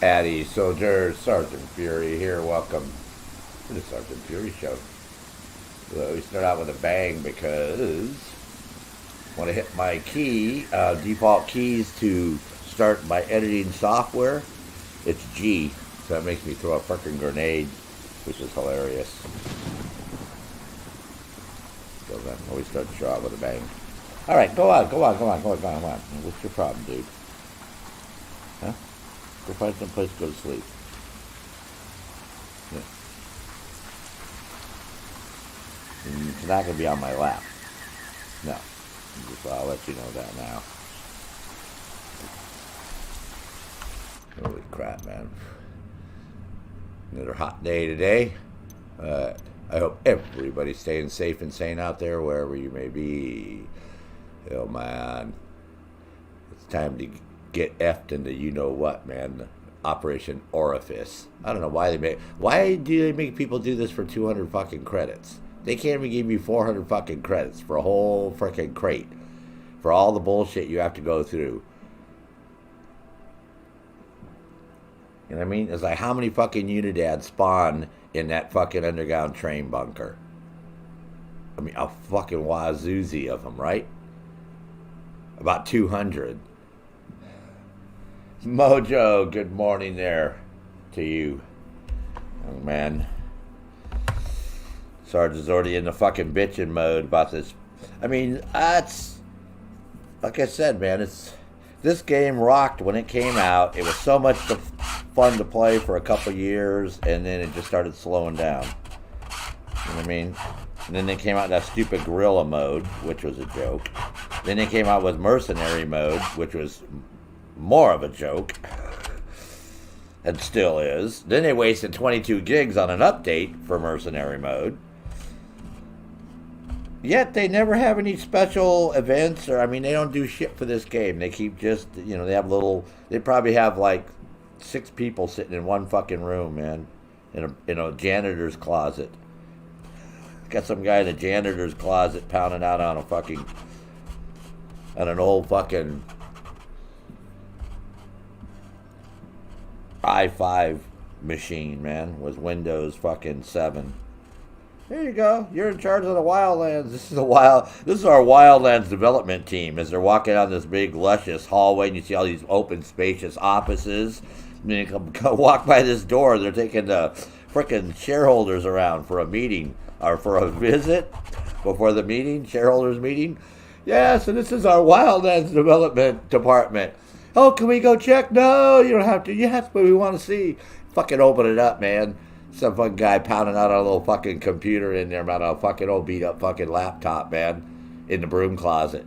Addy Soldier, Sergeant Fury here. Welcome to the Sergeant Fury Show. We start out with a bang because I want to hit my default keys to start my editing software. It's G, so that makes me throw a freaking grenade, which is hilarious. So then always start the show out with a bang. All right, go on. What's your problem, dude? Huh? Go find some place to go to sleep. Yeah. It's not going to be on my lap. No. I'll let you know that now. Holy crap, man. Another hot day today. I hope everybody's staying safe and sane out there, wherever you may be. Oh, man. It's time to get effed into you-know-what, man. Operation Orifice. I don't know why why do they make people do this for 200 fucking credits? They can't even give you 400 fucking credits for a whole freaking crate. For all the bullshit you have to go through. You know what I mean? It's like, how many fucking Unidads spawn in that fucking underground train bunker? I mean, a fucking wazoozy of them, right? About 200. Mojo, good morning there to you. Oh, man. Sarge is already in the fucking bitching mode about this. I mean, that's... Like I said, man, this game rocked when it came out. It was so much fun to play for a couple years, and then it just started slowing down. You know what I mean? And then they came out with that stupid guerrilla mode, which was a joke. Then they came out with mercenary mode, which was more of a joke. And still is. Then they wasted 22 gigs on an update for mercenary mode. Yet they never have any special events, or I mean, they don't do shit for this game. They keep just, you know, they probably have like 6 people sitting in one fucking room, man, in a janitor's closet. Got some guy in a janitor's closet pounding out on an old fucking i5 machine, man, with Windows fucking 7. There you go. You're in charge of the Wildlands. This is our Wildlands development team as they're walking down this big, luscious hallway, and you see all these open, spacious offices. And then you come walk by this door. They're taking the frickin' shareholders around for a meeting or for a visit before the meeting, shareholders meeting. Yeah, so this is our Wildlands development department. Oh, can we go check? No, you don't have to. Yes, but we want to see. Fucking open it up, man. Some fucking guy pounding out a little fucking computer in there about a fucking old beat up fucking laptop, man, in the broom closet.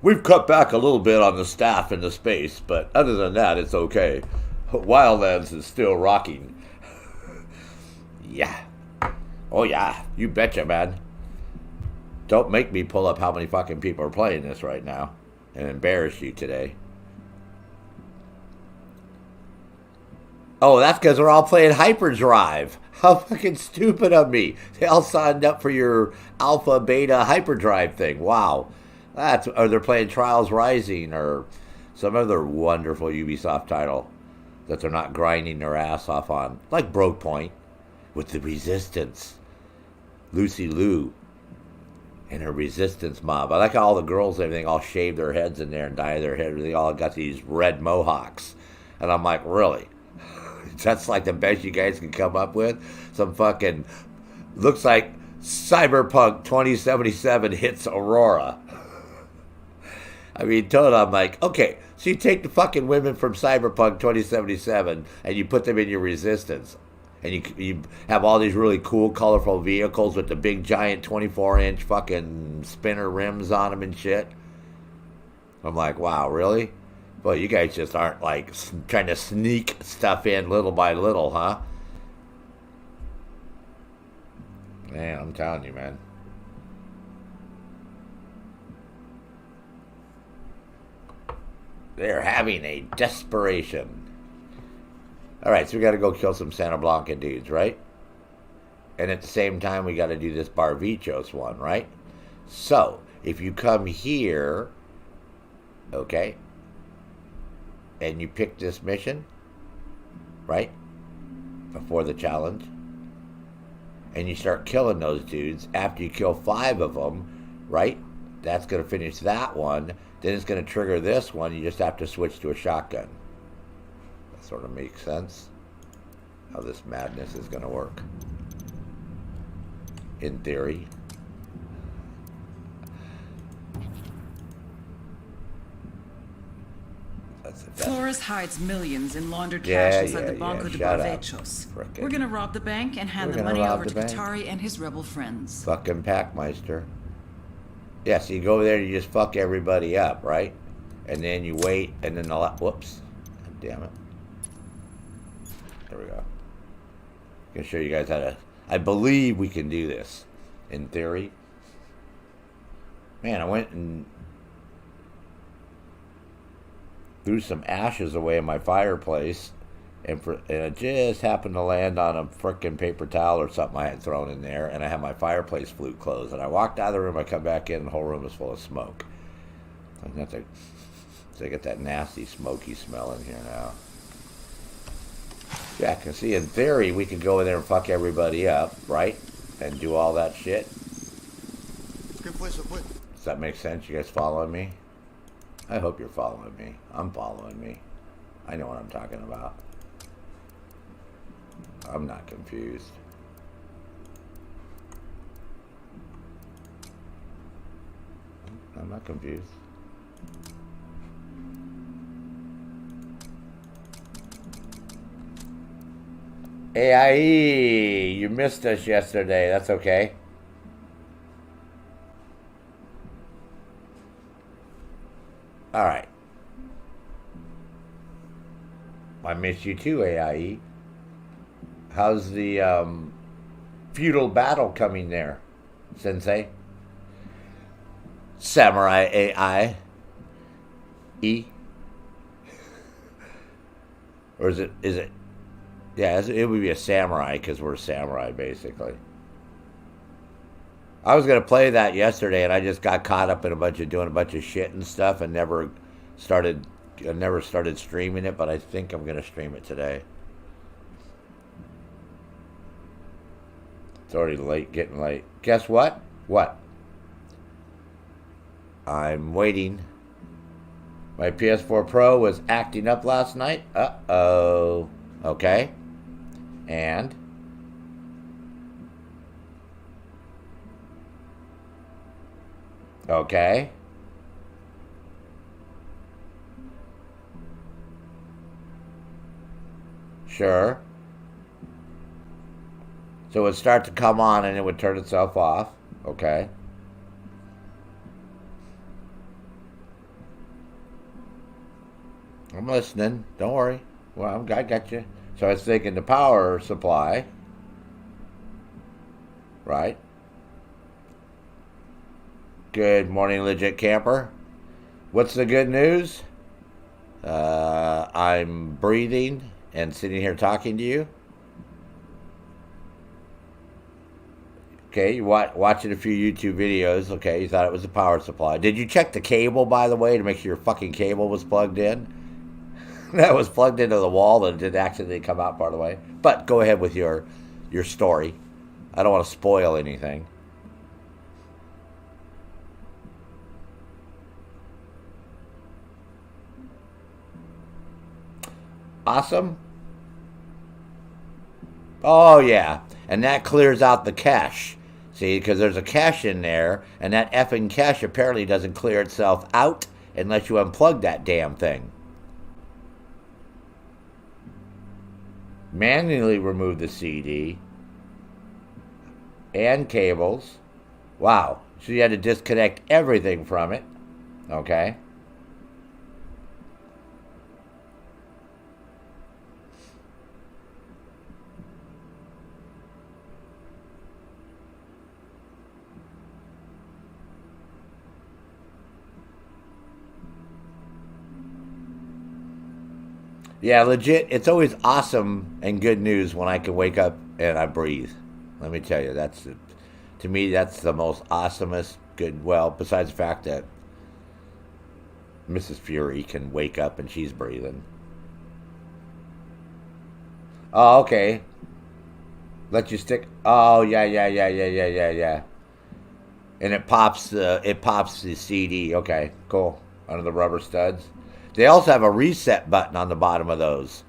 We've cut back a little bit on the staff and the space, but other than that, it's okay. Wildlands is still rocking. Yeah. Oh yeah, you betcha, man. Don't make me pull up how many fucking people are playing this right now and embarrass you today. Oh, that's because we're all playing Hyperdrive. How fucking stupid of me. They all signed up for your alpha, beta, Hyperdrive thing. Wow. Or they're playing Trials Rising or some other wonderful Ubisoft title that they're not grinding their ass off on. Like Broke Point with the Resistance. Lucy Liu and her Resistance mob. I like how all the girls and everything all shave their heads in there and dye their hair. They all got these red mohawks. And I'm like, really? That's like the best you guys can come up with? Some fucking... Looks like Cyberpunk 2077 hits Aurora. I mean, total, I'm like, okay, so you take the fucking women from Cyberpunk 2077 and you put them in your Resistance. And you have all these really cool, colorful vehicles with the big, giant 24-inch fucking spinner rims on them and shit. I'm like, wow, really? Well, you guys just aren't, like, trying to sneak stuff in little by little, huh? Man, I'm telling you, man. They're having a desperation. All right, so we got to go kill some Santa Blanca dudes, right? And at the same time, we got to do this Barvechos one, right? So, if you come here, okay, and you pick this mission, right, before the challenge, and you start killing those dudes, after you kill 5 of them, right, that's going to finish that one, then it's going to trigger this one, you just have to switch to a shotgun. That sort of makes sense, how this madness is going to work, in theory. Flores hides millions in laundered cash inside the Banco de Barvechos. Frickin'. We're gonna rob the bank and hand the money over to Qatari and his rebel friends. Fucking Packmeister. Yeah, so you go over there and you just fuck everybody up, right? And then you wait, and then whoops. God damn it. There we go. I'm gonna show you guys how to... I believe we can do this, in theory. Man, I went and threw some ashes away in my fireplace, and it just happened to land on a frickin' paper towel or something I had thrown in there, and I had my fireplace flute closed. And I walked out of the room, I come back in, and the whole room was full of smoke. So I get that nasty smoky smell in here now. Yeah, I can see in theory we could go in there and fuck everybody up, right? And do all that shit. Does that make sense? You guys following me? I hope you're following me. I'm following me. I know what I'm talking about. I'm not confused. I'm not confused. AIE, you missed us yesterday. That's okay. All right. I miss you too, AIE. How's the feudal battle coming there, Sensei? Samurai AI. E. Or is it? Yeah, it would be a samurai because we're samurai basically. I was gonna play that yesterday, and I just got caught up in doing a bunch of shit and stuff, and never started streaming it. But I think I'm gonna stream it today. It's already late, getting late. Guess what? What? I'm waiting. My PS4 Pro was acting up last night. Uh-oh. Okay. And okay. Sure. So it would start to come on and it would turn itself off. Okay. I'm listening. Don't worry. Well, I got you. So I was thinking the power supply. Right. Good morning, legit camper. What's the good news? I'm breathing and sitting here talking to you. Okay, you watching a few YouTube videos. Okay, you thought it was a power supply. Did you check the cable, by the way, to make sure your fucking cable was plugged in? That was plugged into the wall and it didn't accidentally come out part of the way. But go ahead with your story. I don't want to spoil anything. Awesome. Oh, yeah. And that clears out the cache. See, because there's a cache in there, and that effing cache apparently doesn't clear itself out unless you unplug that damn thing. Manually remove the CD and cables. Wow. So you had to disconnect everything from it. Okay. Yeah, legit, it's always awesome and good news when I can wake up and I breathe. Let me tell you, to me, that's the most awesomest good, well, besides the fact that Mrs. Fury can wake up and she's breathing. Oh, okay. Let you stick. Oh, yeah. And it pops the CD. Okay, cool. Under the rubber studs. They also have a reset button on the bottom of those.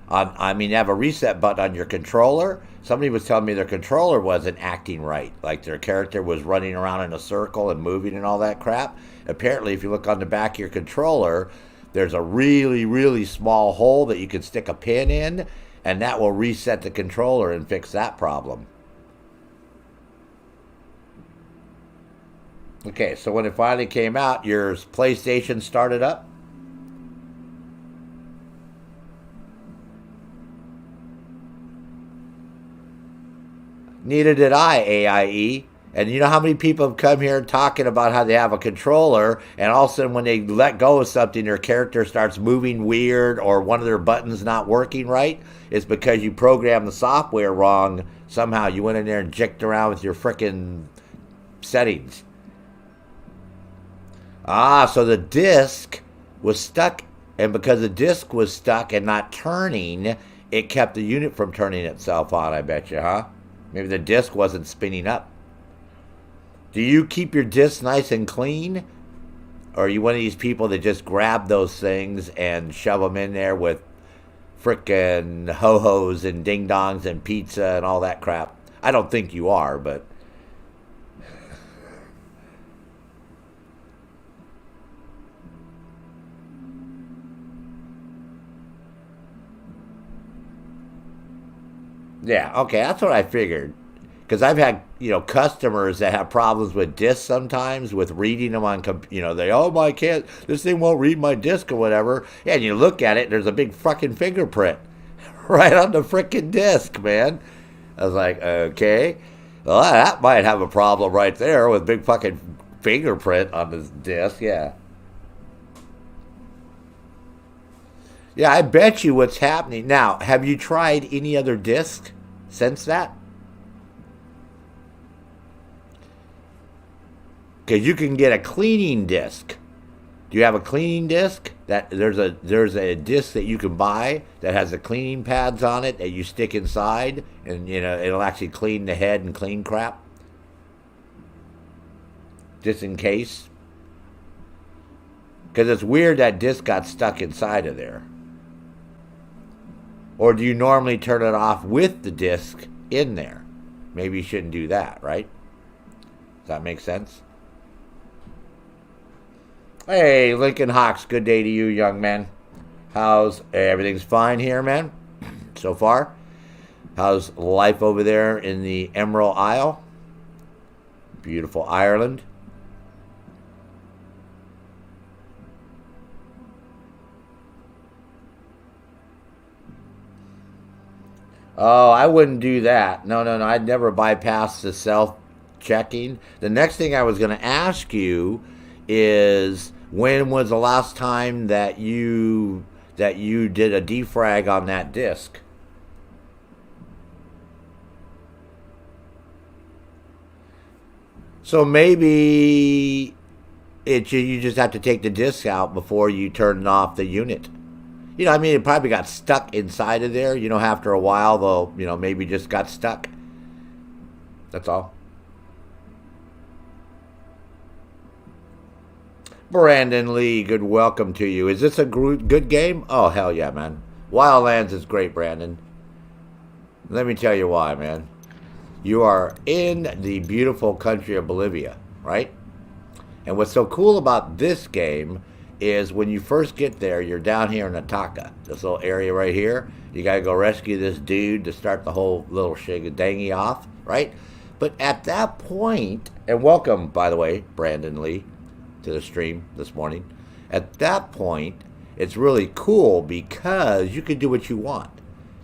You have a reset button on your controller. Somebody was telling me their controller wasn't acting right. Like their character was running around in a circle and moving and all that crap. Apparently, if you look on the back of your controller, there's a really, really small hole that you can stick a pin in, and that will reset the controller and fix that problem. Okay, so when it finally came out, your PlayStation started up? Neither did I, AIE. And you know how many people have come here talking about how they have a controller, and all of a sudden when they let go of something, their character starts moving weird or one of their buttons not working right? It's because you programmed the software wrong. Somehow you went in there and jicked around with your frickin' settings. So the disc was stuck, and because the disc was stuck and not turning, it kept the unit from turning itself on, I bet you, huh? Maybe the disc wasn't spinning up. Do you keep your discs nice and clean? Or are you one of these people that just grab those things and shove them in there with frickin' ho-hos and ding-dongs and pizza and all that crap? I don't think you are, but... Yeah, okay, that's what I figured. Because I've had, customers that have problems with discs sometimes, with reading them on, I can't, this thing won't read my disc or whatever. Yeah, and you look at it, there's a big fucking fingerprint right on the frickin' disc, man. I was like, okay, well, that might have a problem right there with big fucking fingerprint on the disc, yeah. Yeah, I bet you what's happening. Now, have you tried any other disc since that? Because you can get a cleaning disc. Do you have a cleaning disc? There's a disc that you can buy that has the cleaning pads on it that you stick inside, and it'll actually clean the head and clean crap. Just in case. Because it's weird that disc got stuck inside of there. Or do you normally turn it off with the disc in there? Maybe you shouldn't do that, right? Does that make sense? Hey, Lincoln Hawks, good day to you, young man. Everything's fine here, man, so far? How's life over there in the Emerald Isle? Beautiful Ireland. Oh, I wouldn't do that. No. I'd never bypass the self-checking. The next thing I was going to ask you is, when was the last time that you did a defrag on that disc? So maybe you just have to take the disc out before you turn off the unit. It probably got stuck inside of there. After a while, though, maybe just got stuck. That's all. Brandon Lee, good welcome to you. Is this a good game? Oh, hell yeah, man. Wildlands is great, Brandon. Let me tell you why, man. You are in the beautiful country of Bolivia, right? And what's so cool about this game is when you first get there, you're down here in Ataka, this little area right here. You got to go rescue this dude to start the whole little shigadangy off, right? But at that point, and welcome, by the way, Brandon Lee, to the stream this morning. At that point, it's really cool because you can do what you want.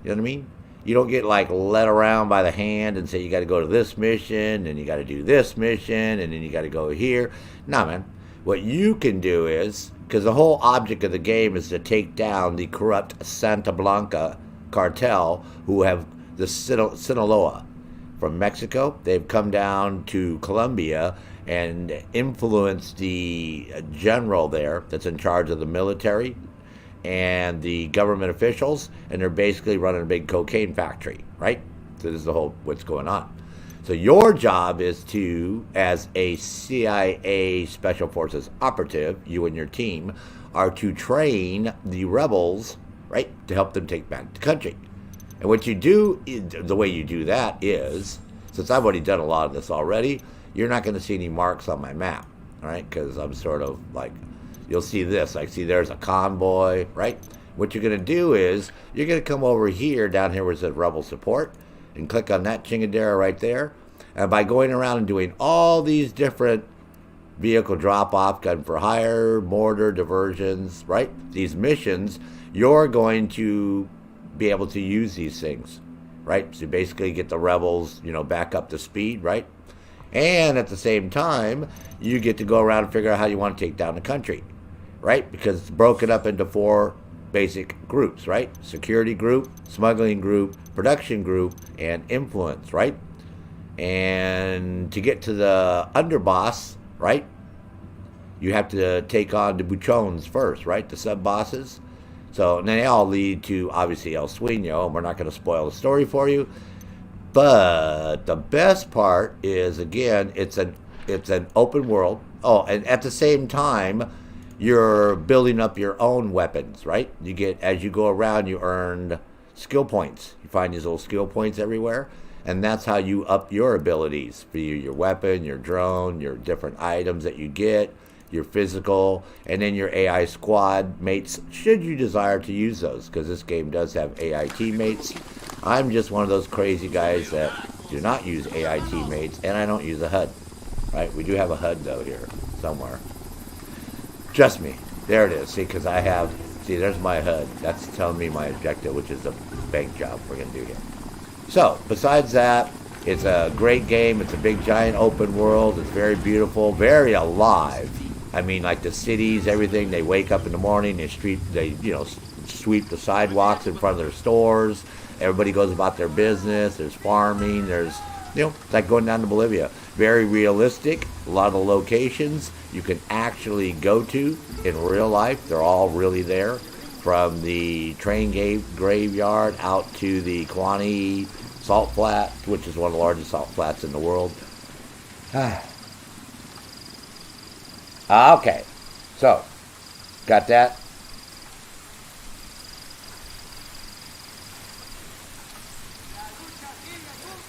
You know what I mean? You don't get led around by the hand and say you got to go to this mission and you got to do this mission and then you got to go here. No, man. What you can do is, because the whole object of the game is to take down the corrupt Santa Blanca cartel, who have the Sinaloa from Mexico. They've come down to Colombia and influence the general there that's in charge of the military and the government officials, and they're basically running a big cocaine factory, right? So this is the whole what's going on. So your job is to, as a CIA Special Forces operative, you and your team, are to train the rebels, right, to help them take back the country. And what you do, the way you do that is, since I've already done a lot of this already, you're not going to see any marks on my map, all right, because I'm sort of like, you'll see this, like, see there's a convoy, right? What you're going to do is, you're going to come over here, down here where it says Rebel Support, and click on that chingadera right there. And by going around and doing all these different vehicle drop-off, gun for hire, mortar diversions, right? These missions, you're going to be able to use these things, right? So basically get the rebels, back up to speed, right? And at the same time, you get to go around and figure out how you want to take down the country, right? Because it's broken up into 4 basic groups, right? Security group, smuggling group, production group, and influence, right? And to get to the underboss, right, you have to take on the buchones first, right, the sub-bosses. So they all lead to, obviously, El Sueño, and we're not going to spoil the story for you. But the best part is, again, it's an open world. Oh, and at the same time, you're building up your own weapons, right? You get, as you go around, you earn skill points. You find these little skill points everywhere. And that's how you up your abilities for your weapon, your drone, your different items that you get, your physical, and then your AI squad mates, should you desire to use those, because this game does have AI teammates. I'm just one of those crazy guys that do not use AI teammates, and I don't use a HUD, right? We do have a HUD, though, here somewhere. Trust me. There it is. See, because there's my HUD. That's telling me my objective, which is a bank job we're going to do here. So, besides that, it's a great game. It's a big, giant open world. It's very beautiful, very alive. I mean, like the cities, everything. They wake up in the morning, they sweep the sidewalks in front of their stores. Everybody goes about their business. There's farming. There's, it's like going down to Bolivia. Very realistic. A lot of the locations you can actually go to in real life. They're all really there. From the train graveyard out to the Kwani salt flat, which is one of the largest salt flats in the world. Okay, so, got that?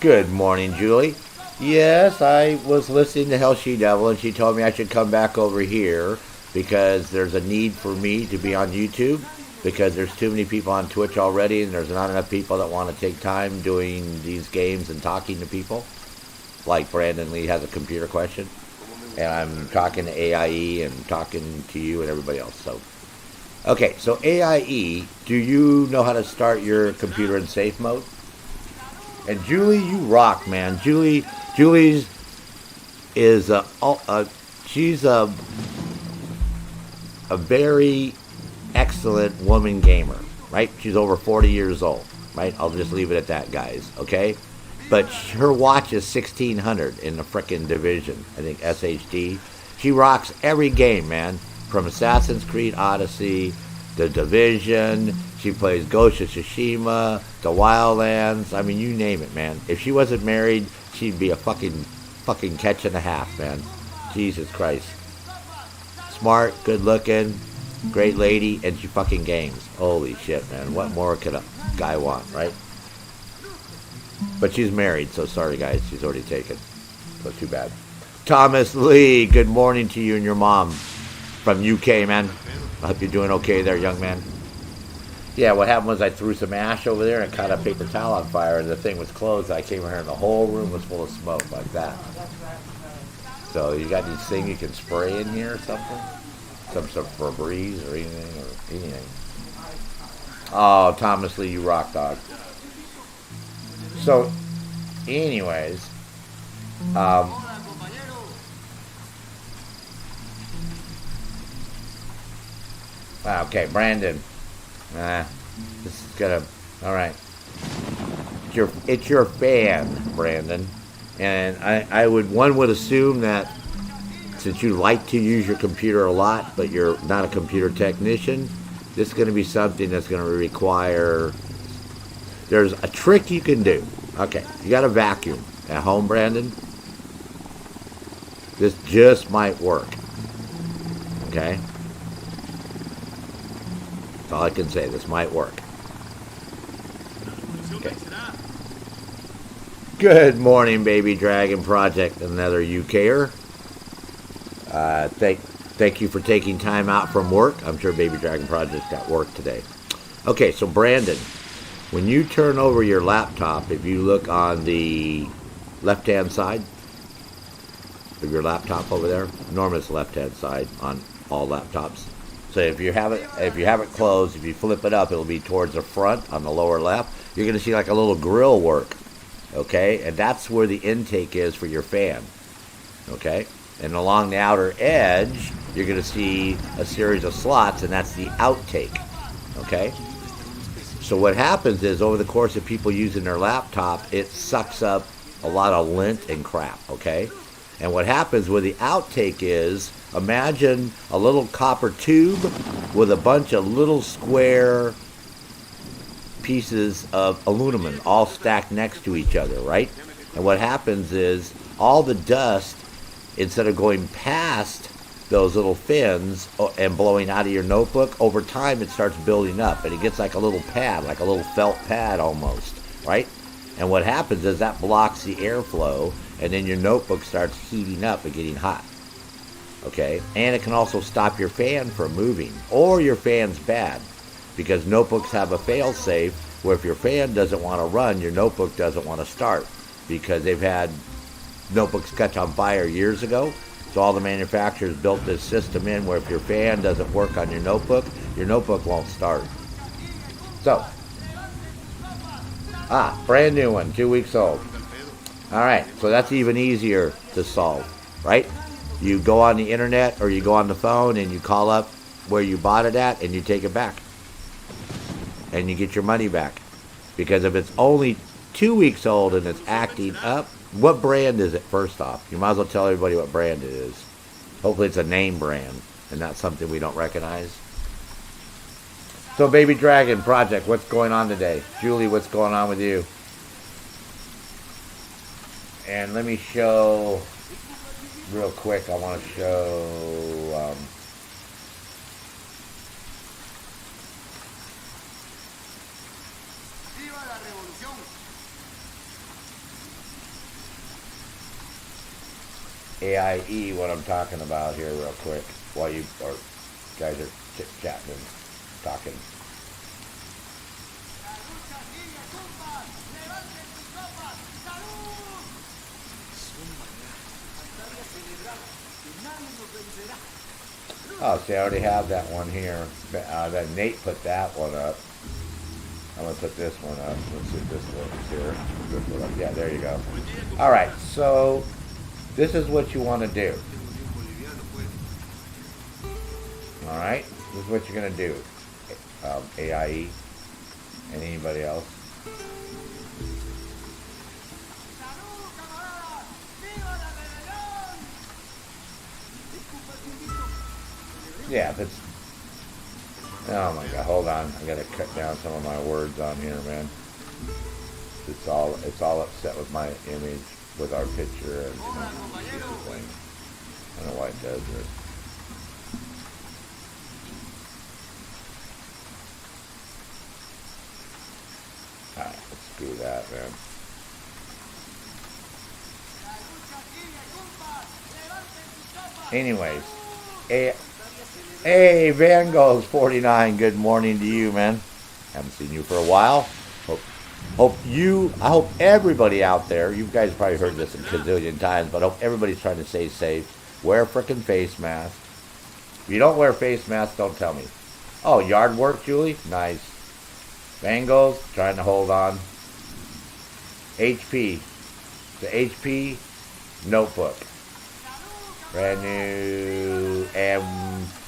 Good morning, Julie. Yes, I was listening to Hell She Devil, and she told me I should come back over here because there's a need for me to be on YouTube, because there's too many people on Twitch already, and there's not enough people that want to take time doing these games and talking to people. Like Brandon Lee has a computer question, and I'm talking to AIE and talking to you and everybody else. So, okay, so AIE, do you know how to start your computer in safe mode? And Julie, you rock, man. Julie's is she's a very excellent woman gamer, right? She's over 40 years old, right? I'll just leave it at that, guys, okay? But her watch is 1600 in the frickin' division, I think SHD. She rocks every game, man, from Assassin's Creed Odyssey, the Division. She plays Ghost of Tsushima, the Wildlands. I mean, you name it, man. If she wasn't married, she'd be a fucking catch and a half, man. Jesus Christ. Smart, good looking, great lady, and she fucking games. Holy shit, man. What more could a guy want, right? But she's married, so sorry, guys. She's already taken. So too bad. Thomas Lee, good morning to you and your mom from UK, man. I hope you're doing okay there, young man. Yeah, what happened was I threw some ash over there and caught a paper towel on fire, and the thing was closed. I came in here and the whole room was full of smoke like that. So you got these things you can spray in here or something? Some sort of Febreze or anything. Oh, Thomas Lee, you rock, dog. So, anyways, okay, Brandon. This is gonna. All right. It's your fan, Brandon, and one would assume that since you like to use your computer a lot, but you're not a computer technician, this is going to be something that's going to require, there's a trick you can do. Okay, you got a vacuum at home, Brandon? This just might work. Okay? That's all I can say. This might work. Okay. Good morning, Baby Dragon Project, another UKer. Thank you for taking time out from work. I'm sure Baby Dragon Project's got work today. Okay, so Brandon, when you turn over your laptop, if you look on the left-hand side of your laptop over there, enormous left-hand side on all laptops. So if you have it closed, if you flip it up, it'll be towards the front on the lower left. You're going to see like a little grill work, okay? And that's where the intake is for your fan, okay? And along the outer edge, you're going to see a series of slots, and that's the outtake, okay? So what happens is, over the course of people using their laptop, it sucks up a lot of lint and crap, okay? And what happens with the outtake is, imagine a little copper tube with a bunch of little square pieces of aluminum all stacked next to each other, right? And what happens is, all the dust, instead of going past those little fins and blowing out of your notebook, over time it starts building up, and it gets like a little pad, like a little felt pad almost, right? And what happens is that blocks the airflow, and then your notebook starts heating up and getting hot, okay? And it can also stop your fan from moving, or your fan's bad, because notebooks have a fail-safe where if your fan doesn't want to run, your notebook doesn't want to start, because they've had notebooks catch on fire years ago. So all the manufacturers built this system in where if your fan doesn't work on your notebook won't start. So, brand new one, 2 weeks old. All right, so that's even easier to solve, right? You go on the internet or you go on the phone and you call up where you bought it at and you take it back. And you get your money back. Because if it's only 2 weeks old and it's acting up, what brand is it, first off? You might as well tell everybody what brand it is. Hopefully it's a name brand and not something we don't recognize. So, Baby Dragon Project, what's going on today? Julie, what's going on with you? And let me show, real quick, I want to show... AIE, what I'm talking about here real quick, while you guys are chit-chatting and talking. Oh, see, I already have that one here. That Nate put that one up. I'm going to put this one up. Let's see if this works here. This one up. Yeah, there you go. All right, so... this is what you want to do. Alright? This is what you're going to do. AIE. And anybody else. Yeah, if it's... oh my god, hold on. I got to cut down some of my words on here, man. It's all upset with my image. With our picture and thing. I don't know why it does it. Alright, let's do that, man. Anyways, hey, Van Gogh's 49. Good morning to you, man. Haven't seen you for a while. I hope everybody out there, you guys probably heard this a gazillion times, but I hope everybody's trying to stay safe. Wear a frickin' face mask. If you don't wear a face mask, don't tell me. Oh, yard work, Julie? Nice. Bangles, trying to hold on. HP. The HP notebook. Brand new. And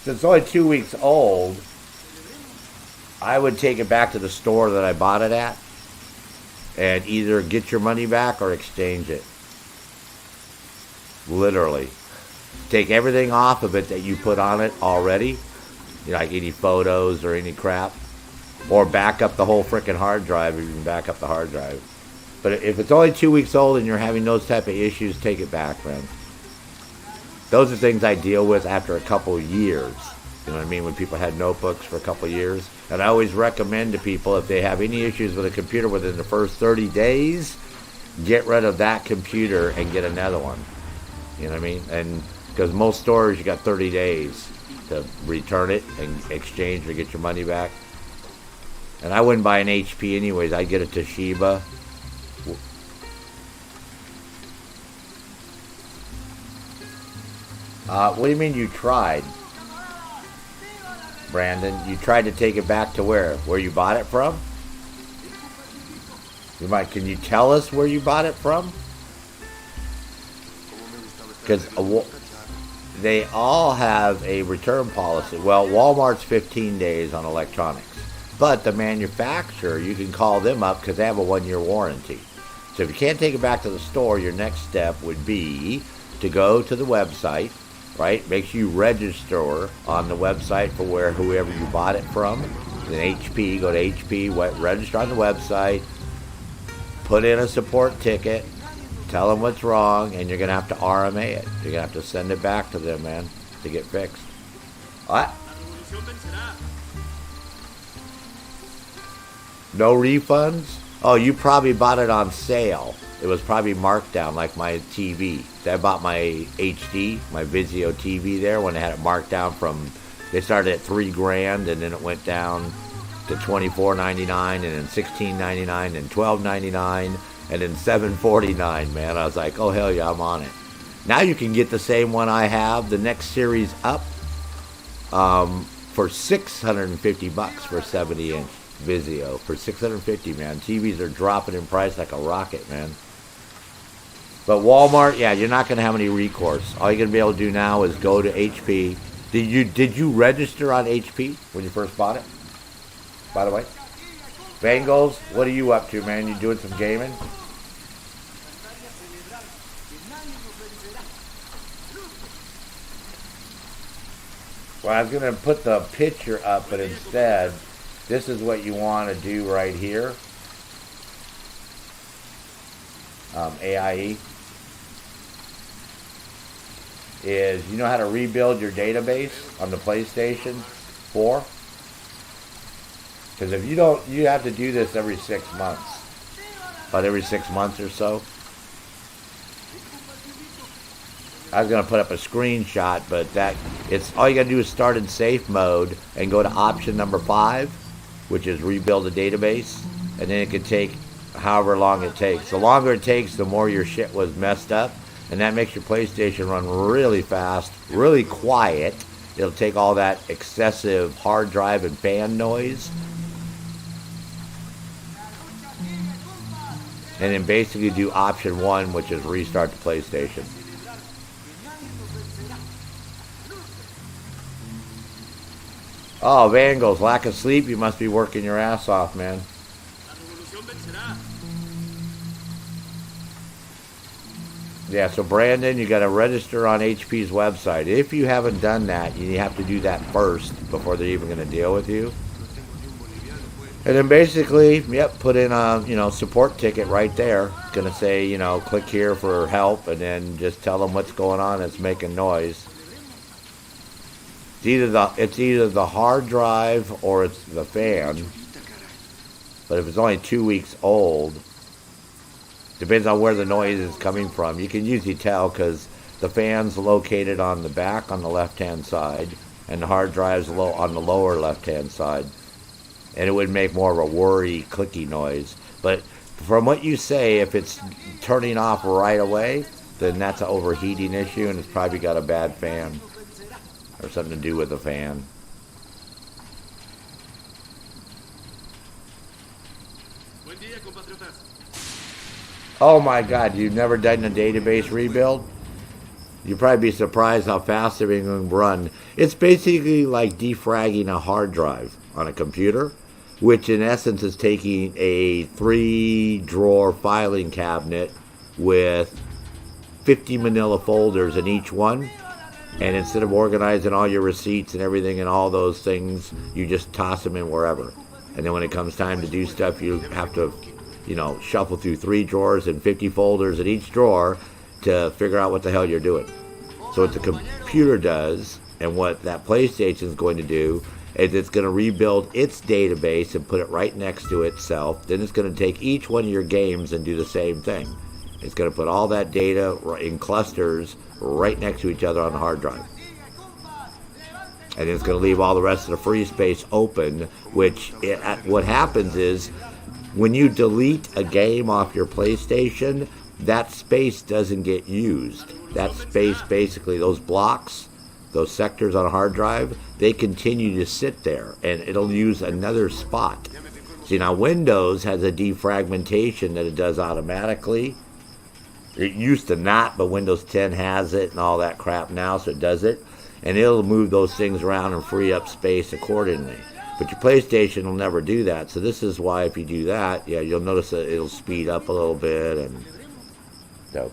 since it's only 2 weeks old, I would take it back to the store that I bought it at and either get your money back or exchange it. Literally. take everything off of it that you put on it already, like any photos or any crap, or back up the whole freaking hard drive if you can back up the hard drive. But if it's only 2 weeks old and you're having those type of issues, take it back, man. Those are things I deal with after a couple years. You know what I mean? When people had notebooks for a couple years. And I always recommend to people, if they have any issues with a computer within the first 30 days, get rid of that computer and get another one. You know what I mean? And because most stores, you got 30 days to return it and exchange or get your money back. And I wouldn't buy an HP anyways. I'd get a Toshiba. What do you mean you tried? Brandon, you tried to take it back to where? Where you bought it from? Can you tell us where you bought it from? Because they all have a return policy. Well, Walmart's 15 days on electronics. But the manufacturer, you can call them up because they have a 1-year warranty. So if you can't take it back to the store, your next step would be to go to the website, right? Make sure you register on the website for whoever you bought it from. Then HP, go to HP, register on the website, put in a support ticket, tell them what's wrong, and you're going to have to RMA it. You're going to have to send it back to them, man, to get fixed. What? No refunds? Oh, you probably bought it on sale. It was probably marked down like my TV. I bought my HD, my Vizio TV there when they had it marked down from, they started at $3,000 and then it went down to $24.99 and then $16.99 and $12.99 and then $7.49, man. I was like, oh hell yeah, I'm on it. Now you can get the same one I have, the next series up, for $650 for a 70-inch Vizio. For $650, man. TVs are dropping in price like a rocket, man. But Walmart, yeah, you're not going to have any recourse. All you're going to be able to do now is go to HP. Did you register on HP when you first bought it? By the way, Bengals, what are you up to, man? You doing some gaming? Well, I was going to put the picture up, but instead, this is what you want to do right here. AIE. Is, you know how to rebuild your database on the PlayStation 4? Because if you don't, you have to do this every 6 months. About every 6 months or so. I was going to put up a screenshot, but it's all you got to do is start in safe mode and go to option number 5, which is rebuild the database, and then it can take however long it takes. The longer it takes, the more your shit was messed up, and that makes your PlayStation run really fast, really quiet. It'll take all that excessive hard drive and fan noise, and then basically do option 1, which is restart the PlayStation. Oh, Bengals, lack of sleep, you must be working your ass off, man. Yeah, so Brandon, you got to register on HP's website. If you haven't done that, you have to do that first before they're even going to deal with you. And then basically, yep, put in a support ticket right there. It's going to say, click here for help, and then just tell them what's going on. It's making noise. It's either the hard drive or it's the fan. But if it's only 2 weeks old, depends on where the noise is coming from. You can usually tell because the fan's located on the back on the left-hand side, and the hard drive's on the lower left-hand side. And it would make more of a whirry, clicky noise. But from what you say, if it's turning off right away, then that's an overheating issue, and it's probably got a bad fan or something to do with the fan. Oh my God, you've never done a database rebuild? You'd probably be surprised how fast everything can run. It's basically like defragging a hard drive on a computer, which in essence is taking a 3-drawer filing cabinet with 50 manila folders in each one And instead of organizing all your receipts and everything and all those things, you just toss them in wherever. And then when it comes time to do stuff, you have to, you know, shuffle through 3 drawers and 50 folders in each drawer to figure out what the hell you're doing. So what the computer does, and what that PlayStation is going to do, is it's going to rebuild its database and put it right next to itself. Then it's going to take each one of your games and do the same thing. It's going to put all that data in clusters right next to each other on the hard drive. And it's going to leave all the rest of the free space open, which what happens is when you delete a game off your PlayStation, that space doesn't get used. That space, basically, those blocks, those sectors on a hard drive, they continue to sit there, and it'll use another spot. See, now Windows has a defragmentation that it does automatically. It used to not, but Windows 10 has it and all that crap now, so it does it. And it'll move those things around and free up space accordingly. But your PlayStation will never do that. So this is why if you do that, yeah, you'll notice that it'll speed up a little bit. And so.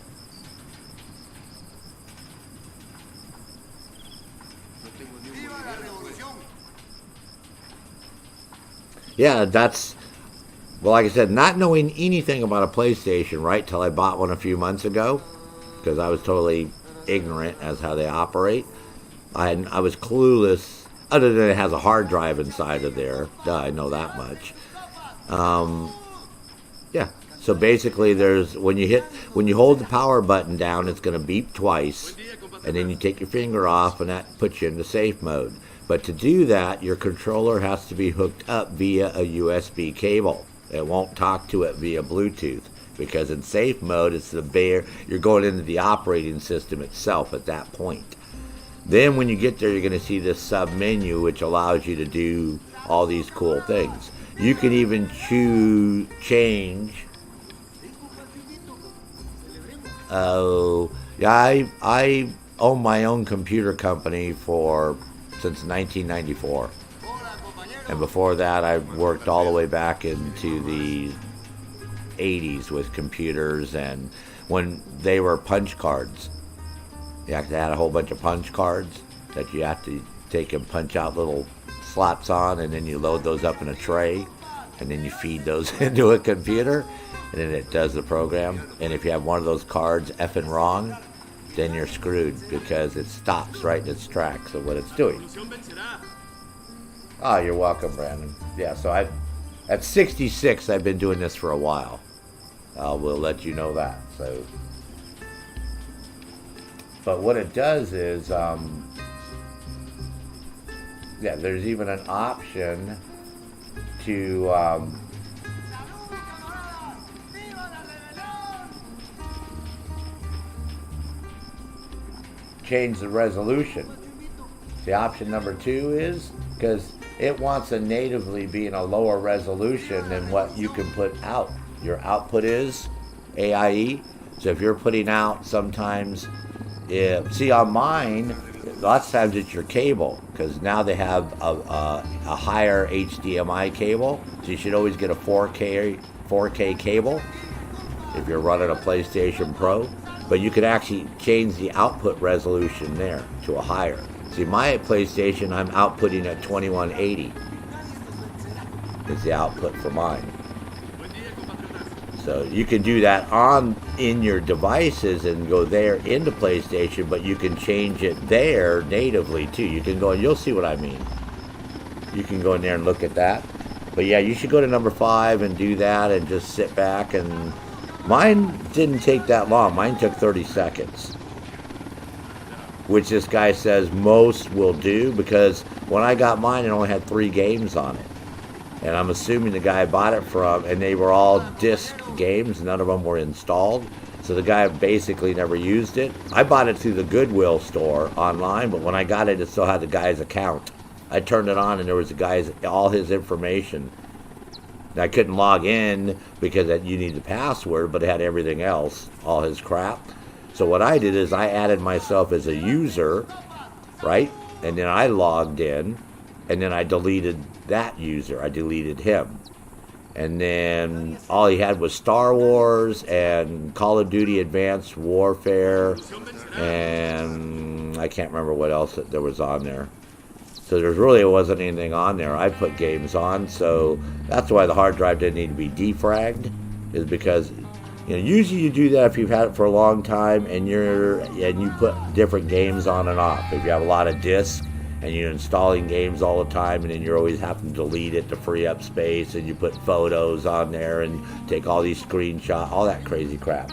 Yeah, that's, well, like I said, not knowing anything about a PlayStation, right, till I bought one a few months ago, because I was totally ignorant as how they operate. I was clueless, other than it has a hard drive inside of there. Duh, I know that much. Yeah, so basically there's, when you hold the power button down, it's going to beep twice, and then you take your finger off, and that puts you into safe mode. But to do that, your controller has to be hooked up via a USB cable. It won't talk to it via Bluetooth, because in safe mode, it's you're going into the operating system itself at that point. Then when you get there, you're going to see this sub menu, which allows you to do all these cool things. You can even change. Oh, yeah, I own my own computer company since 1994. And before that, I worked all the way back into the 80s with computers, and when they were punch cards. You actually had a whole bunch of punch cards that you have to take and punch out little slots on, and then you load those up in a tray, and then you feed those into a computer, and then it does the program. And if you have one of those cards effing wrong, then you're screwed, because it stops right in its tracks of what it's doing. Oh, you're welcome, Brandon. Yeah, so at 66, I've been doing this for a while. We'll let you know that. So, but what it does is, yeah, there's even an option to change the resolution. The option number 2 is, because it wants to natively be in a lower resolution than what you can put out. Your output is AIE. So if you're putting out sometimes, see on mine, lots of times it's your cable, because now they have a higher HDMI cable. So you should always get a 4K cable if you're running a PlayStation Pro. But you could actually change the output resolution there to a higher. See, my PlayStation, I'm outputting at 2180. Is the output for mine. So you can do that in your devices and go there into PlayStation, but you can change it there natively too. You can go, and you'll see what I mean. You can go in there and look at that. But yeah, you should go to number 5 and do that, and just sit back. And mine didn't take that long. Mine took 30 seconds. Which this guy says most will do, because when I got mine, it only had 3 games on it. And I'm assuming the guy I bought it from, and they were all disc games, none of them were installed. So the guy basically never used it. I bought it through the Goodwill store online, but when I got it, it still had the guy's account. I turned it on, and there was the guy's, all his information. And I couldn't log in because you need the password, but it had everything else, all his crap. So what I did is I added myself as a user, right? And then I logged in, and then I deleted that user. I deleted him. And then all he had was Star Wars and Call of Duty Advanced Warfare and I can't remember what else there was on there. So there really wasn't anything on there. I put games on, so that's why the hard drive didn't need to be defragged, is because usually you do that if you've had it for a long time and you put different games on and off. If you have a lot of discs and you're installing games all the time, and then you're always having to delete it to free up space, and you put photos on there and take all these screenshots, all that crazy crap.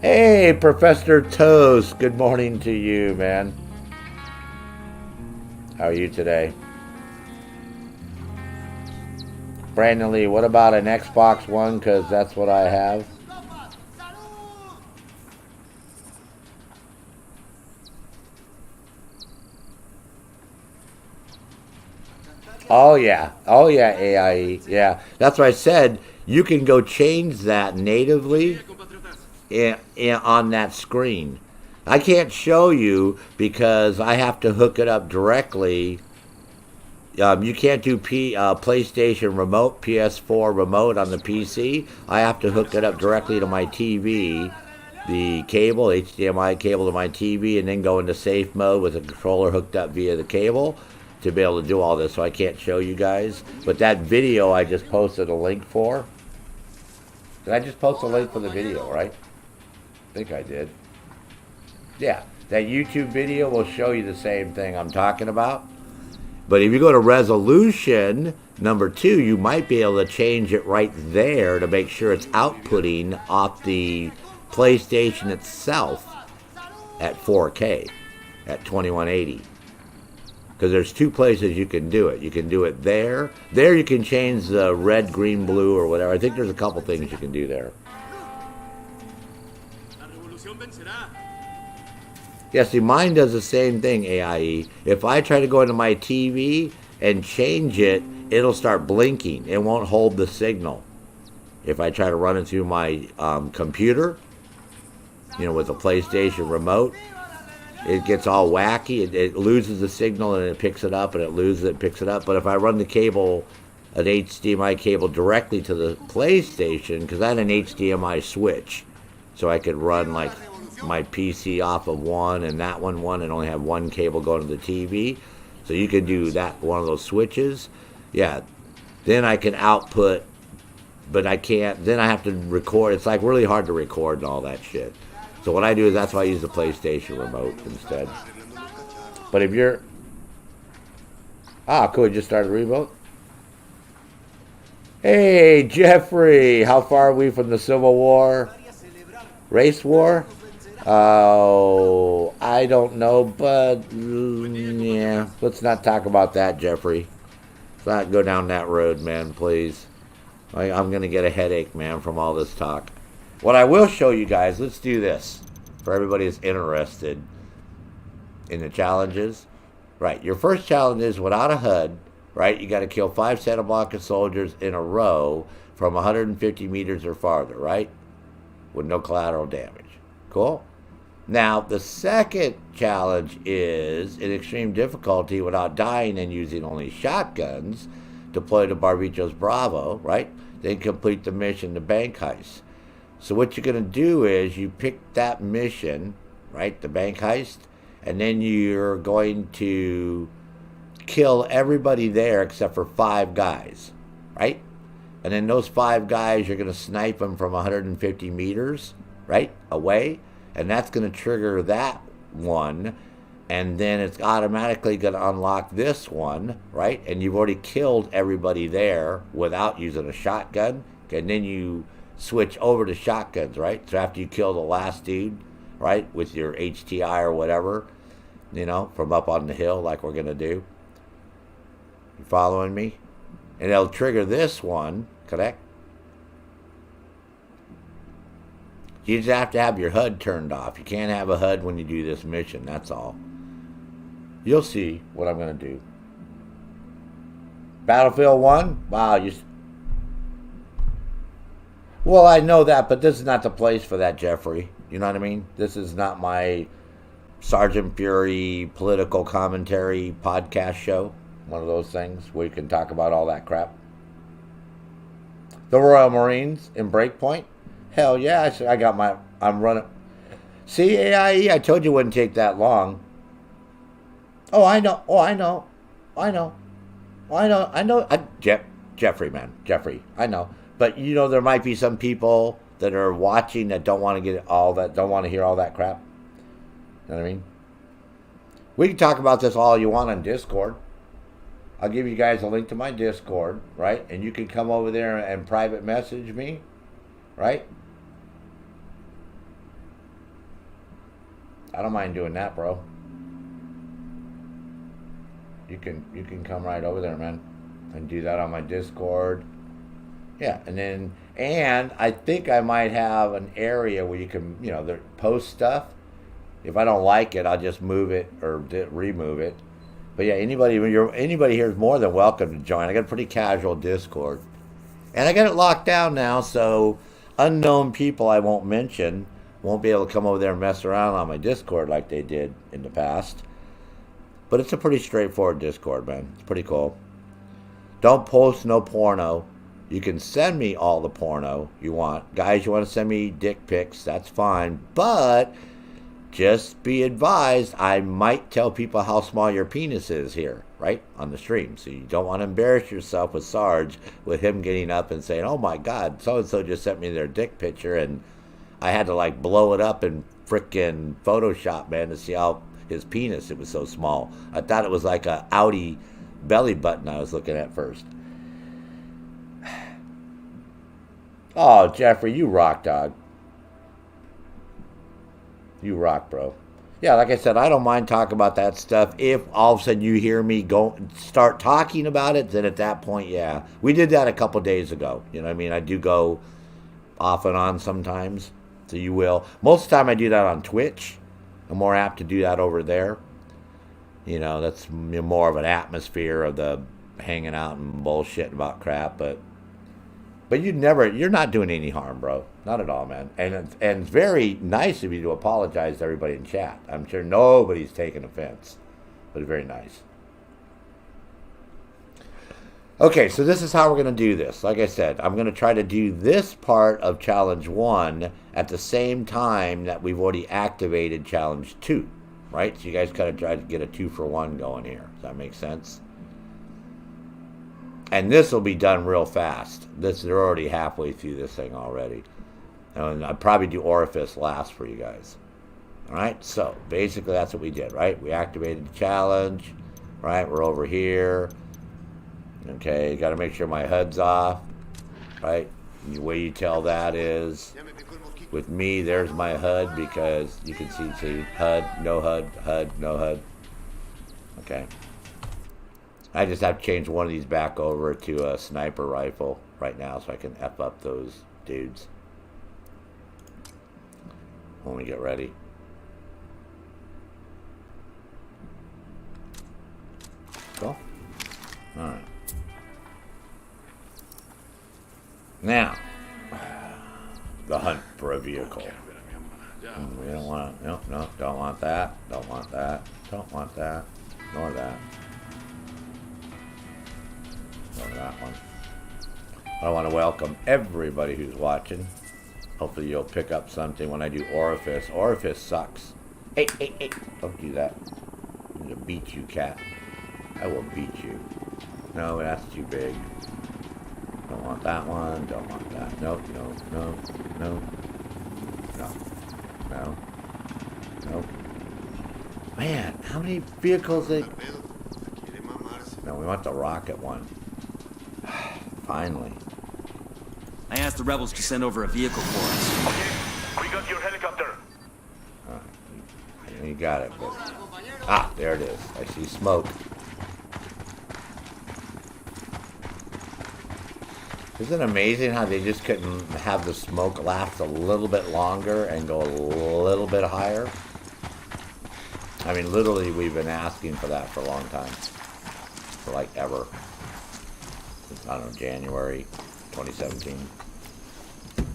Hey, Professor Toast. Good morning to you, man. How are you today? Brandon Lee, what about an Xbox One? Because that's what I have. Oh, yeah. Oh, yeah, AIE. Yeah. That's what I said. You can go change that natively on that screen. I can't show you because I have to hook it up directly. You can't do PlayStation remote, PS4 remote on the PC. I have to hook it up directly to my TV, the cable, HDMI cable to my TV, and then go into safe mode with the controller hooked up via the cable to be able to do all this. So I can't show you guys. But that video I just posted a link for. Did I just post a link for the video, right? I think I did. Yeah, that YouTube video will show you the same thing I'm talking about. But if you go to resolution number 2, you might be able to change it right there to make sure it's outputting off the PlayStation itself at 4K, at 2180. Because there's 2 places you can do it. You can do it there. There you can change the red, green, blue, or whatever. I think there's a couple things you can do there. Yeah, see, mine does the same thing, AIE. If I try to go into my TV and change it, it'll start blinking. It won't hold the signal. If I try to run it through my computer, with a PlayStation remote, it gets all wacky. It loses the signal and it picks it up, and it loses it, picks it up. But if I run the cable, an HDMI cable directly to the PlayStation, because I had an HDMI switch, so I could run like my PC off of one and that one and only have one cable going to the TV. So you can do that, one of those switches. Yeah. Then I can output, but I can't. Then I have to record. It's like really hard to record and all that shit. So what I do is that's why I use the PlayStation remote instead. But if you're... cool. You just started a remote? Hey, Jeffrey. How far are we from the Civil War? Race war? Oh, I don't know, but yeah, let's not talk about that, Jeffrey. Let's not go down that road, man, please. I'm going to get a headache, man, from all this talk. What I will show you guys, let's do this for everybody that's interested in the challenges. Right, your first challenge is without a HUD, right? You got to kill 5 Santa Blanca soldiers in a row from 150 meters or farther, right? With no collateral damage. Cool? Now, the second challenge is in extreme difficulty without dying and using only shotguns, deploy to Barvechos Bravo, right? Then complete the mission, the Bank Heist. So what you're going to do is you pick that mission, right, the Bank Heist, and then you're going to kill everybody there except for 5 guys, right? And then those 5 guys, you're going to snipe them from 150 meters, right, away. And that's going to trigger that one. And then it's automatically going to unlock this one, right? And you've already killed everybody there without using a shotgun. And then you switch over to shotguns, right? So after you kill the last dude, right, with your HTI or whatever, from up on the hill like we're going to do. You following me? And it'll trigger this one, correct? You just have to have your HUD turned off. You can't have a HUD when you do this mission, that's all. You'll see what I'm going to do. Battlefield 1? Wow, Well, I know that, but this is not the place for that, Jeffrey. You know what I mean? This is not my Sergeant Fury political commentary podcast show. One of those things where you can talk about all that crap. The Royal Marines in Breakpoint? Hell yeah, I got my, I'm running. See, AIE, I told you it wouldn't take that long. Oh, I know. Oh, I know. I know. I know. Jeffrey, man. Jeffrey, I know. But, you know, there might be some people that are watching that don't want to get all that, don't want to hear all that crap. You know what I mean? We can talk about this all you want on Discord. I'll give you guys a link to my Discord, right? And you can come over there and private message me, right? I don't mind doing that, bro. You can come right over there, man, and do that on my Discord. Yeah, and I think I might have an area where you can, you know, post stuff. If I don't like it, I'll just move it or remove it. But yeah, anybody here is more than welcome to join. I got a pretty casual Discord, and I got it locked down now, so unknown people I won't mention won't be able to come over there and mess around on my Discord like they did in the past. But it's a pretty straightforward Discord, man. It's pretty cool. Don't post no porno. You can send me all the porno you want. Guys, you want to send me dick pics, that's fine. But just be advised, I might tell people how small your penis is here, right, on the stream. So you don't want to embarrass yourself with Sarge, with him getting up and saying, oh my God, so-and-so just sent me their dick picture, and I had to, like, blow it up in frickin' Photoshop, man, to see how his penis, it was so small. I thought it was like a Audi belly button I was looking at first. Oh, Jeffrey, you rock, dog. You rock, bro. Yeah, like I said, I don't mind talking about that stuff. If all of a sudden you hear me start talking about it, then at that point, yeah. We did that a couple days ago. You know what I mean? I do go off and on sometimes, so you will. Most of the time I do that on Twitch. I'm more apt to do that over there. You know, that's more of an atmosphere of the hanging out and bullshitting about crap, but you're not doing any harm, bro. Not at all, man. And it's very nice of you to apologize to everybody in chat. I'm sure nobody's taking offense, but it's very nice. Okay, so this is how we're going to do this. Like I said, I'm going to try to do this part of Challenge 1 at the same time that we've already activated Challenge 2, right? So you guys kind of try to get a 2-for-1 going here. Does that make sense? And this will be done real fast. They're already halfway through this thing already. And I'll probably do Orifice last for you guys. All right, so basically that's what we did, right? We activated the challenge, right? We're over here. Okay, got to make sure my HUD's off, right? And the way you tell that is, with me, there's my HUD because you can see HUD, no HUD, HUD, no HUD. Okay. I just have to change one of these back over to a sniper rifle right now so I can F up those dudes when we get ready. Cool. Alright. Now, the hunt for a vehicle. We don't want, no, don't want that, don't want that, don't want that, nor that. That one. I want to welcome everybody who's watching. Hopefully you'll pick up something when I do Orifice. Orifice sucks. Hey, don't do that. I'm going to beat you, cat. I will beat you. No, that's too big. Don't want that one. Don't want that. Nope, no. Man, how many vehicles they... No, we want the rocket one. Finally. I asked the rebels to send over a vehicle for us. Okay, we got your helicopter. You got it, but... there it is. I see smoke. Isn't it amazing how they just couldn't have the smoke last a little bit longer and go a little bit higher? I mean, literally, we've been asking for that for a long time. For like ever. I don't know, January 2017.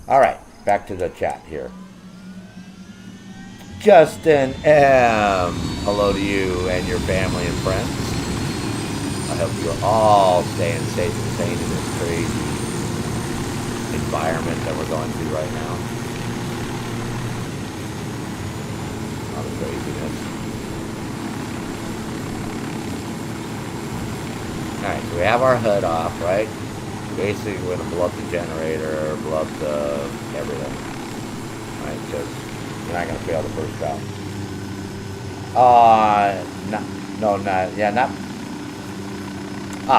All right, back to the chat here. Justin M. Hello to you and your family and friends. I hope you're all staying safe and sane in this crazy environment that we're going through right now. All the craziness. Alright, so we have our HUD off, right? Basically, we're going to blow up the generator, blow up the everything. Right, because you're not going to fail the first round.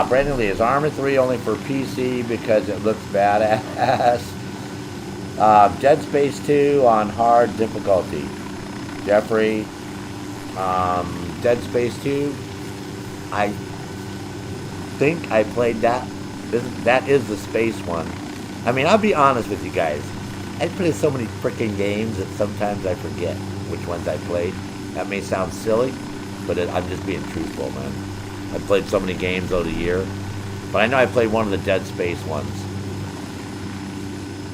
Brandon Lee, is Arma 3 only for PC because it looks badass? Dead Space 2 on hard difficulty. Jeffrey, Dead Space 2, I think I played that. That is the space one. I mean, I'll be honest with you guys. I play so many freaking games that sometimes I forget which ones I played. That may sound silly, but I'm just being truthful, man. I played so many games over the year. But I know I played one of the Dead Space ones.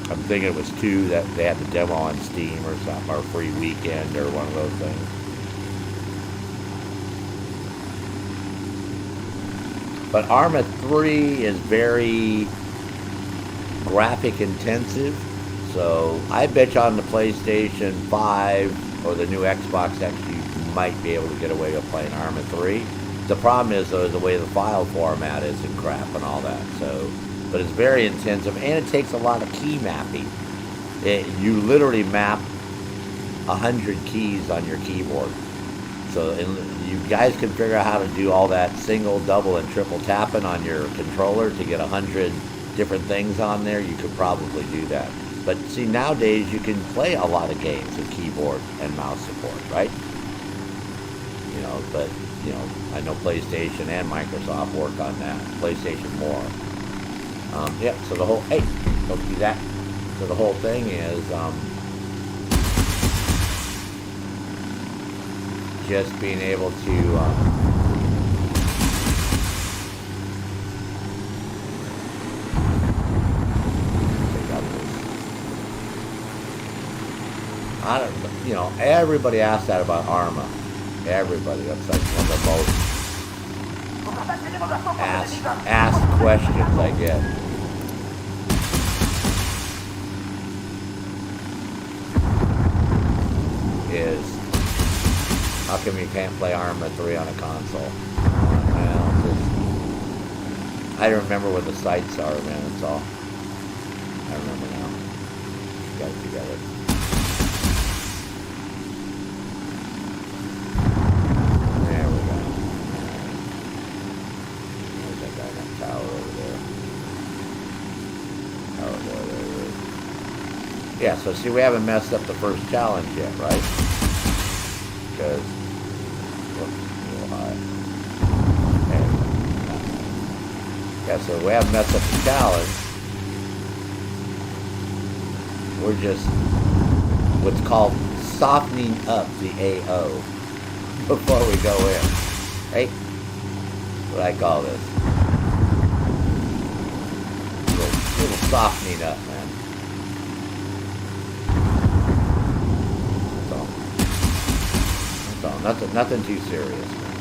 I'm thinking it was 2 that they had the demo on Steam or something, or free weekend or one of those things. But Arma 3 is very graphic intensive, so I bet you on the PlayStation 5 or the new Xbox X you might be able to get away with playing Arma 3. The problem is, though, is the way the file format is and crap and all that. So, but it's very intensive, and it takes a lot of key mapping. You literally map 100 keys on your keyboard. So you guys can figure out how to do all that single, double, and triple tapping on your controller to get 100 different things on there. You could probably do that. But see, nowadays you can play a lot of games with keyboard and mouse support, right? You know, but you know, I know PlayStation and Microsoft work on that. PlayStation more. Yeah. So the whole don't do that. So the whole thing is just being able to I don't, you know, everybody asks that about Arma. Everybody, that's like one of the most asked questions I get. Is how come you can't play Arma 3 on a console? Well, I don't remember what the sites are, man. That's all. I remember now. Got it together. There we go. There's that guy in that tower over there. Tower there, there it is. Yeah, so see, we haven't messed up the first challenge yet, right? Because, whoops, a little high. Okay. Yeah, so we haven't messed up the challenge. We're just what's called softening up the AO before we go in. Right? What I call this. A little softening up, man. Nothing too serious, man.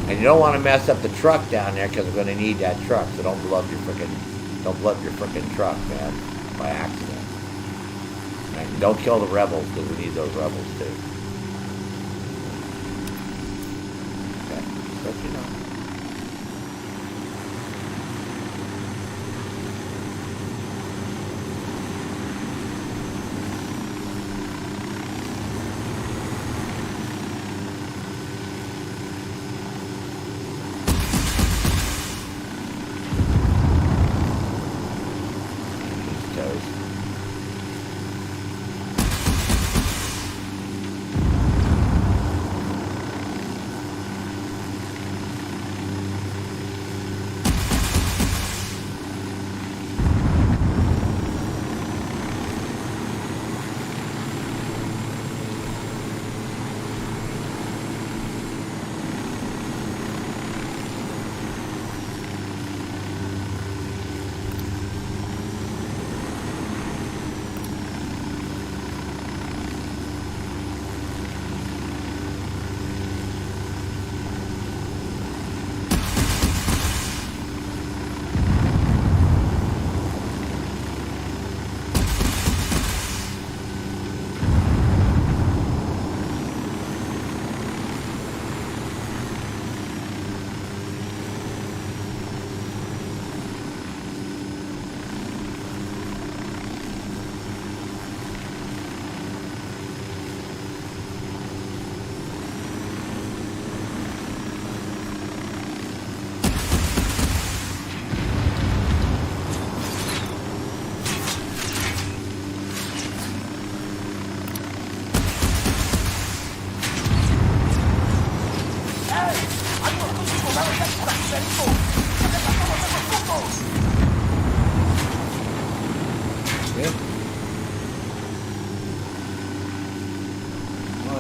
And you don't want to mess up the truck down there because we're going to need that truck. So don't blow up your frickin' truck, man, by accident. And don't kill the rebels because we need those rebels too. Okay, just let you know.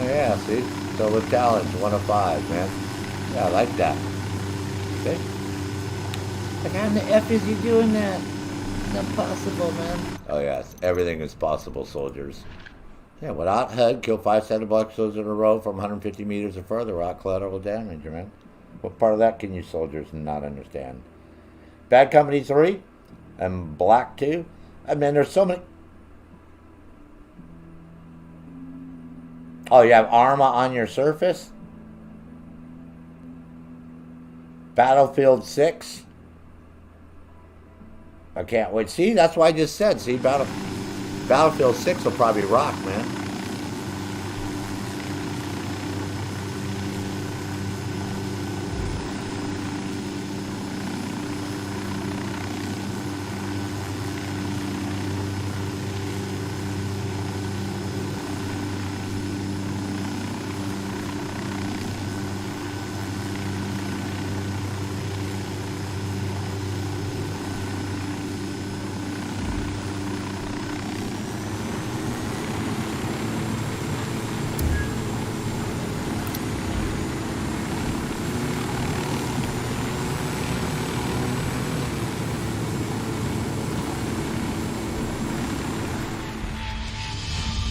Oh yeah, see? Solo challenge, 1 of 5, man. Yeah, I like that. Okay. Like, how in the F is you doing that? It's impossible, man. Oh yes, everything is possible, soldiers. Yeah, without HUD, kill 5 Santa Blanca soldiers in a row from 150 meters or further without collateral damage, man. What part of that can you soldiers not understand? Bad Company 3 and Black 2. I mean, there's so many. Oh, you have Arma on your surface? Battlefield 6. I can't wait. See, that's why I just said. See, Battlefield 6 will probably rock, man.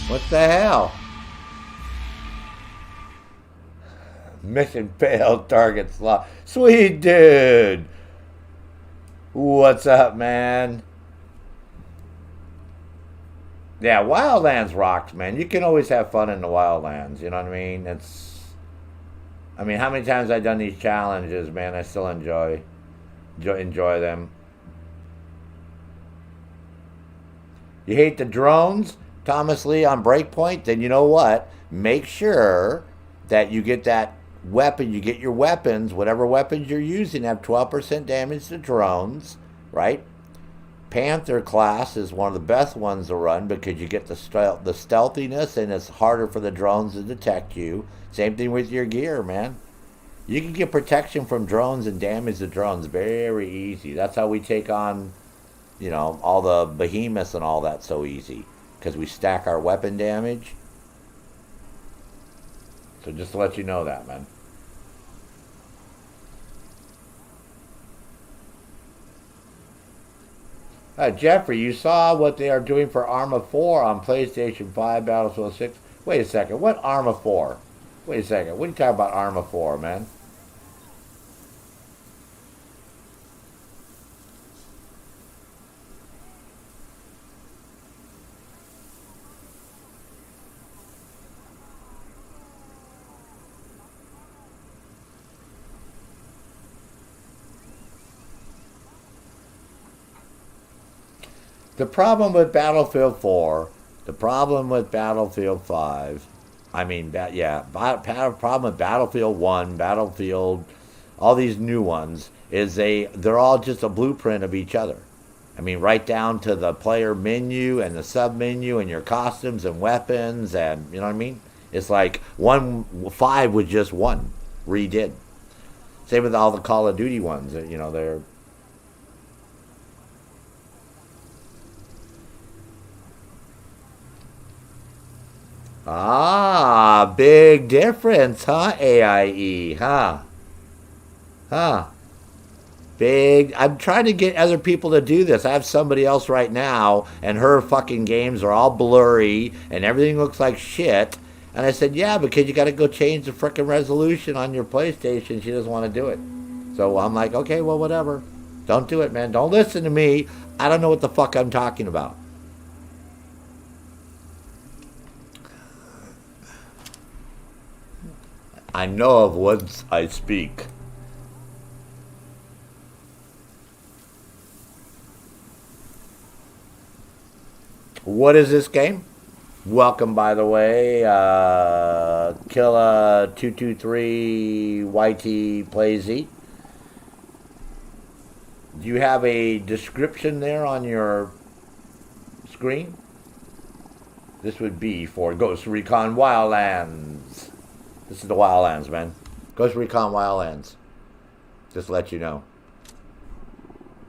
What the hell? Mission failed, target lost. Sweet dude! What's up, man? Yeah, Wildlands rocks, man. You can always have fun in the Wildlands, you know what I mean? I mean, how many times I've done these challenges, man, I still enjoy them. You hate the drones? Thomas Lee on Breakpoint, then you know what? Make sure that you get that weapon, you get your weapons, whatever weapons you're using, have 12% damage to drones, right? Panther class is one of the best ones to run because you get the stealthiness and it's harder for the drones to detect you. Same thing with your gear, man. You can get protection from drones and damage the drones very easy. That's how we take on, you know, all the behemoths and all that so easy. Because we stack our weapon damage. So just to let you know that, man. Jeffrey, you saw what they are doing for Arma 4 on PlayStation 5, Battlefield 6. Wait a second, what Arma 4? Wait a second, what are you talking about Arma 4, man? The problem with Battlefield 4, the problem with Battlefield 5, I mean, problem with Battlefield 1, Battlefield, all these new ones, is they're all just a blueprint of each other. I mean, right down to the player menu and the sub-menu and your costumes and weapons and, you know what I mean? It's like 5 was just one, redid. Same with all the Call of Duty ones, you know, they're... Ah, big difference, huh, AIE, huh? Huh. Big. I'm trying to get other people to do this. I have somebody else right now, and her fucking games are all blurry, and everything looks like shit. And I said, yeah, because you got to go change the frickin' resolution on your PlayStation. She doesn't want to do it. So I'm like, okay, well, whatever. Don't do it, man. Don't listen to me. I don't know what the fuck I'm talking about. I know of what I speak. What is this game? Welcome, by the way, Killa223 YT Playsy. Do you have a description there on your screen? This would be for Ghost Recon Wildlands. This is the Wildlands, man. Ghost Recon Wildlands. Just to let you know.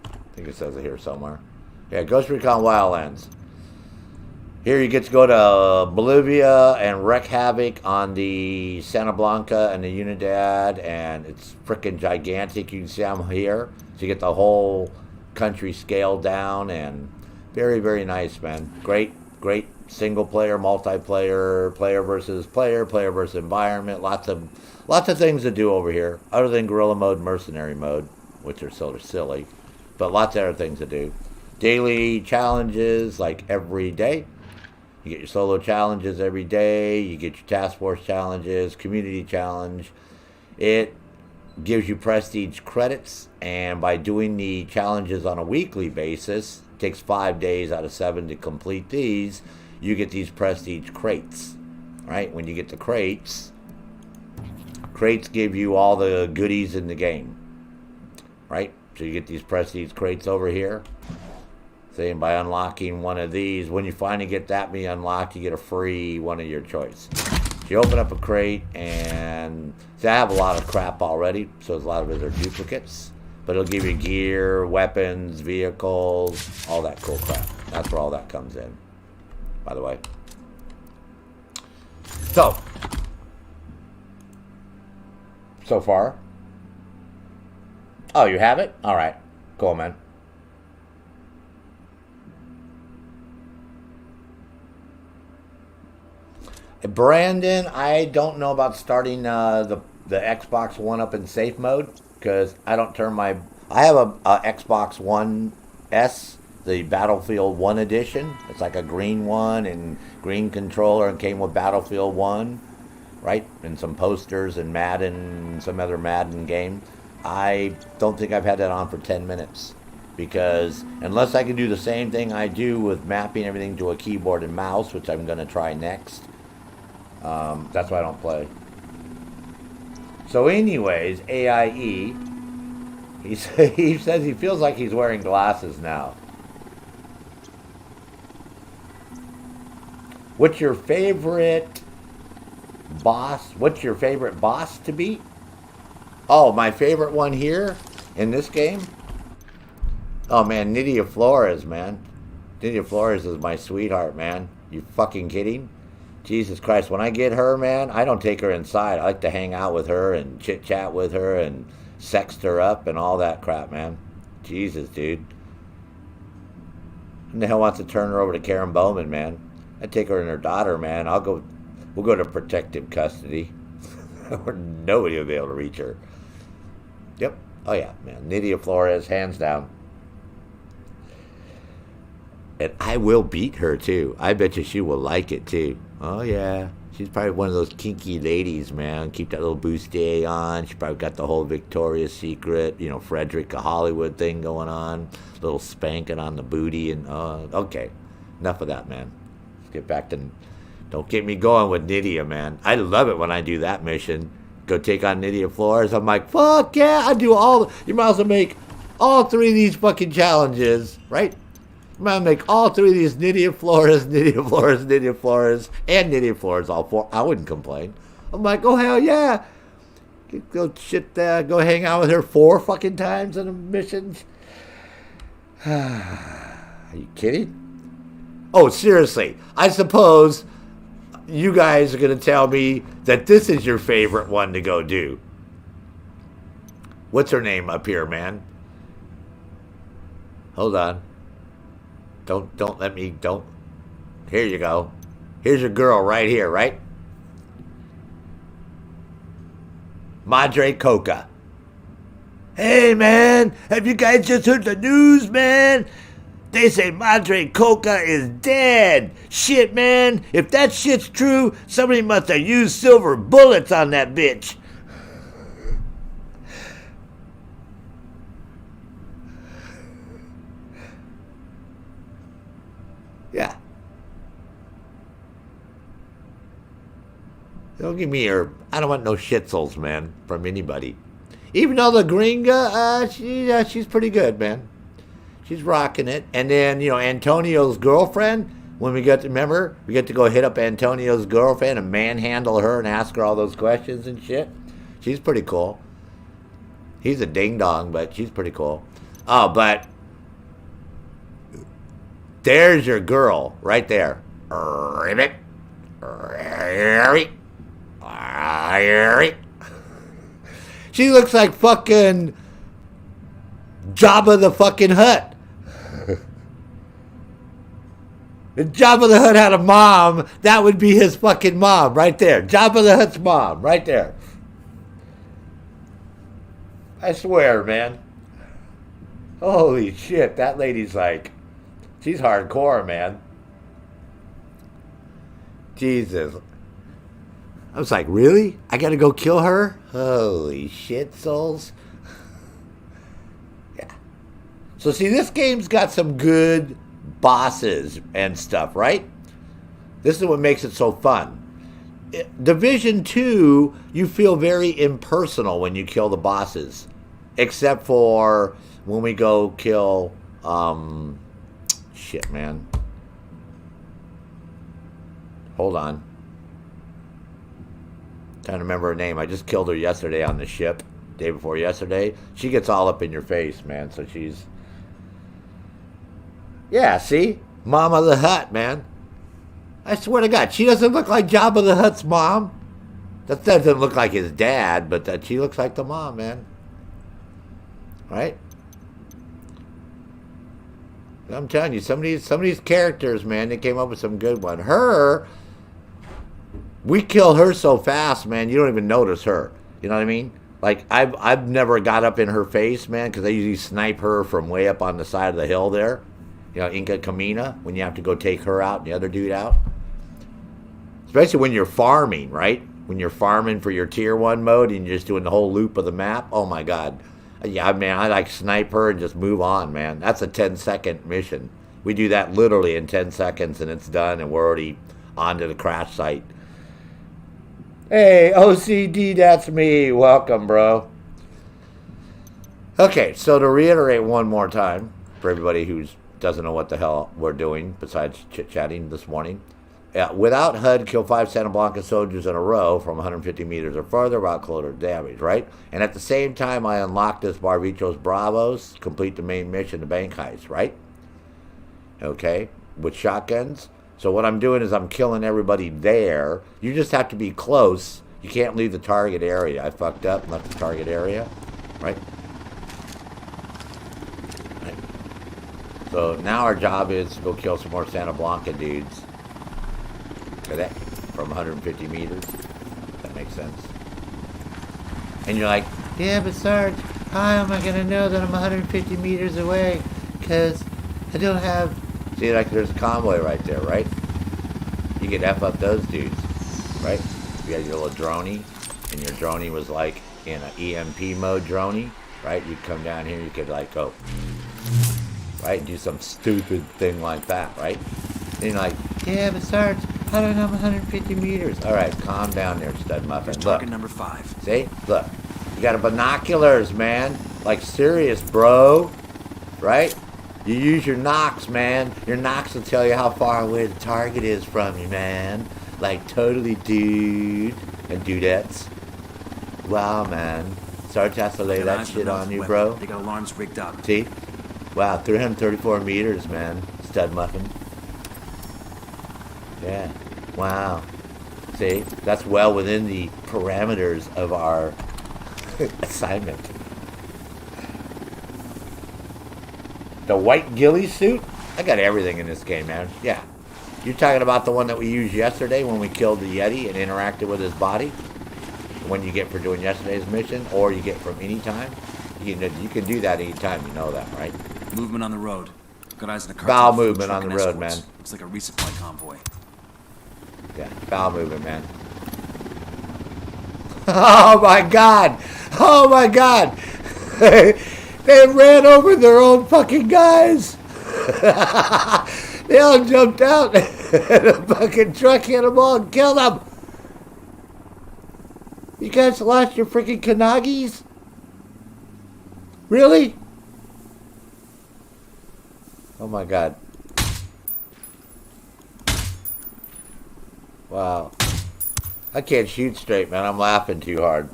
I think it says it here somewhere. Yeah, Ghost Recon Wildlands. Here you get to go to Bolivia and wreak havoc on the Santa Blanca and the Unidad, and it's freaking gigantic. You can see I'm here. So you get the whole country scaled down, and very, very nice, man. Great single player, multiplayer, player versus player, player versus environment. Lots of things to do over here, other than guerrilla mode, mercenary mode, which are sort of silly, but lots of other things to do. Daily challenges like every day. You get your solo challenges every day. You get your task force challenges, community challenge. It gives you prestige credits, and by doing the challenges on a weekly basis, it takes 5 days out of 7 to complete these, you get these prestige crates, right? When you get the crates give you all the goodies in the game, right? So you get these prestige crates over here. Saying by unlocking one of these, when you finally get that many unlocked, you get a free one of your choice. So you open up a crate, and see, I have a lot of crap already, so a lot of it are duplicates. But it'll give you gear, weapons, vehicles, all that cool crap. That's where all that comes in, by the way. So far. Oh, you have it? All right. Cool, man. Brandon, I don't know about starting the Xbox One up in safe mode, because I don't turn my... I have a Xbox One S, the Battlefield 1 edition. It's like a green one and green controller, and came with Battlefield 1, right? And some posters and Madden, some other Madden game. I don't think I've had that on for 10 minutes. Because unless I can do the same thing I do with mapping everything to a keyboard and mouse, which I'm going to try next... that's why I don't play. So anyways, AIE, he says he feels like he's wearing glasses now. What's your favorite boss? What's your favorite boss to beat? Oh, my favorite one here in this game? Oh man, Nydia Flores, man. Nydia Flores is my sweetheart, man. You fucking kidding? Jesus Christ, when I get her, man, I don't take her inside. I like to hang out with her and chit-chat with her and sext her up and all that crap, man. Jesus, dude. Who the hell wants to turn her over to Karen Bowman, man? I'd take her and her daughter, man. We'll go to protective custody. Where nobody will be able to reach her. Yep. Oh, yeah, man. Nydia Flores, hands down. And I will beat her, too. I bet you she will like it, too. Oh, yeah. She's probably one of those kinky ladies, man. Keep that little bustier on. She probably got the whole Victoria's Secret, Frederick, a Hollywood thing going on. Little spanking on the booty. And okay. Enough of that, man. Let's get back to... Don't get me going with Nydia, man. I love it when I do that mission. Go take on Nydia Flores. I'm like, fuck yeah. I do all... You might as well make all 3 of these fucking challenges, right? I'm going to make all 3 of these Nydia Flores, Nydia Flores, Nydia Flores, and Nydia Flores, all 4. I wouldn't complain. I'm like, oh, hell yeah. Go hang out with her 4 fucking times on the missions. Are you kidding? Oh, seriously. I suppose you guys are going to tell me that this is your favorite one to go do. What's her name up here, man? Hold on. Don't let me, don't. Here you go. Here's your girl right here, right? Madre Coca. Hey, man, have you guys just heard the news, man? They say Madre Coca is dead. Shit, man, if that shit's true, somebody must have used silver bullets on that bitch. Yeah. Don't give me her. I don't want no shitzols, man, from anybody. Even though the gringa, she's pretty good, man. She's rocking it. And then, Antonio's girlfriend, when we get to go hit up Antonio's girlfriend and manhandle her and ask her all those questions and shit. She's pretty cool. He's a ding-dong, but she's pretty cool. Oh, but... There's your girl, right there. Ribbit. She looks like fucking Jabba the fucking Hutt. If Jabba the Hutt had a mom, that would be his fucking mom right there. Jabba the Hutt's mom right there. I swear, man. Holy shit, that lady's like, she's hardcore, man. Jesus. I was like, really? I gotta go kill her? Holy shit, souls. Yeah. So see, this game's got some good bosses and stuff, right? This is what makes it so fun. Division 2, you feel very impersonal when you kill the bosses. Except for when we go kill, shit, man. Hold on. Trying to remember her name. I just killed her yesterday on the ship. Day before yesterday. She gets all up in your face, man. So she's... Yeah, see? Mama the Hutt, man. I swear to God. She doesn't look like Jabba the Hutt's mom. That doesn't look like his dad, but that she looks like the mom, man. Right? I'm telling you, some of these characters, man, they came up with some good one. Her... We kill her so fast, man, you don't even notice her. You know what I mean? Like, I've never got up in her face, man, because I usually snipe her from way up on the side of the hill there. You know, Inca Camina, when you have to go take her out and the other dude out. Especially when you're farming, right? When you're farming for your tier 1 mode and you're just doing the whole loop of the map. Oh, my God. Yeah, man, I like snipe her and just move on, man. That's a 10-second mission. We do that literally in 10 seconds and it's done and we're already on to the crash site. Hey, OCD, that's me. Welcome, bro. Okay, so to reiterate one more time, for everybody who doesn't know what the hell we're doing besides chit-chatting this morning, without HUD, kill 5 Santa Blanca soldiers in a row from 150 meters or further without collateral damage, right? And at the same time, I unlock this Barvechos Bravos, complete the main mission, the Bank Heist, right? Okay, with shotguns. So what I'm doing is I'm killing everybody there. You just have to be close. You can't leave the target area. I fucked up and left the target area. Right? So now our job is to go kill some more Santa Blanca dudes. Okay, that from 150 meters. That makes sense. And you're like, yeah, but Sarge, how am I going to know that I'm 150 meters away? Because I don't have... See, like, there's a convoy right there, right? You could F up those dudes, right? You got your little droney, and your droney was, like, in an EMP mode droney, right? You'd come down here, you could, like, go, right? Do some stupid thing like that, right? And you're like, yeah, but Sarge, how do I know I'm 150 meters? All right, calm down there, stud muffin. Here's target number 5. See? Look. You got binoculars, man. Like, serious, bro. Right? You use your Nox, man. Your Nox will tell you how far away the target is from you, man. Like, totally, dude. And dudettes. Wow, man. Sarge has to lay that shit on you, bro. They got alarms rigged up. See? Wow, 334 meters, man. Stud muffin. Yeah. Wow. See? That's well within the parameters of our assignment. The white ghillie suit? I got everything in this game, man. Yeah. You're talking about the one that we used yesterday when we killed the Yeti and interacted with his body? The one you get for doing yesterday's mission, or you get from any time? You can do that anytime, you know that, right? Movement on the road. Got eyes in a car. Foul movement on the road, man. Looks like a resupply convoy. Yeah, foul movement, man. Oh my God! Oh my God! They ran over their own fucking guys! They all jumped out and the fucking truck hit them all and killed them! You guys lost your freaking Kanagis? Really? Oh my God. Wow. I can't shoot straight, man. I'm laughing too hard.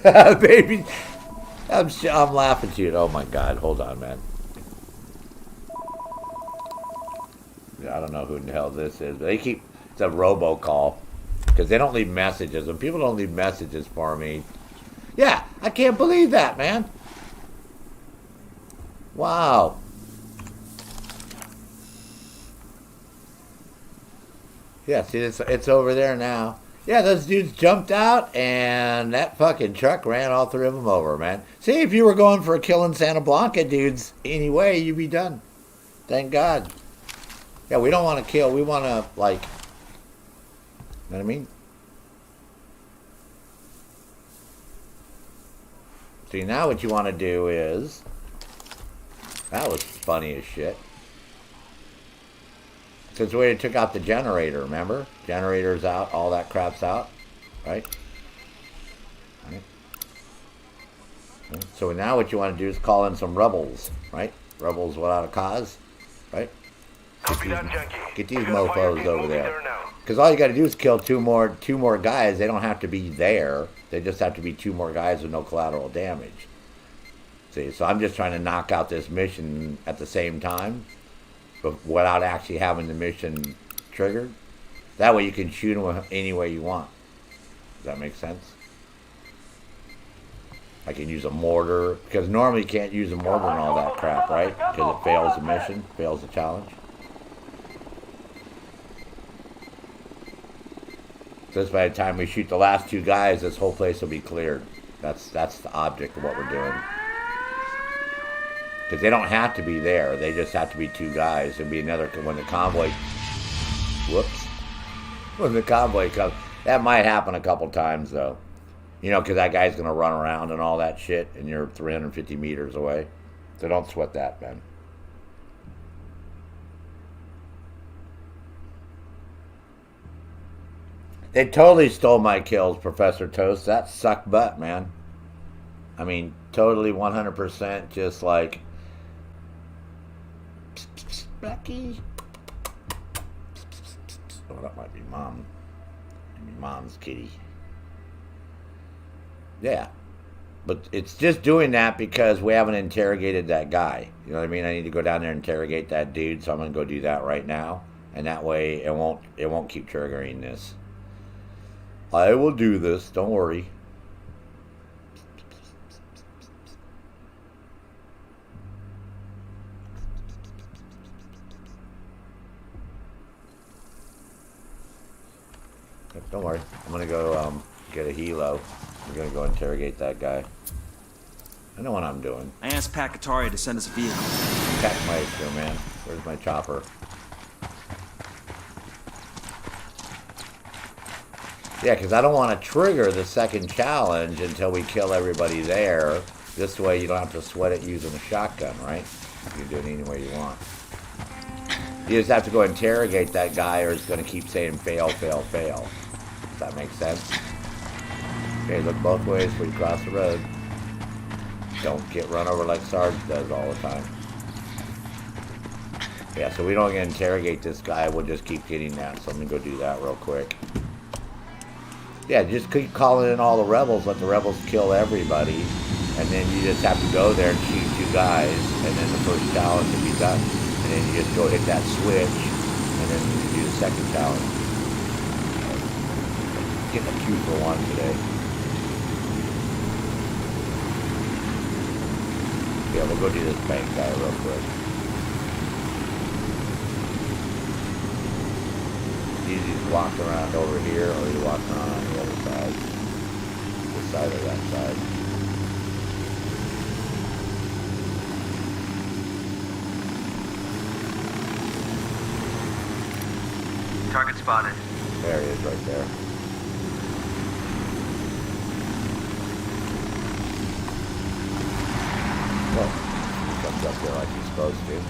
Baby, I'm laughing too. Oh my God. Hold on, man. I don't know who the hell this is, but they keep, it's a robocall. Because they don't leave messages. When people don't leave messages for me. Yeah, I can't believe that, man. Wow. Yeah, see, it's over there now. Yeah, those dudes jumped out, and that fucking truck ran all three of them over, man. See, if you were going for a kill in Santa Blanca, dudes, anyway, you'd be done. Thank God. Yeah, we don't want to kill. We want to, like... You know what I mean? See, now what you want to do is... That was funny as shit. Since we took out the generator, remember? Generator's out, all that crap's out. Right? Right? So now what you want to do is call in some rebels. Right? Rebels without a cause. Right? Get these mofos over there. Because all you got to do is kill two more guys. They don't have to be there. They just have to be two more guys with no collateral damage. See, so I'm just trying to knock out this mission at the same time, but without actually having the mission triggered. That way you can shoot them any way you want. Does that make sense? I can use a mortar, because normally you can't use a mortar and all that crap, right? Because it fails the mission, fails the challenge. So by the time we shoot the last two guys, this whole place will be cleared. That's the object of what we're doing. Because they don't have to be there. They just have to be two guys. There'll be another, when the convoy... Whoops. When the convoy comes... That might happen a couple times, though. You know, because that guy's going to run around and all that shit, and you're 350 meters away. So don't sweat that, man. They totally stole my kills, Professor Toast. That sucked butt, man. I mean, totally 100% just like... Becky. Oh, that might be Mom. Maybe Mom's kitty. Yeah. But it's just doing that because we haven't interrogated that guy. You know what I mean? I need to go down there and interrogate that dude, so I'm going to go do that right now. And that way it won't keep triggering this. I will do this, don't worry. Don't worry, I'm gonna go get a helo. We're gonna go interrogate that guy. I know what I'm doing. I asked Pacatari to send us a vehicle. Packmeister, man. Where's my chopper? Yeah, because I don't want to trigger the second challenge until we kill everybody there. This way you don't have to sweat it using a shotgun, right? You can do it any way you want. You just have to go interrogate that guy or it's going to keep saying fail, fail, fail. Does that make sense? Okay, look both ways before you cross the road. Don't get run over like Sarge does all the time. Yeah, so we don't get to interrogate this guy. We'll just keep getting that. So I'm going to go do that real quick. Yeah, just keep calling in all the rebels. Let the rebels kill everybody. And then you just have to go there and shoot two guys. And then the first challenge will be done. And then you just go hit that switch. And then you do the second challenge. Getting a 2 for 1 today. Yeah, we'll go do this bank guy real quick. You just walk around over here, or you walk around on the other side. This side or that side. Target spotted. There he is, right there. Whoa. Comes up there like he's supposed to.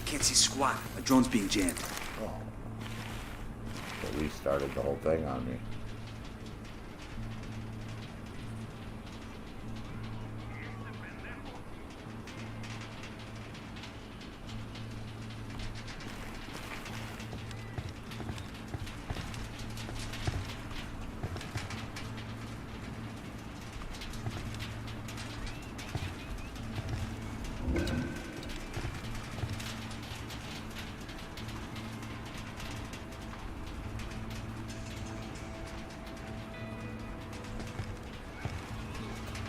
Can't see squat. A drone's being jammed. Oh. It restarted the whole thing on me.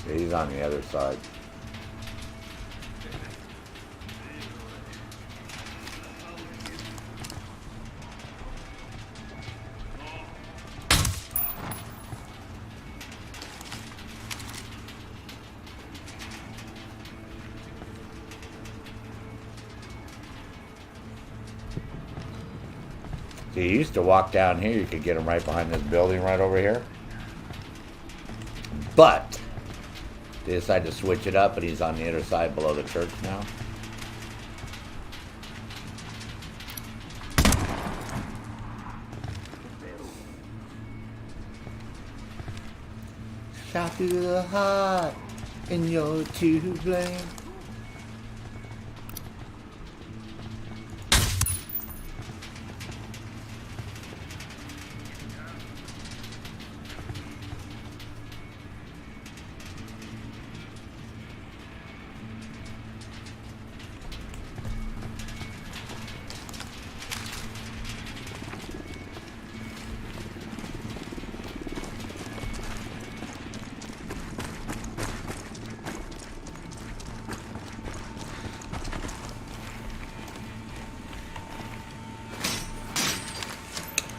He's on the other side. See, he used to walk down here. You could get him right behind this building right over here. But they decided to switch it up, and he's on the other side below the church now. Shot through the heart, and you're to blame.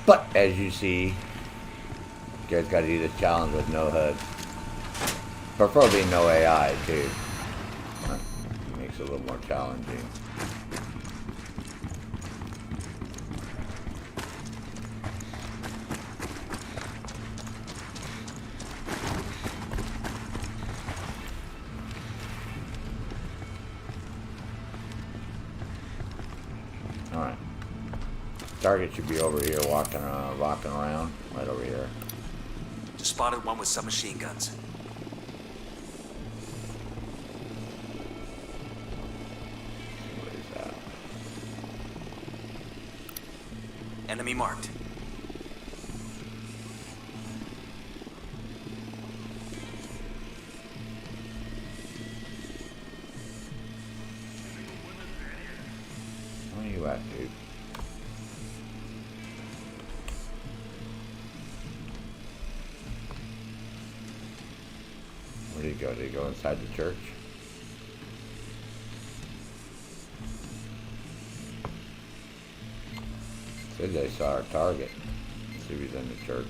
But as you see, you guys got to do this challenge with no HUD. Preferably no AI too. That makes it a little more challenging. All right. Target should be over here, walking around, right over here. Just spotted one with submachine guns. What is that? Enemy marked. Where are you at, dude? Where did he go? Did he go inside the church? Said they saw our target. Let's see if he's in the church.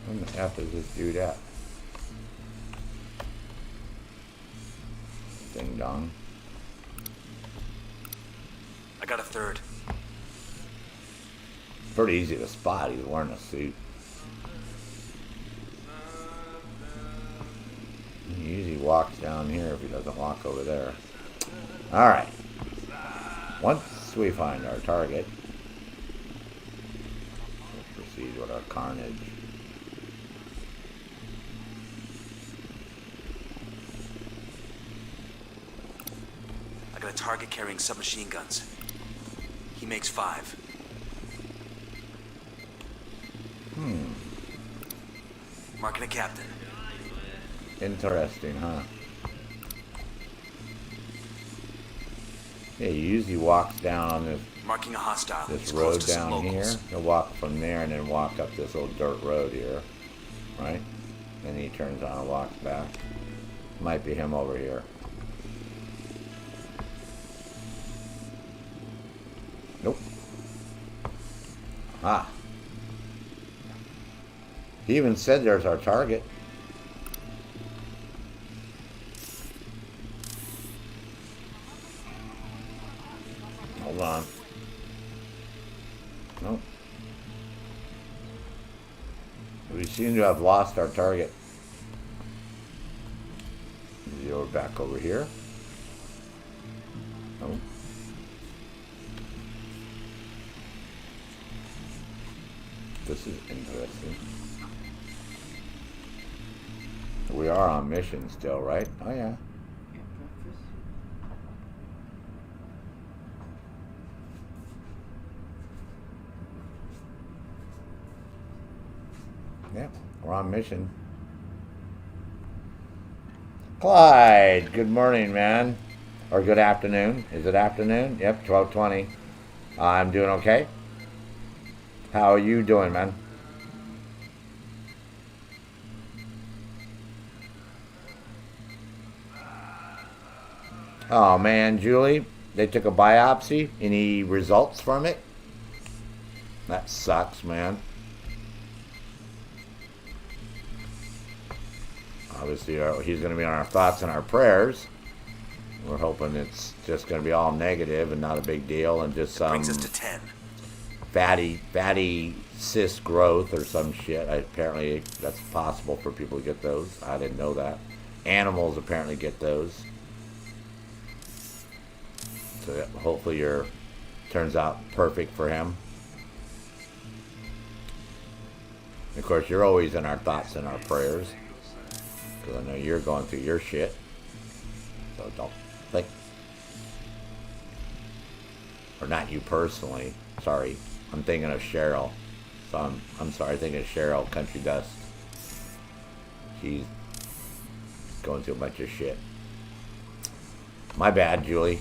Where the F is this dude at? Ding dong. I got a third. Pretty easy to spot. He's wearing a suit. He usually walks down here if he doesn't walk over there. Alright. Once we find our target, we'll proceed with our carnage. I got a target carrying submachine guns. He makes 5. Marking a captain. Interesting, huh? Yeah, he usually walks down on this Marking a hostile. this He's road close to some down here. locals. He'll walk from there and then walk up this little dirt road here, right? Then he turns on and walks back. Might be him over here. Nope. Ah. He even said there's our target. Hold on. Nope. We seem to have lost our target. We're back over here. Nope. This is interesting. We are on mission still, right? Oh yeah. Yeah, we're on mission. Clyde, good morning, man. Or good afternoon. Is it afternoon? Yep, 12:20. I'm doing okay. How are you doing, man? Oh, man, Julie, they took a biopsy. Any results from it? That sucks, man. Obviously, he's going to be on our thoughts and our prayers. We're hoping it's just going to be all negative and not a big deal and just some brings us to 10. fatty cyst growth or some shit. Apparently, that's possible for people to get those. I didn't know that. Animals apparently get those. So hopefully turns out perfect for him. Of course, you're always in our thoughts and our prayers. Because I know you're going through your shit. So don't think. Or not you personally. Sorry. I'm thinking of Cheryl. So I'm sorry, thinking of Cheryl, Country Dust. She's going through a bunch of shit. My bad, Julie.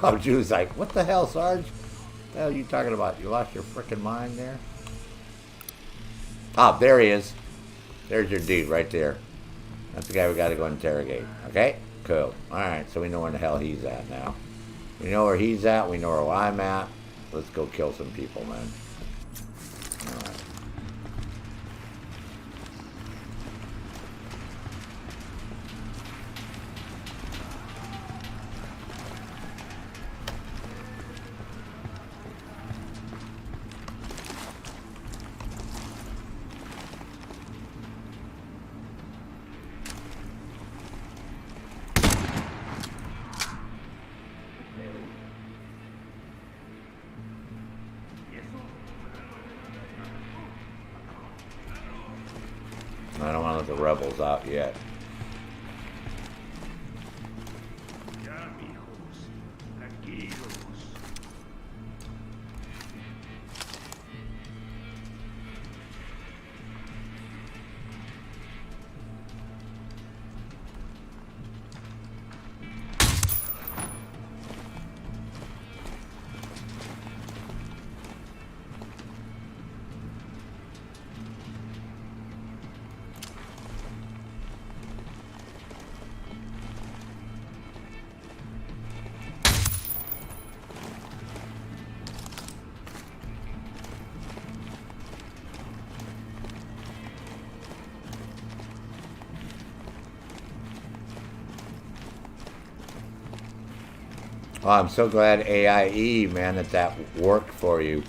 Oh, Julie's like, what the hell, Sarge? What the hell are you talking about? You lost your freaking mind there? Oh, there he is. There's your dude right there. That's the guy we got to go interrogate. Okay? Cool. Alright, so we know where the hell he's at now. We know where he's at. We know where I'm at. Let's go kill some people, man. Alright. I don't want to let the rebels out yet. Oh, I'm so glad AIE, man, that worked for you.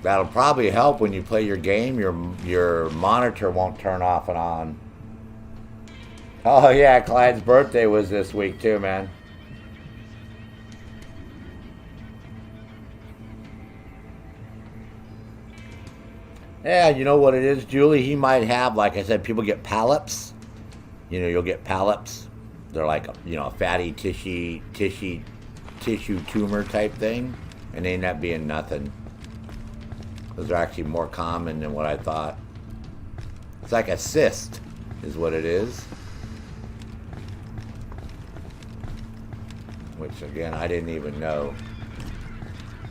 That'll probably help when you play your game. Your monitor won't turn off and on. Oh yeah, Clyde's birthday was this week too, man. Yeah, you know what it is, Julie? He might have, like I said, people get polyps. You know, you'll get polyps. They're like, you know, a fatty tissue tumor type thing, and they end up being nothing. Those are actually more common than what I thought. It's like a cyst, is what it is. Which again, I didn't even know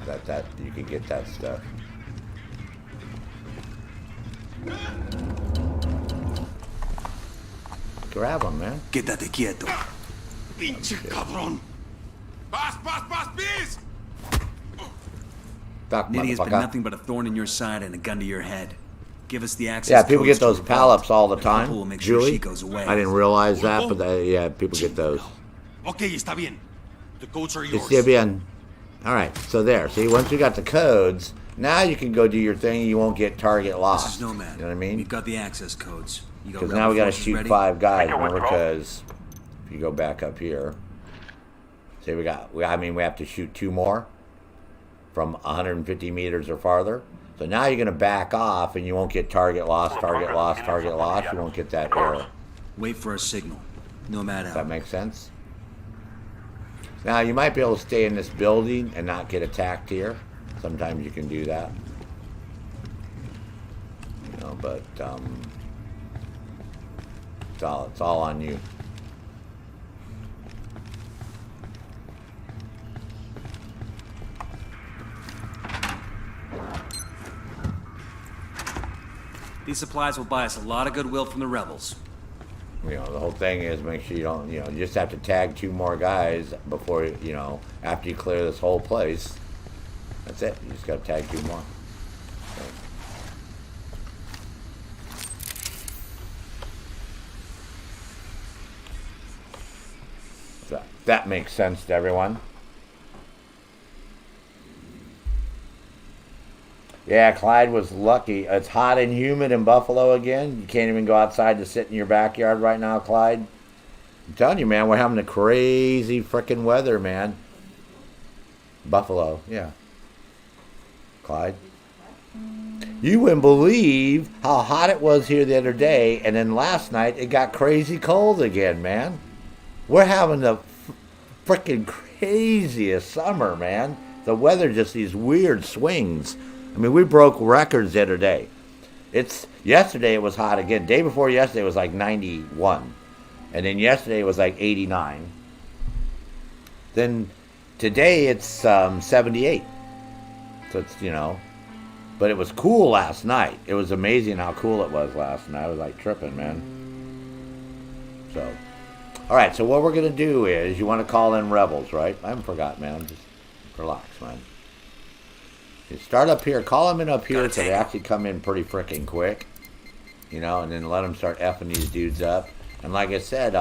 that you could get that stuff. Grab him, man. Quédate quieto. Pinche cabrón. Pass, please. Duck, Nitty has been motherfucker. nothing but a thorn in your side and a gun to your head. Give us the access. Yeah, people codes get those to the vault. polyps all the A couple will time. make sure Julie, she goes away. I didn't realize that, but yeah, people get those. Okay, está bien. The codes are yours. Está bien. All right, so there. See, once you got the codes, now you can go do your thing. And you won't get target lost. This is Nomad. You know what I mean? We've got the access codes. Because now we got to shoot ready? 5 guys. Take a Remember, withdrawal. because if you go back up here, say we have to shoot 2 more from 150 meters or farther. So now you're going to back off, and you won't get target loss, target loss, target loss. You won't get that error. Wait for a signal. Nomad Does out. that make sense? Now, you might be able to stay in this building and not get attacked here. Sometimes you can do that. You know, but, It's all on you. These supplies will buy us a lot of goodwill from the rebels. You know, the whole thing is make sure you don't, you just have to tag 2 more guys before, after you clear this whole place. That's it. You just got to tag 2 more. So that makes sense to everyone. Yeah, Clyde was lucky. It's hot and humid in Buffalo again. You can't even go outside to sit in your backyard right now, Clyde. I'm telling you, man, we're having a crazy freaking weather, man. Buffalo, yeah. Clyde. You wouldn't believe how hot it was here the other day, and then last night it got crazy cold again, man. We're having the freaking craziest summer, man. The weather just these weird swings. I mean, we broke records the other day. Yesterday it was hot again. Day before yesterday it was like 91. And then yesterday it was like 89. Then today it's 78. So it's, but it was cool last night. It was amazing how cool it was last night. I was like tripping, man. So, all right, so what we're going to do is, you want to call in rebels, right? I haven't forgot, man. Just relax, man. You start up here, call them in up here so they actually come in pretty freaking quick, and then let them start effing these dudes up. And like I said,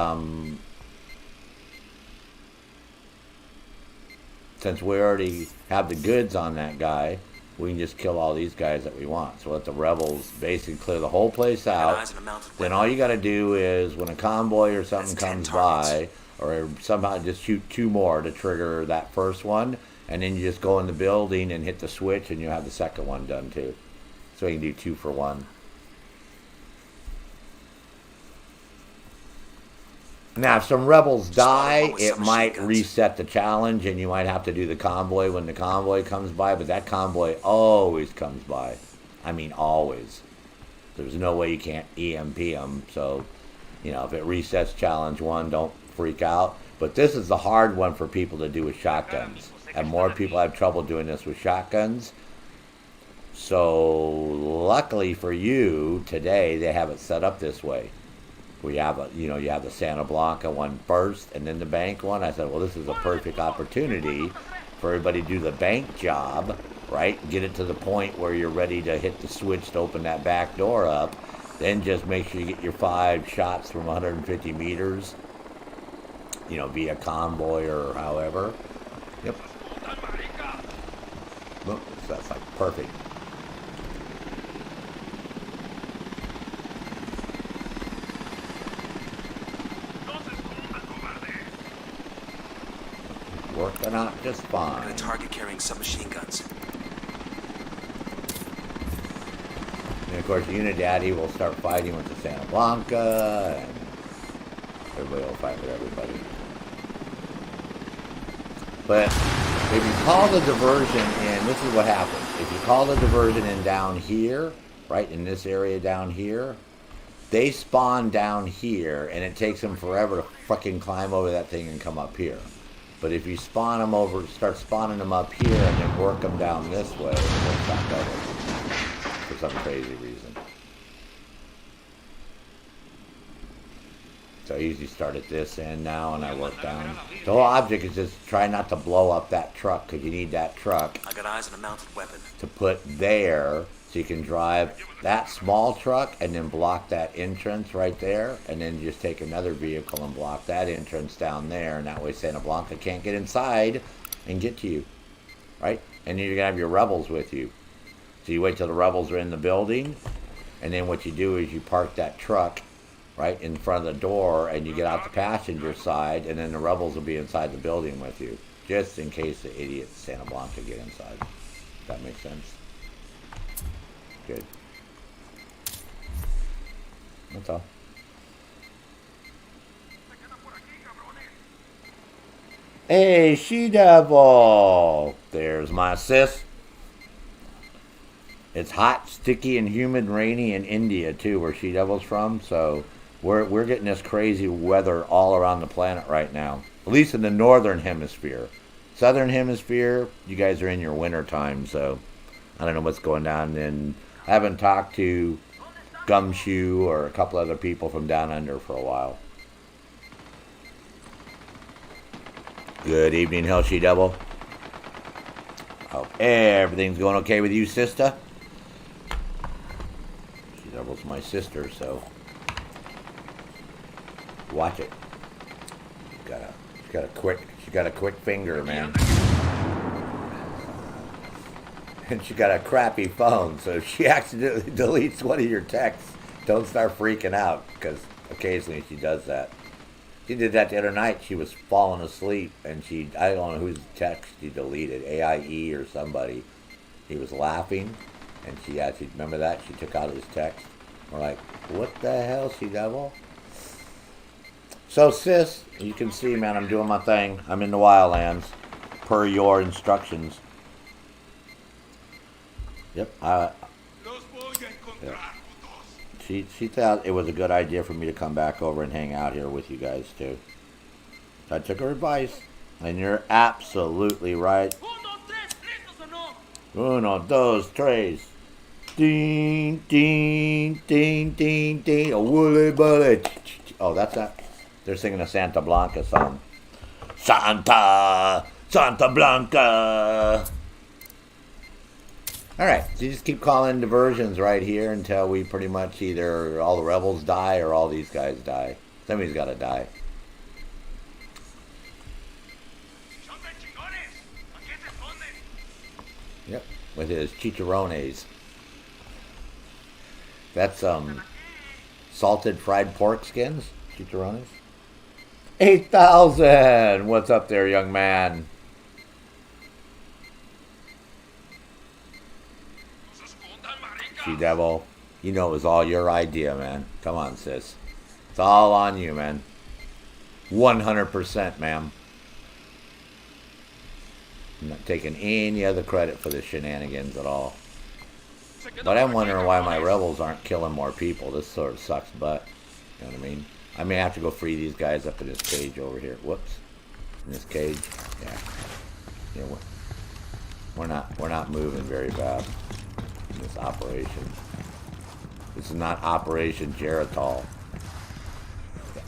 since we already have the goods on that guy, we can just kill all these guys that we want. So let the rebels basically clear the whole place out. Then all you got to do is, when a convoy or something comes by, or somehow just shoot 2 more to trigger that first one. And then you just go in the building and hit the switch, and you have the second one done too. So you can do 2 for 1. Now, if some rebels die, it might reset the challenge, and you might have to do the convoy when the convoy comes by. But that convoy always comes by. I mean, always. There's no way you can't EMP them. So, if it resets challenge 1, don't freak out. But this is the hard one for people to do with shotguns. And more people have trouble doing this with shotguns. So luckily for you, today they have it set up this way. We have you have the Santa Blanca one first, and then the bank one. I said, well, this is a perfect opportunity for everybody to do the bank job, right? Get it to the point where you're ready to hit the switch to open that back door up. Then just make sure you get your 5 shots from 150 meters, via convoy or however. Yep. Look, that's like perfect. Working out just fine. I'm gonna target carrying submachine guns. And of course, Unidaddy will start fighting with the Santa Blanca, and everybody will fight with everybody. But if you call the diversion in, this is what happens. If you call the diversion in down here, right in this area down here, they spawn down here, and it takes them forever to fucking climb over that thing and come up here. But if you spawn them over, start spawning them up here, and then work them down this way, it works out better for some crazy reason. So I usually start at this end now, and I work down. The whole object is just try not to blow up that truck, because you need that truck I got eyes on a mounted weapon to put there, so you can drive that small truck and then block that entrance right there, and then just take another vehicle and block that entrance down there, and that way Santa Blanca can't get inside and get to you, right? And then you're gonna have your rebels with you. So you wait till the rebels are in the building, and then what you do is you park that truck right in front of the door, and you get out the passenger side, and then the rebels will be inside the building with you, just in case the idiots Santa Blanca get inside. Does that make sense? Good. That's all. Hey, She-Devil! There's my sis. It's hot, sticky, and humid, rainy in India, too, where She-Devil's from, so We're getting this crazy weather all around the planet right now. At least in the northern hemisphere. Southern hemisphere, you guys are in your winter time, so I don't know what's going on. And I haven't talked to Gumshoe or a couple other people from down under for a while. Good evening, Hellshe Devil. Hope everything's going okay with you, sister. She Devil's my sister, so watch it. She got a quick finger, man. And she got a crappy phone, so if she accidentally deletes one of your texts, don't start freaking out, because occasionally she does that. She did that the other night. She was falling asleep, and I don't know whose text she deleted, AIE or somebody. He was laughing, and she remember that? She took out his text. We're like, what the hell, She Devil? So, sis, you can see, man, I'm doing my thing. I'm in the wildlands, per your instructions. Yep. She thought it was a good idea for me to come back over and hang out here with you guys, too. I took her advice, and you're absolutely right. Uno, dos, tres. Ding, ding, ding, ding, ding. A woolly bully. Oh, that's that. They're singing a Santa Blanca song. Santa Blanca. All right, so you just keep calling diversions right here until we pretty much either all the rebels die or all these guys die. Somebody's got to die. Yep, with his chicharrones. That's salted fried pork skins, chicharrones. 8,000. What's up there, young man? She Devil, you know it was all your idea, man. Come on, sis. It's all on you, man. 100%, ma'am. I'm not taking any other credit for the shenanigans at all. But I'm wondering why my rebels aren't killing more people. This sort of sucks butt. You know what I mean? I may have to go free these guys up in this cage over here. Whoops. In this cage. Yeah. We're not moving very bad. This operation. This is not Operation Geritol.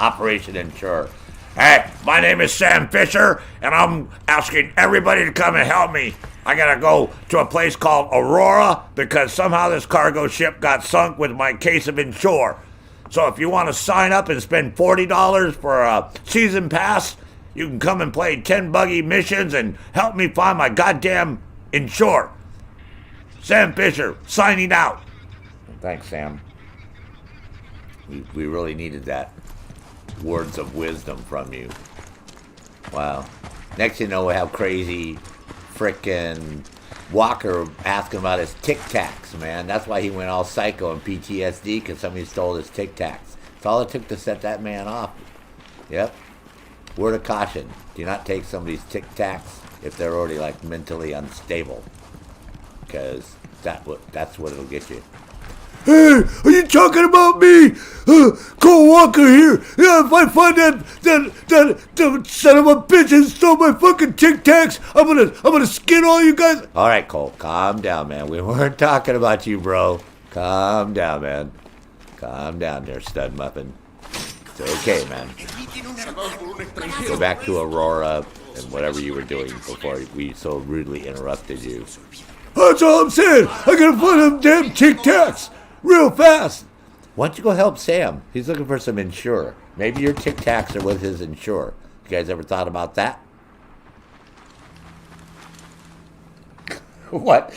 Operation Ensure. Hey, my name is Sam Fisher, and I'm asking everybody to come and help me. I gotta go to a place called Aurora because somehow this cargo ship got sunk with my case of Ensure. So if you want to sign up and spend $40 for a season pass, you can come and play 10 buggy missions and help me find my goddamn Ensure. Sam Fisher, signing out. Thanks, Sam. We really needed that. Words of wisdom from you. Wow. Next you know we have crazy frickin' Walker asking about his Tic Tacs, man. That's why he went all psycho and PTSD, because somebody stole his Tic Tacs. That's all it took to set that man off. Yep. Word of caution. Do not take somebody's Tic Tacs if they're already, like, mentally unstable. Because that's what it'll get you. Hey, are you talking about me? Cole Walker here. Yeah, if I find that son of a bitch and stole my fucking Tic Tacs, I'm gonna skin all you guys. All right, Cole, calm down, man. We weren't talking about you, bro. Calm down, man. Calm down there, stud muffin. It's okay, man. Go back to Aurora and whatever you were doing before we so rudely interrupted you. That's all I'm saying. I gotta find them damn Tic Tacs real fast. Why don't you go help Sam? He's looking for some Ensure. Maybe your Tic Tacs are with his Ensure. You guys ever thought about that? What?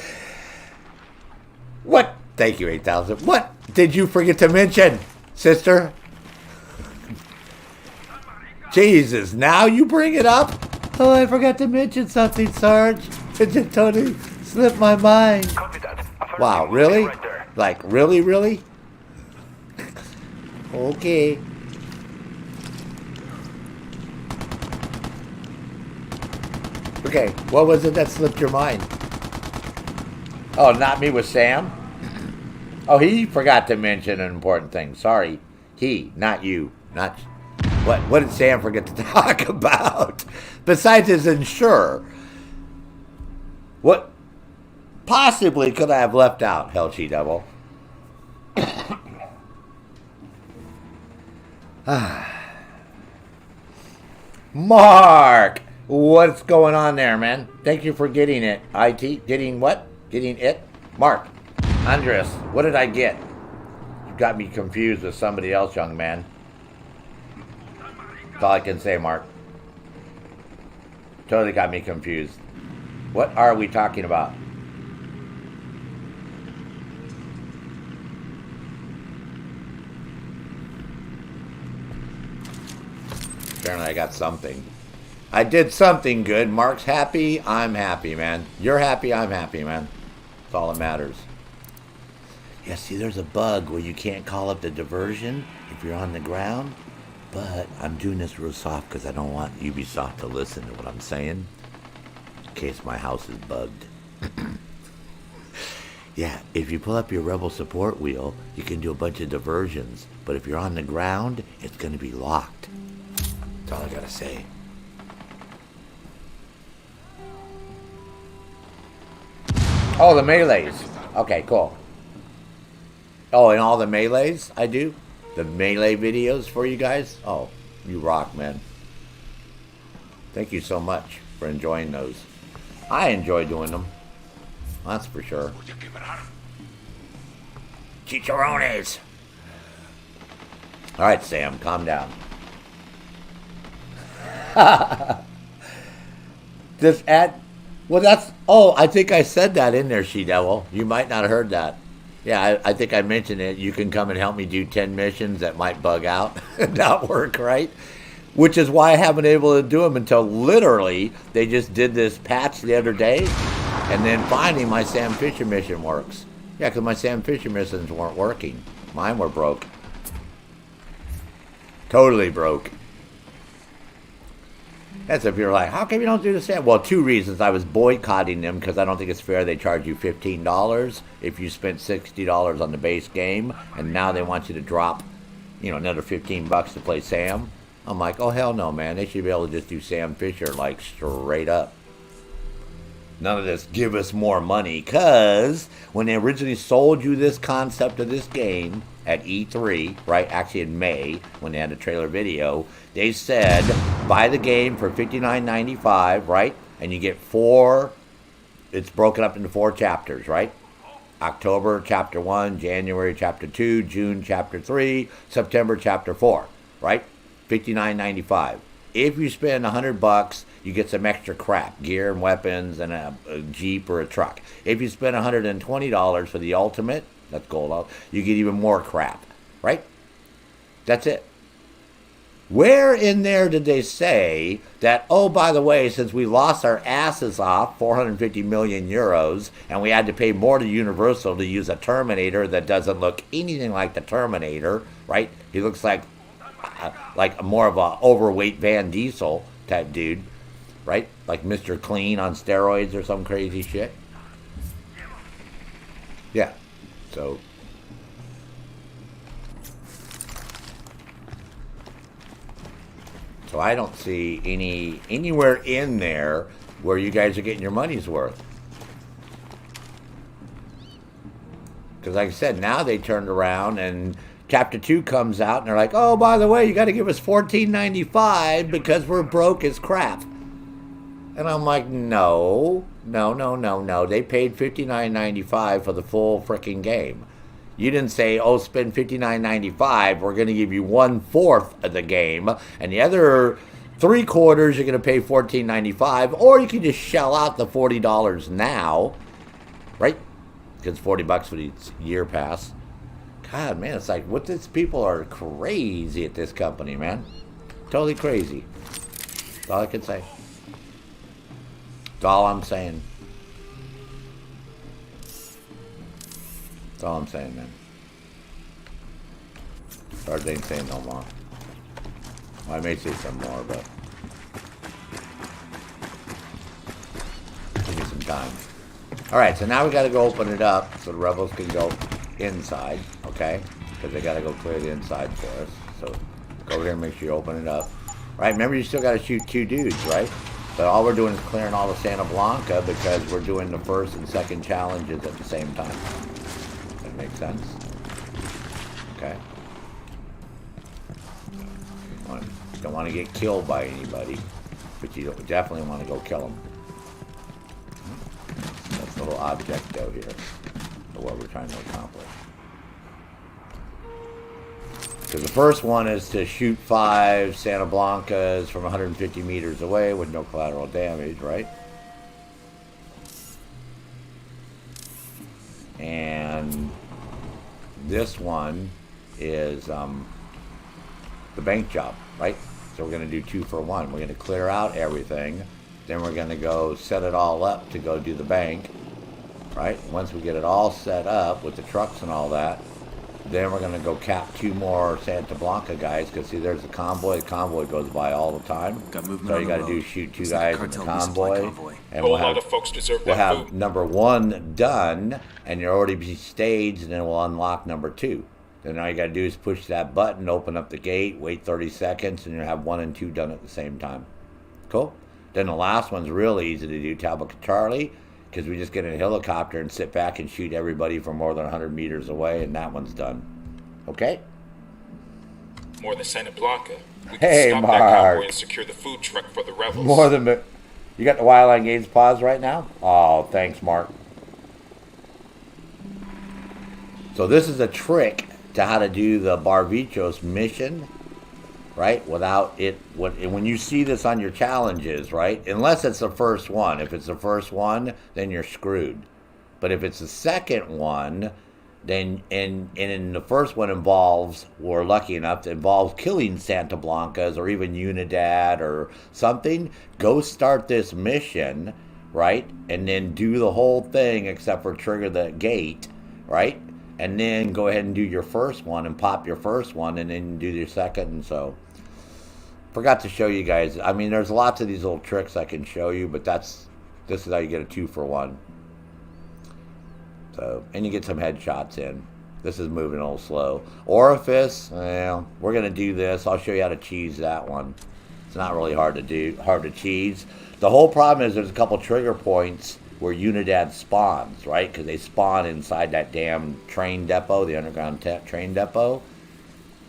What? Thank you, 8,000. What did you forget to mention, sister? Jesus, now you bring it up? Oh, I forgot to mention something, Sarge. It just totally slipped my mind. Wow, really? Like, really? Okay. Okay, what was it that slipped your mind? Oh, not me with Sam? Oh, he forgot to mention an important thing. Sorry. He, not you. Not... What did Sam forget to talk about? Besides his insurer. What possibly could I have left out, Hell She Devil? Mark! What's going on there, man? Thank you for getting it. IT? Getting what? Getting it? Mark. Andres, what did I get? You got me confused with somebody else, young man. That's all I can say, Mark. Totally got me confused. What are we talking about? Apparently I got something. I did something good. Mark's happy. I'm happy, man. You're happy. I'm happy, man. That's all that matters. Yeah, see, there's a bug where you can't call up the diversion if you're on the ground. But I'm doing this real soft because I don't want Ubisoft to listen to what I'm saying. In case my house is bugged. Yeah, if you pull up your Rebel support wheel, you can do a bunch of diversions. But if you're on the ground, it's going to be locked. That's all I got to say. Oh, the melees. Okay, cool. Oh, and all the melees I do? The melee videos for you guys? Oh, you rock, man. Thank you so much for enjoying those. I enjoy doing them. That's for sure. Chicharrones. All right, Sam, calm down. Just add... Well, that's... Oh, I think I said that in there, She-Devil. You might not have heard that. Yeah, I think I mentioned it. You can come and help me do 10 missions that might bug out and not work, right? Which is why I haven't been able to do them until literally they just did this patch the other day. And then finally my Sam Fisher mission works. Yeah, because my Sam Fisher missions weren't working. Mine were broke. Totally broke. That's if you're like, how come you don't do the same? Well, two reasons. I was boycotting them because I don't think it's fair they charge you $15 if you spent $60 on the base game, and now they want you to drop, you know, another $15 to play Sam. I'm like, oh, hell no, man. They should be able to just do Sam Fisher, like, straight up. None of this give us more money, because when they originally sold you this concept of this game at E3, right, actually in May, when they had a trailer video, they said, buy the game for $59.95, right, and you get 4, it's broken up into 4 chapters, right? October, Chapter 1, January, Chapter 2, June, Chapter 3, September, Chapter 4, right? $59.95. If you spend $100, you get some extra crap, gear and weapons and a Jeep or a truck. If you spend $120 for the ultimate, that's gold out, you get even more crap, right? That's it. Where in there did they say that, oh, by the way, since we lost our asses off, 450 million euros, and we had to pay more to Universal to use a Terminator that doesn't look anything like the Terminator, right? He looks like more of a overweight Van Diesel type dude, right? Like Mr. Clean on steroids or some crazy shit. Yeah, so... So I don't see anywhere in there where you guys are getting your money's worth. Because like I said, now they turned around and Chapter 2 comes out and they're like, oh, by the way, you got to give us $14.95 because we're broke as crap. And I'm like, no. They paid $59.95 for the full freaking game. You didn't say, oh, spend $59.95. We're going to give you 1/4 of the game. And the other 3/4, you're going to pay $14.95. Or you can just shell out the $40 now. Right? Because $40 for the year pass. God, man, it's like, what these people are crazy at this company, man. Totally crazy. That's all I can say. That's all I'm saying. That's all I'm saying, man. Sarge ain't saying no more. Well, I may say some more, but give me some time. Alright, so now we gotta go open it up so the rebels can go inside, okay? because they got to go clear the inside for us. So go over here and make sure you open it up. Right, remember you still got to shoot 2 dudes, right? But all we're doing is clearing all the Santa Blanca because we're doing the first and second challenges at the same time. That makes sense? Okay. Don't want to get killed by anybody, but you don't definitely want to go kill them. That's the little objecto here for what we're trying to accomplish. Because the first one is to shoot 5 Santa Blancas from 150 meters away with no collateral damage, right? And this one is the bank job, right? So we're going to do 2 for 1. We're going to clear out everything. Then we're going to go set it all up to go do the bank, right? Once we get it all set up with the trucks and all that, then we're going to go cap 2 more Santa Blanca guys, because see, there's the convoy. The convoy goes by all the time. So you got to do shoot 2 guys in the convoy. And we'll have number 1 done, and you'll already be staged, and then we'll unlock number 2. Then all you got to do is push that button, open up the gate, wait 30 seconds, and you'll have 1 and 2 done at the same time. Cool? Then the last one's really easy to do, Talbaca Charlie, because we just get in a helicopter and sit back and shoot everybody from more than 100 meters away, and that one's done. Okay? More than Santa Blanca. We Hey, can stop Mark. that convoy and secure the food truck for the rebels. More than... You got the Wildline Games pause right now? Oh, thanks, Mark. So this is a trick to how to do the Barvechos mission, right? Without it, when you see this on your challenges, right? Unless it's the first one. If it's the first one, then you're screwed. But if it's the second one, then and in the first one involves, we're lucky enough, it involves killing Santa Blancas or even Unidad or something. Go start this mission, right? And then do the whole thing except for trigger the gate, right? And then go ahead and do your first one and pop your first one and then do your second. And so, forgot to show you guys. I mean, there's lots of these little tricks I can show you, but this is how you get a 2 for 1. So, and you get some headshots in. This is moving a little slow. Orifice, well, we're going to do this. I'll show you how to cheese that one. It's not really hard to do, hard to cheese. The whole problem is there's a couple trigger points where Unidad spawns, right? Because they spawn inside that damn train depot, the underground train depot.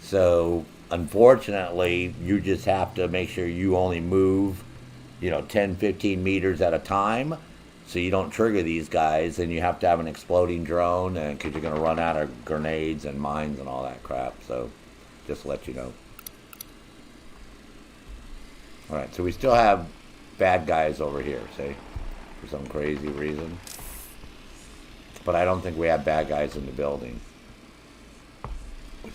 So, unfortunately, you just have to make sure you only move, 10, 15 meters at a time, so you don't trigger these guys, and you have to have an exploding drone, and because you're going to run out of grenades and mines and all that crap. So, just to let you know. Alright, so we still have bad guys over here, see? For some crazy reason. But I don't think we have bad guys in the building. Which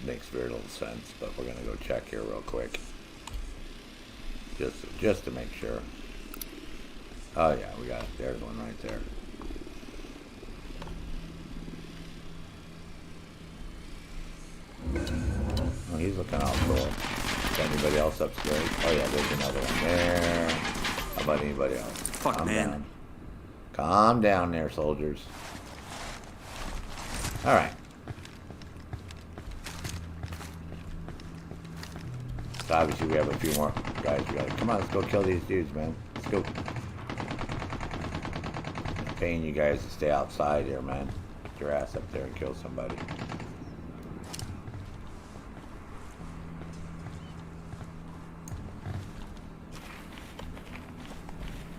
makes very little sense, but we're going to go check here real quick. Just to make sure. Oh yeah, we got it. There's one right there. Oh, he's looking all cool. Is anybody else upstairs? Oh yeah, there's another one there. How about anybody else? Fuck, man. Down. Calm down there, soldiers. Alright. So obviously we have a few more guys. Come on, let's go kill these dudes, man. Let's go. I'm paying you guys to stay outside here, man. Get your ass up there and kill somebody.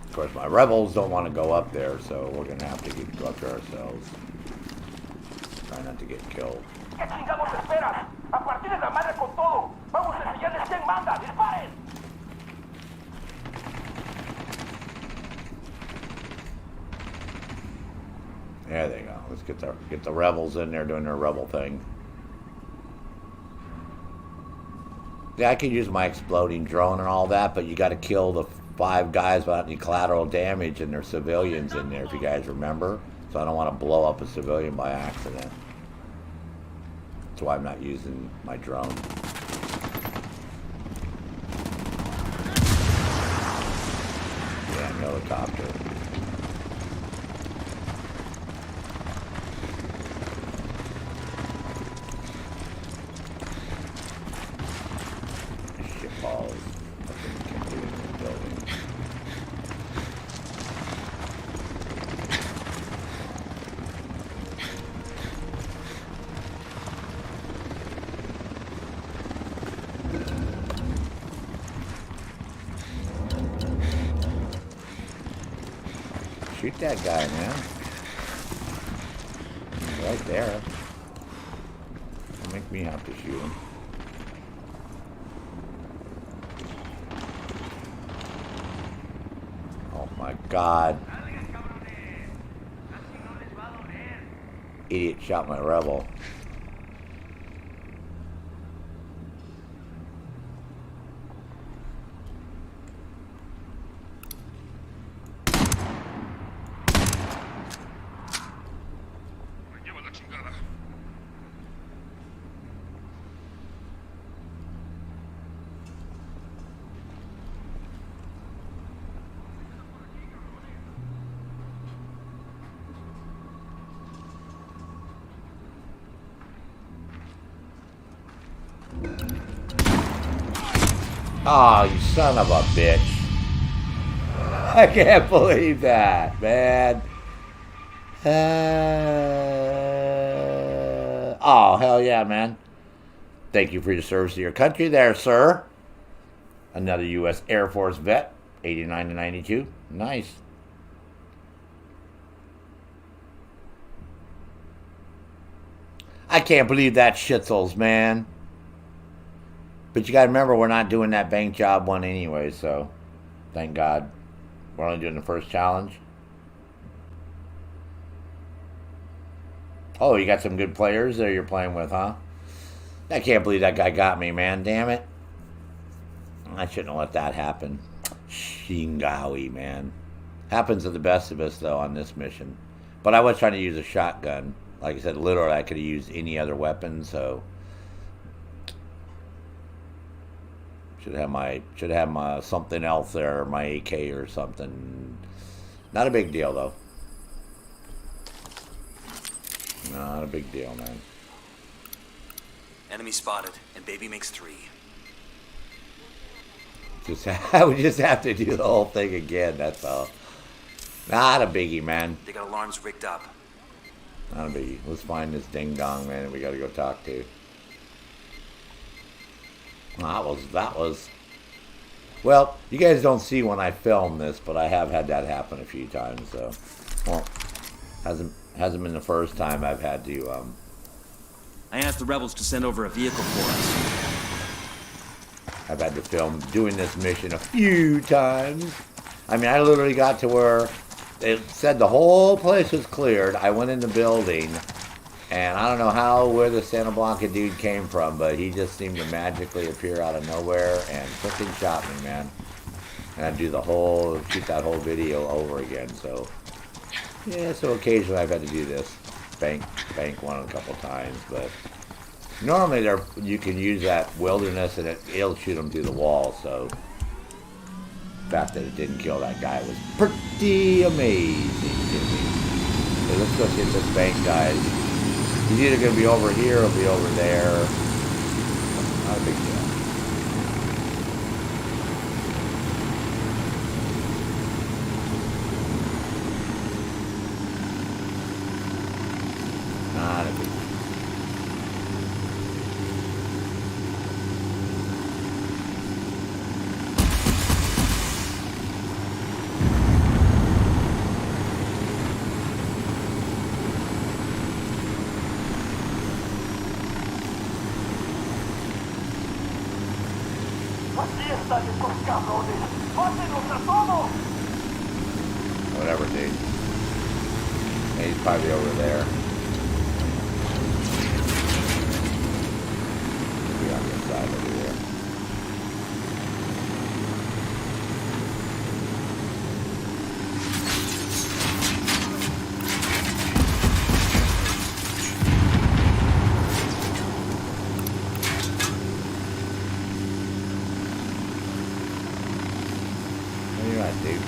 Of course, my rebels don't want to go up there, so we're going to have to go up there ourselves. Try not to get killed. There they go. Let's get the rebels in there doing their rebel thing. Yeah, I can use my exploding drone and all that, but you got to kill the 5 guys without any collateral damage, and there's civilians in there, if you guys remember. So I don't want to blow up a civilian by accident. That's why I'm not using my drone. Yeah, helicopter. Shoot that guy, man. He's right there. Don't make me have to shoot him. Oh my God. Idiot shot my rebel. Oh, you son of a bitch. I can't believe that, man. Oh, hell yeah, man. Thank you for your service to your country there, sir. Another U.S. Air Force vet, 89 to 92. Nice. I can't believe that shitholes, man. But you gotta remember, we're not doing that bank job one anyway, so thank God. We're only doing the first challenge. Oh, you got some good players there you're playing with, huh? I can't believe that guy got me, man. Damn it. I shouldn't have let that happen. Shingawi, man. Happens to the best of us, though, on this mission. But I was trying to use a shotgun. Like I said, literally, I could have used any other weapon, so... Should have my something else there, my AK or something. Not a big deal though. Not a big deal, man. Enemy spotted, and baby makes 3. We just have to do the whole thing again. That's all. Not a biggie, man. They got alarms rigged up. Not a biggie. Let's find this ding dong man that we got to go talk to. That was. Well, you guys don't see when I film this, but I have had that happen a few times. So, well, hasn't been the first time I've had to. I asked the rebels to send over a vehicle for us. I've had to film doing this mission a few times. I mean, I literally got to where it said the whole place was cleared. I went in the building. And I don't know where the Santa Blanca dude came from, but he just seemed to magically appear out of nowhere and freaking shot me, man. And I'd shoot that whole video over again. So, yeah, so occasionally I've had to do this. Bank one a couple times, but normally you can use that wilderness and it'll shoot them through the wall. So, the fact that it didn't kill that guy was pretty amazing to me. So let's go see this bank, guys. He's either going to be over here or be over there. Not a big deal. Not a big deal. Whatever, dude. He's probably over there. Maybe on this side over there. Where you at, dude?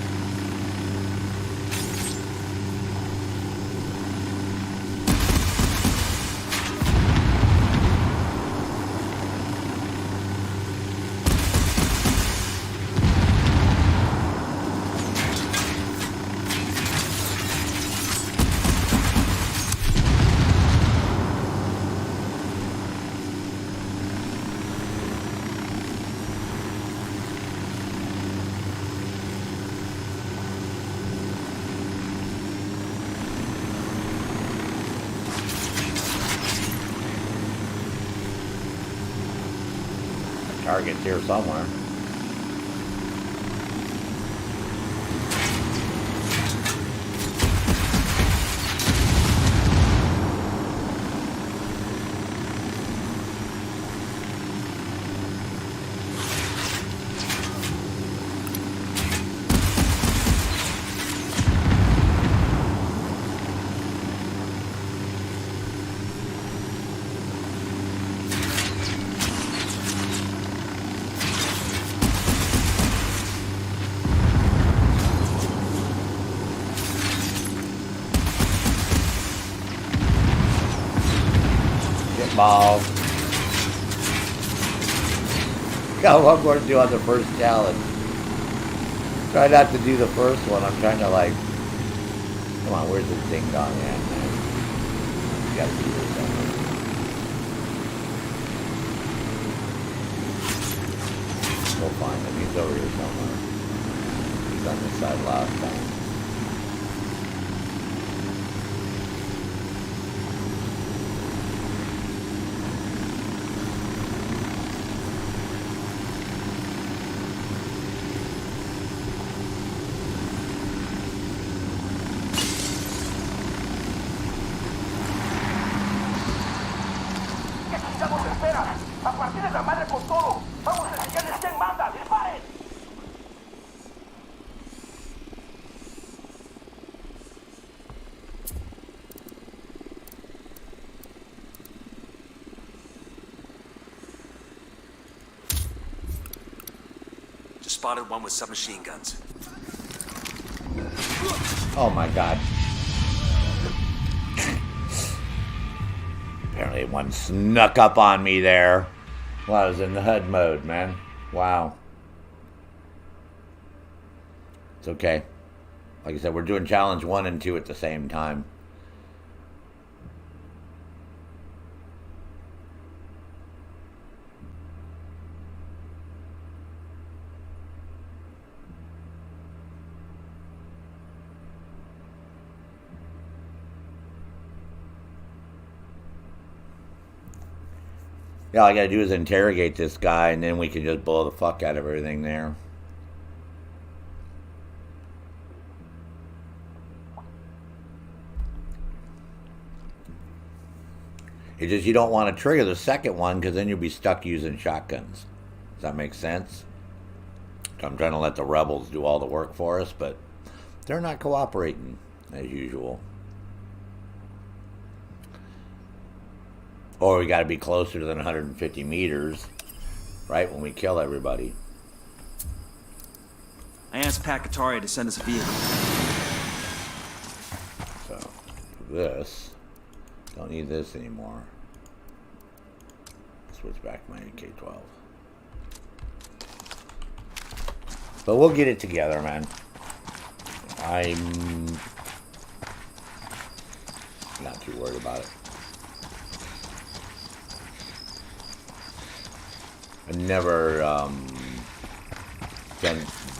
Target's here somewhere. Balls. Got one more to do on the first challenge. Try not to do the first one. I'm trying to like. Come on, where's this ding dong at, man? You gotta be here somewhere. We'll find him. He's over here somewhere. He's on this side last time. Spotted one with submachine guns. Oh my god. Apparently one snuck up on me there while I was in the HUD mode, man. Wow. It's okay. Like I said, we're doing challenge 1 and 2 at the same time. Yeah, all I gotta do is interrogate this guy, and then we can just blow the fuck out of everything there. It's just you don't want to trigger the second one, because then you'll be stuck using shotguns. Does that make sense? I'm trying to let the rebels do all the work for us, but they're not cooperating, as usual. Or we got to be closer than 150 meters, right, when we kill everybody. I asked Pacatari to send us a vehicle. So, this. Don't need this anymore. Switch back to my AK-12. But we'll get it together, man. I'm not too worried about it. I've never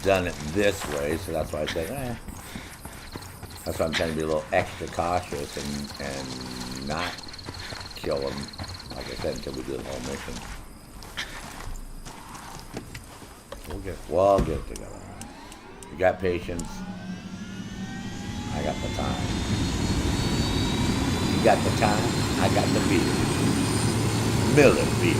done it this way, so that's why I said, That's why I'm trying to be a little extra cautious and not kill them, like I said, until we do the whole mission. We'll get it together. You got patience. I got the time. You got the time. I got the beer. Miller beer.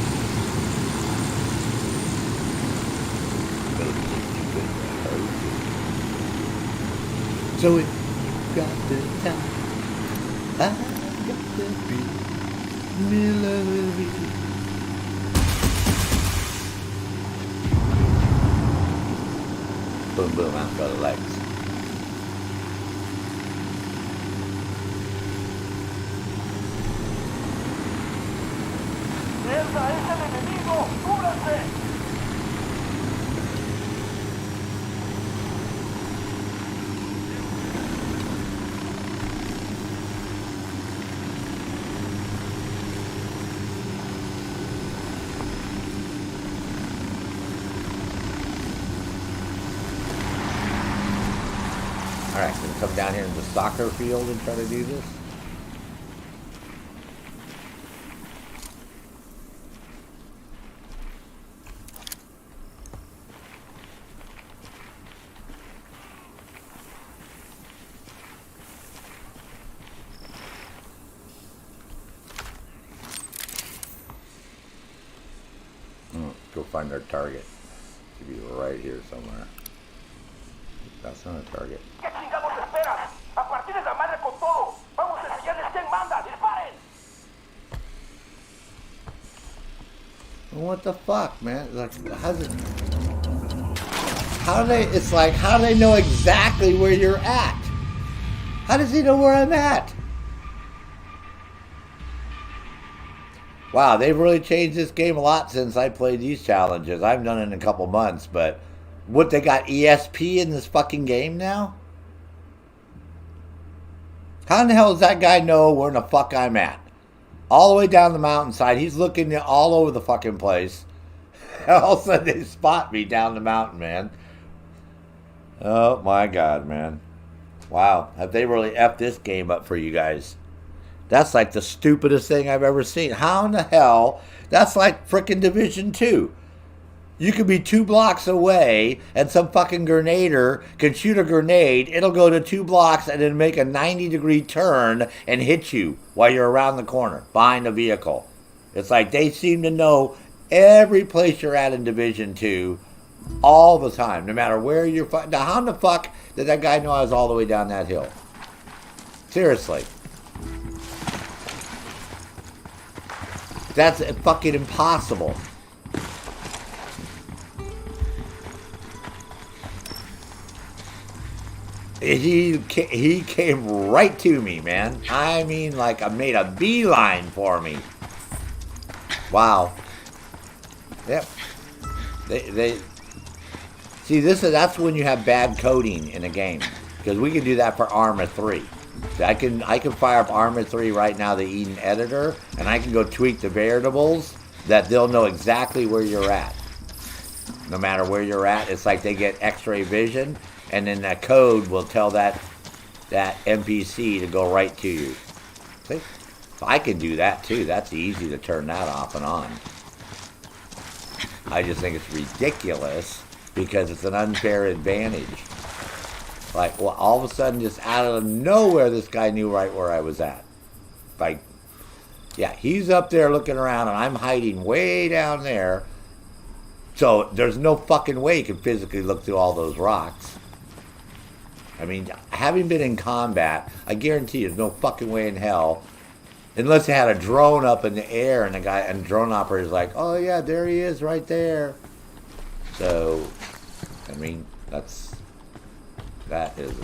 So if you got the time, I got the beat, Miller beat. Boom, boom, out go the legs. ¡Mierda, es el enemigo! ¡Cúbranse! Alright, gonna come down here in the soccer field and try to do this. find their target. Should be right here somewhere. That's not a target. ¿Qué chingados esperas? A partir de la madre con todo. Vamos a enseñarles quién manda. ¡Disparen! What the fuck, man? Like, how do they? It's like, how do they know exactly where you're at? How does he know where I'm at? Wow, they've really changed this game a lot since I played these challenges. I've done it in a couple months, but what, they got ESP in this fucking game now? How in the hell does that guy know where the fuck I'm at? All the way down the mountainside. He's looking all over the fucking place. All of a sudden they spot me down the mountain, man. Oh my God, man. Wow. Have they really effed this game up for you guys? That's like the stupidest thing I've ever seen. How in the hell? That's like frickin' Division 2. You could be 2 blocks away and some fucking grenader can shoot a grenade. It'll go to 2 blocks and then make a 90-degree turn and hit you while you're around the corner behind the vehicle. It's like they seem to know every place you're at in Division 2 all the time, no matter where you're. Now, how in the fuck did that guy know I was all the way down that hill? Seriously. That's fucking impossible. He came right to me, man. I mean, like, I made a beeline for me. Wow. Yep. They see, that's when you have bad coding in a game, because we can do that for Arma 3. So I can fire up Arma 3 right now, the Eden editor, and I can go tweak the variables that they'll know exactly where you're at. No matter where you're at, it's like they get X-ray vision. And then that code will tell that NPC to go right to you. See? So I can do that too. That's easy to turn that off and on. I just think it's ridiculous because it's an unfair advantage. Like, well, all of a sudden, just out of nowhere, this guy knew right where I was at. Like, yeah, he's up there looking around and I'm hiding way down there. So there's no fucking way he can physically look through all those rocks. I mean, having been in combat, I guarantee there's no fucking way in hell, unless they had a drone up in the air and the drone operator's like, oh yeah, there he is right there. So, I mean, that is,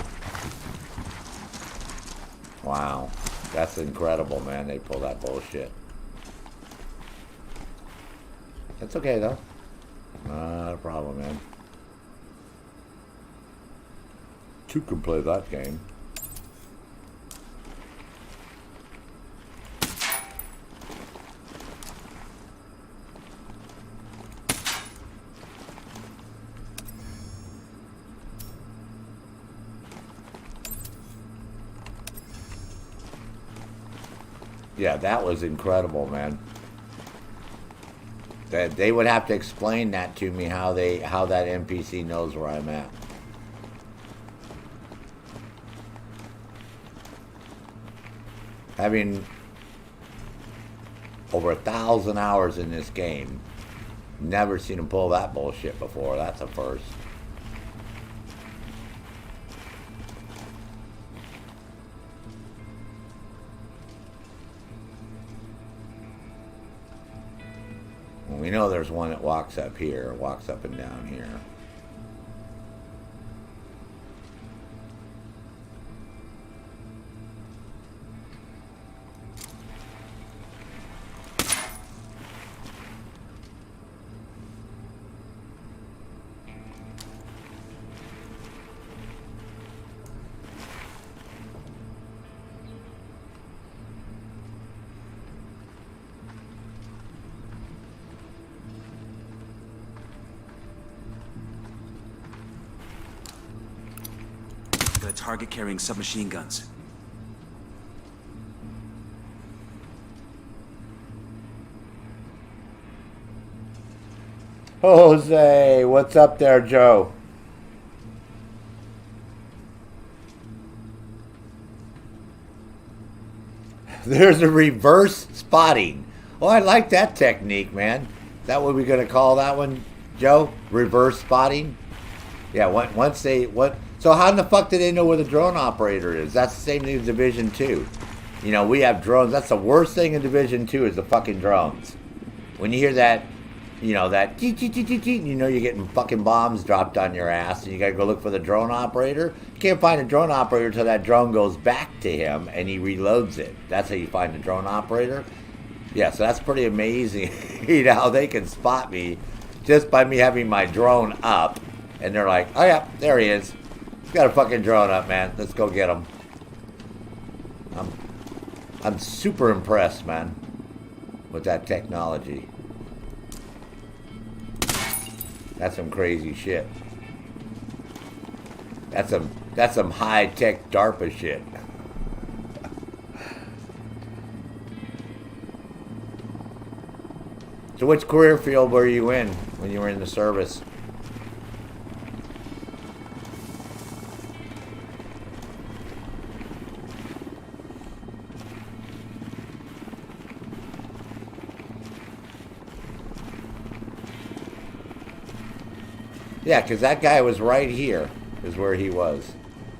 wow, that's incredible, man. They pull that bullshit. That's okay though, not a problem, man. Two can play that game. Yeah, that was incredible, man. That they would have to explain that to me, how that NPC knows where I'm at. Having over 1,000 hours in this game, never seen him pull that bullshit before. That's a first. Well, we know there's one that walks up here, walks up and down here. Got a target carrying submachine guns. Jose, what's up there, Joe? There's a reverse spotting. Oh, I like that technique, man. that what we're gonna call that one, Joe? Reverse spotting? Yeah. Once they So how in the fuck do they know where the drone operator is? That's the same thing as Division 2. You know, we have drones. That's the worst thing in Division 2 is the fucking drones. When you hear that, you know, that you know you're getting fucking bombs dropped on your ass and you gotta go look for the drone operator. You can't find a drone operator until that drone goes back to him and he reloads it. That's how you find the drone operator. Yeah, so that's pretty amazing. You know how they can spot me just by me having my drone up. And they're like, oh yeah, there he is. He's got a fucking drone up, man. Let's go get him. I'm super impressed, man, with that technology. That's some crazy shit. That's some high-tech DARPA shit. So which career field were you in when you were in the service? Yeah, because that guy was right here, is where he was.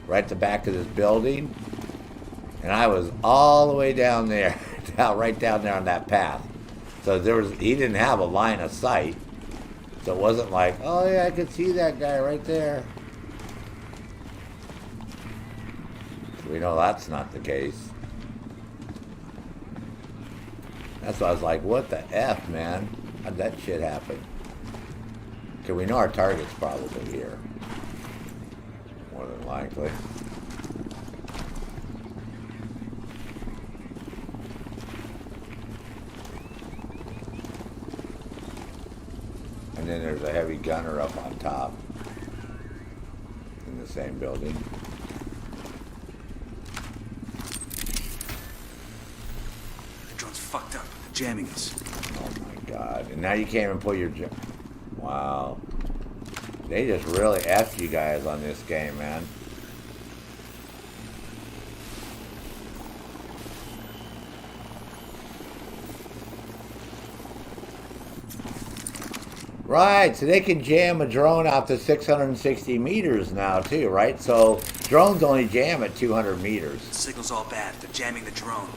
Right at the back of this building. And I was all the way down there, right down there on that path. So he didn't have a line of sight. So it wasn't like, oh yeah, I could see that guy right there. So we know that's not the case. That's why I was like, what the F, man? How'd that shit happen? Okay, we know our target's probably here. More than likely. And then there's a heavy gunner up on top. In the same building. The drone's fucked up. They're jamming us. Oh my god. And now you can't even put your... Wow. They just really effed you guys on this game, man. Right, so they can jam a drone out to 660 meters now, too, right? So drones only jam at 200 meters. The signal's all bad. They're jamming the drone.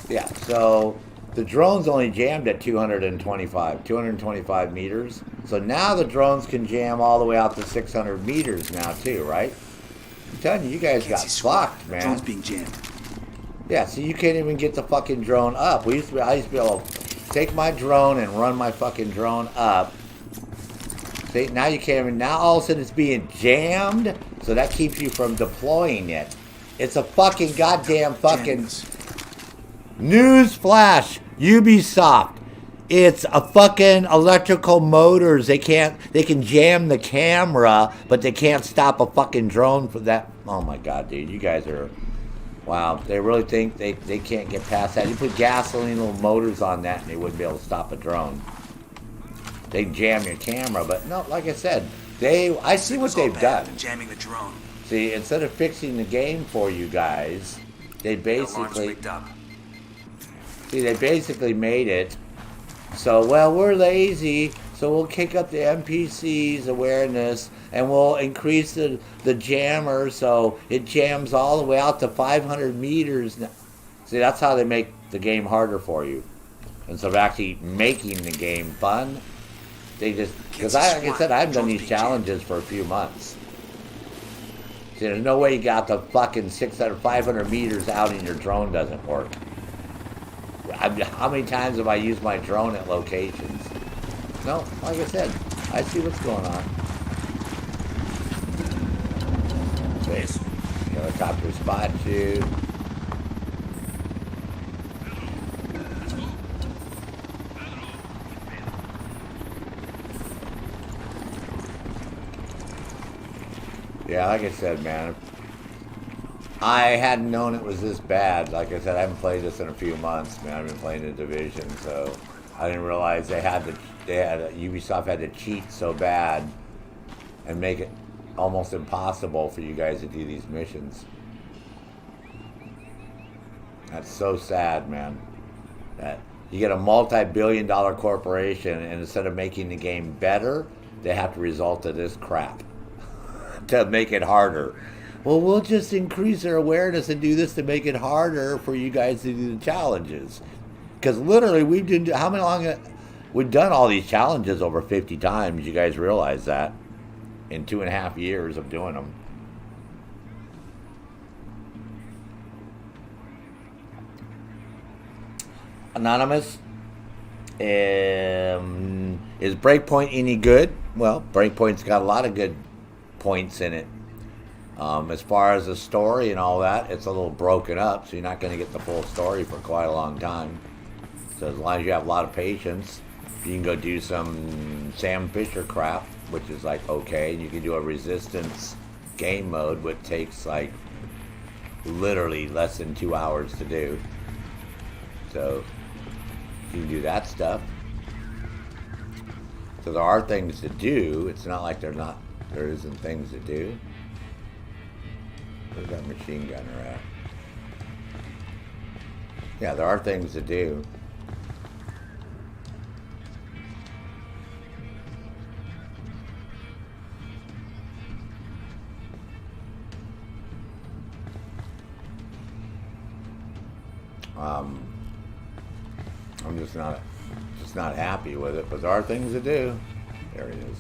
Yeah, so the drone's only jammed at 225 meters. So now the drones can jam all the way out to 600 meters now too, right? I'm telling you, you guys got fucked, man. The drone's being jammed. Yeah, so you can't even get the fucking drone up. I used to be able to take my drone and run my fucking drone up. See, now you can't even, now all of a sudden it's being jammed, so that keeps you from deploying it. It's a fucking goddamn fucking... News flash, Ubisoft. It's a fucking electrical motors. They can jam the camera, but they can't stop a fucking drone for that. Oh my god, dude, you guys are, wow. They really think they can't get past that. You put gasoline little motors on that and they wouldn't be able to stop a drone. They jam your camera, but no, like I said, I see what they've done. Jamming the drone. See, instead of fixing the game for you guys, they basically... See, they basically made it so, well, we're lazy, so we'll kick up the NPC's awareness and we'll increase the jammer so it jams all the way out to 500 meters. See, that's how they make the game harder for you. Instead of actually making the game fun, they just, because like I said, I haven't done these challenges for a few months. See, there's no way you got the fucking 500 meters out and your drone doesn't work. How many times have I used my drone at locations? No, like I said, I see what's going on. Wait, helicopter spot you. Yeah, like I said, man, I hadn't known it was this bad. Like I said, I haven't played this in a few months, man. I've been playing the Division, so I didn't realize Ubisoft had to cheat so bad and make it almost impossible for you guys to do these missions. That's so sad, man. That you get a multi-billion-dollar corporation, and instead of making the game better, they have to resort to this crap to make it harder. Well, we'll just increase our awareness and do this to make it harder for you guys to do the challenges. Because literally, we've done how many long? We've done all these challenges over 50 times. You guys realize that in 2.5 years of doing them. Anonymous, is Breakpoint any good? Well, Breakpoint's got a lot of good points in it. As far as the story and all that, it's a little broken up, so you're not going to get the full story for quite a long time. So as long as you have a lot of patience, you can go do some Sam Fisher crap, which is like okay. You can do a resistance game mode, which takes like literally less than 2 hours to do. So you can do that stuff. So there are things to do. It's not like there isn't things to do. Where's that machine gunner at? Yeah, there are things to do. I'm just not happy with it, but there are things to do. There it is.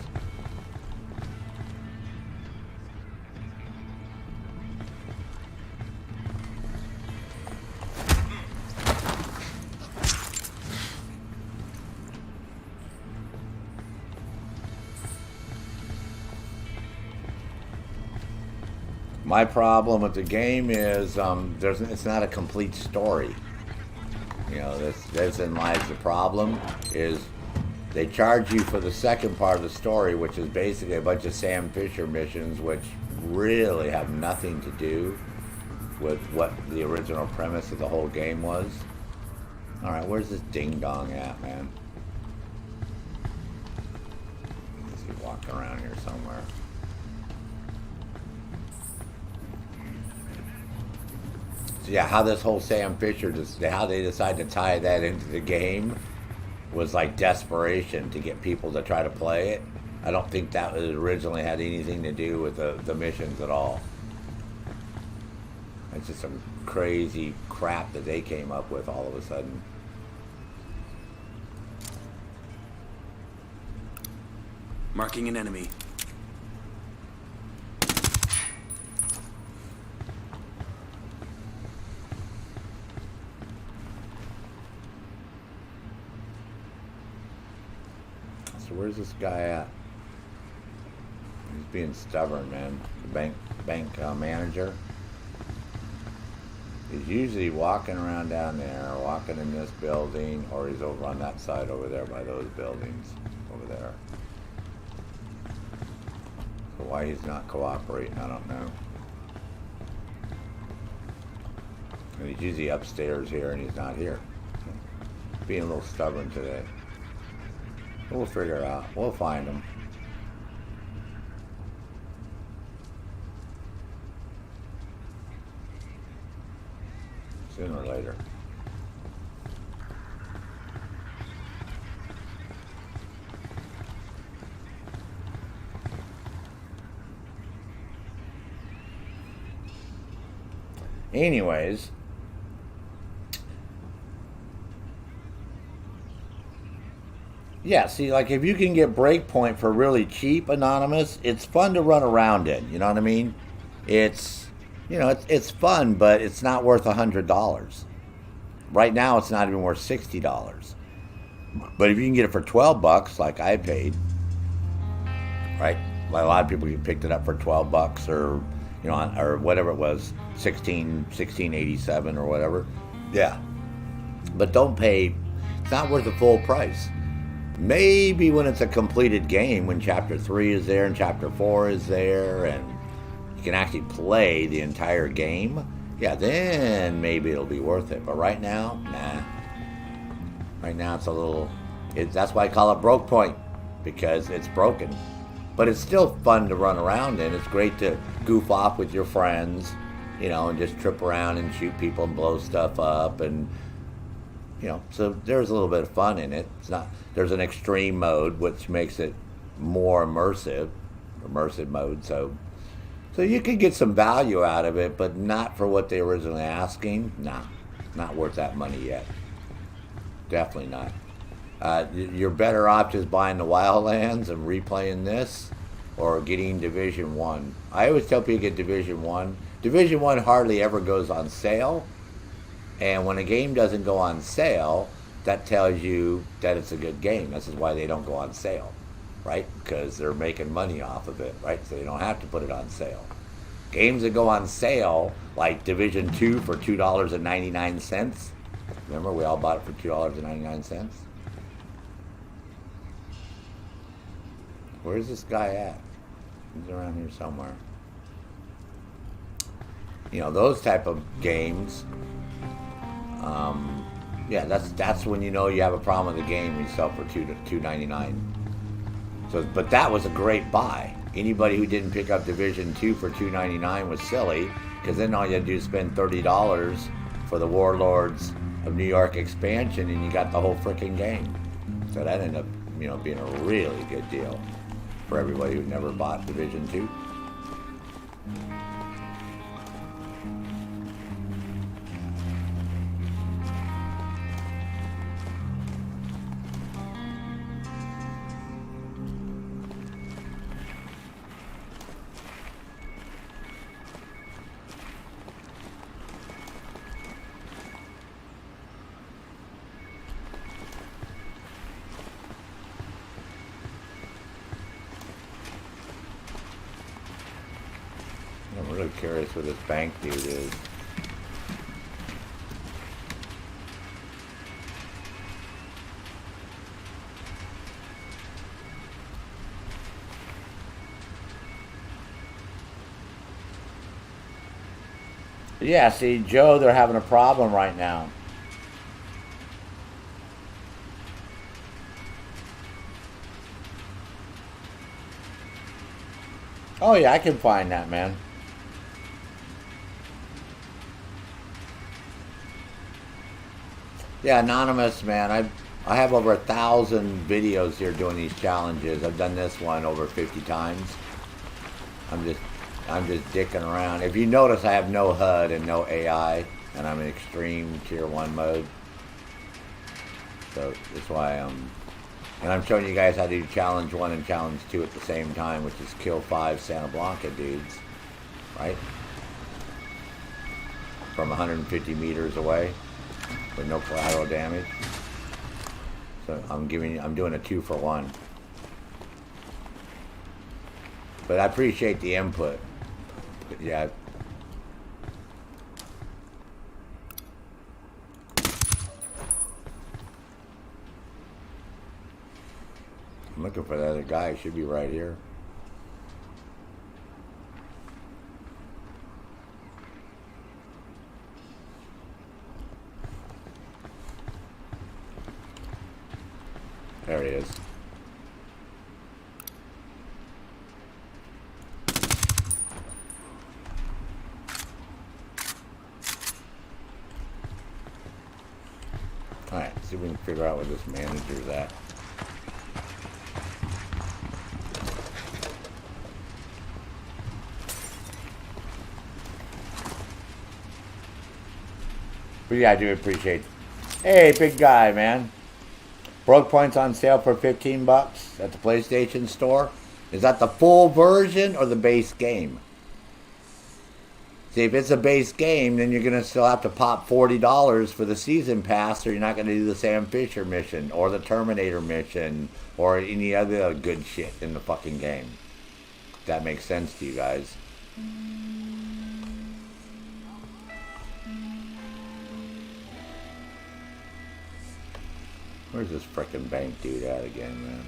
My problem with the game is it's not a complete story. You know, this in lies the problem is they charge you for the second part of the story, which is basically a bunch of Sam Fisher missions, which really have nothing to do with what the original premise of the whole game was. All right, where's this ding dong at, man? Is he walking around here somewhere? Yeah, how this whole Sam Fisher, how they decided to tie that into the game was like desperation to get people to try to play it. I don't think that originally had anything to do with the missions at all. It's just some crazy crap that they came up with all of a sudden. Marking an enemy. So where's this guy at? He's being stubborn, man. The bank manager. He's usually walking around down there, walking in this building, or he's over on that side over there by those buildings over there. So why he's not cooperating, I don't know. And he's usually upstairs here, and he's not here. Being a little stubborn today. We'll figure it out. We'll find him. Sooner or later. Anyways, yeah, see, like if you can get Breakpoint for really cheap, Anonymous, it's fun to run around in. You know what I mean? It's, you know, it's fun, but it's not worth $100. Right now, it's not even worth $60. But if you can get it for $12, like I paid, right? Like a lot of people picked it up for $12, or you know, or whatever it was, $16.87 or whatever. Yeah, but don't pay. It's not worth the full price. Maybe when it's a completed game, when Chapter 3 is there and Chapter 4 is there, and you can actually play the entire game, yeah, then maybe it'll be worth it. But right now, nah. Right now it's a little, that's why I call it Broke Point, because it's broken. But it's still fun to run around in. It's great to goof off with your friends, you know, and just trip around and shoot people and blow stuff up, and you know, so there's a little bit of fun in it. It's not. There's an extreme mode which makes it more immersive mode. So you can get some value out of it, but not for what they originally asking. Nah, not worth that money yet. Definitely not. You're better off just buying the Wildlands and replaying this, or getting Division 1. I always tell people to get Division 1. Division 1 hardly ever goes on sale, and when a game doesn't go on sale, that tells you that it's a good game. This is why they don't go on sale, right? Because they're making money off of it, right? So they don't have to put it on sale. Games that go on sale, like Division 2 for $2.99. Remember, we all bought it for $2.99. Where's this guy at? He's around here somewhere. You know, those type of games. Yeah, that's when you know you have a problem with the game when you sell for $2.99. So, but that was a great buy. Anybody who didn't pick up Division 2 for $2.99 was silly, because then all you had to do is spend $30 for the Warlords of New York expansion, and you got the whole freaking game. So that ended up, you know, being a really good deal for everybody who never bought Division 2. I'm really curious what this bank dude is. Yeah, see, Joe, they're having a problem right now. Oh yeah, I can find that, man. Yeah, Anonymous, man. I have over 1,000 videos here doing these challenges. I've done this one over 50 times. I'm just dicking around. If you notice, I have no HUD and no AI, and I'm in extreme tier 1 mode. So that's why and I'm showing you guys how to do challenge 1 and challenge 2 at the same time, which is kill 5 Santa Blanca dudes, right? From 150 meters away with no collateral damage. So I'm doing a 2-for-1. But I appreciate the input. But yeah. I'm looking for the other guy. He should be right here. There he is. Alright, see if we can figure out where this manager's at. But yeah, I do appreciate. Hey, big guy, man. Broke Point's on sale for $15 at the PlayStation Store. Is that the full version or the base game? See, if it's a base game, then you're going to still have to pop $40 for the season pass, or you're not going to do the Sam Fisher mission, or the Terminator mission, or any other good shit in the fucking game. If that makes sense to you guys. Where's this frickin' bank dude at again, man?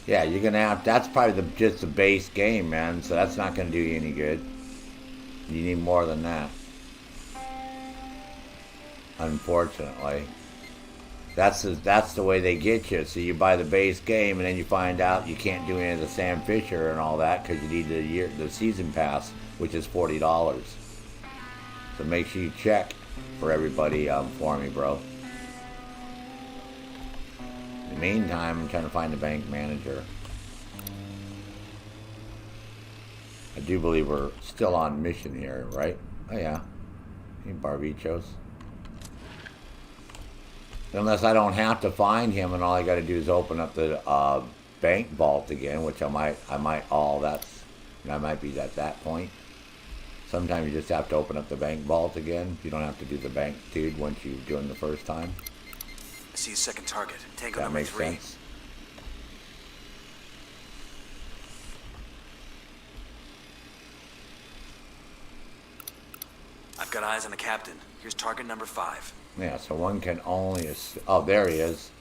Yeah, you're gonna have. That's probably just the base game, man. So that's not gonna do you any good. You need more than that. Unfortunately, that's the way they get you. So you buy the base game, and then you find out you can't do any of the Sam Fisher and all that because you need the season pass, which is $40. So make sure you check for everybody for me, bro. In the meantime, I'm trying to find the bank manager. I do believe we're still on mission here, right? Oh yeah. Hey, Barvechos. Unless I don't have to find him and all I got to do is open up the bank vault again, which I might. I might be at that point. Sometimes you just have to open up the bank vault again. You don't have to do the bank dude once you've done the first time. I see a second target. Tango That number makes 3. sense. I've got eyes on the captain. Here's target number 5. Yeah, so one can only... Oh, there he is.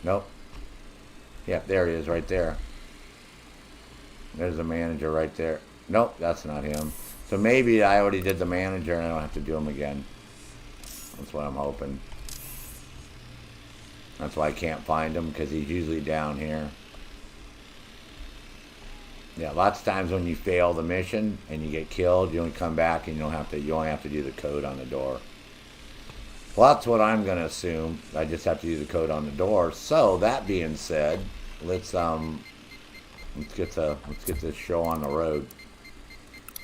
Nope. Yep, there he is right there. There's the manager right there. Nope, that's not him. So maybe I already did the manager and I don't have to do him again. That's what I'm hoping. That's why I can't find him, because he's usually down here. Yeah, lots of times when you fail the mission and you get killed, you only come back and you only have to do the code on the door. Well, that's what I'm gonna assume. I just have to do the code on the door. So that being said, let's get this show on the road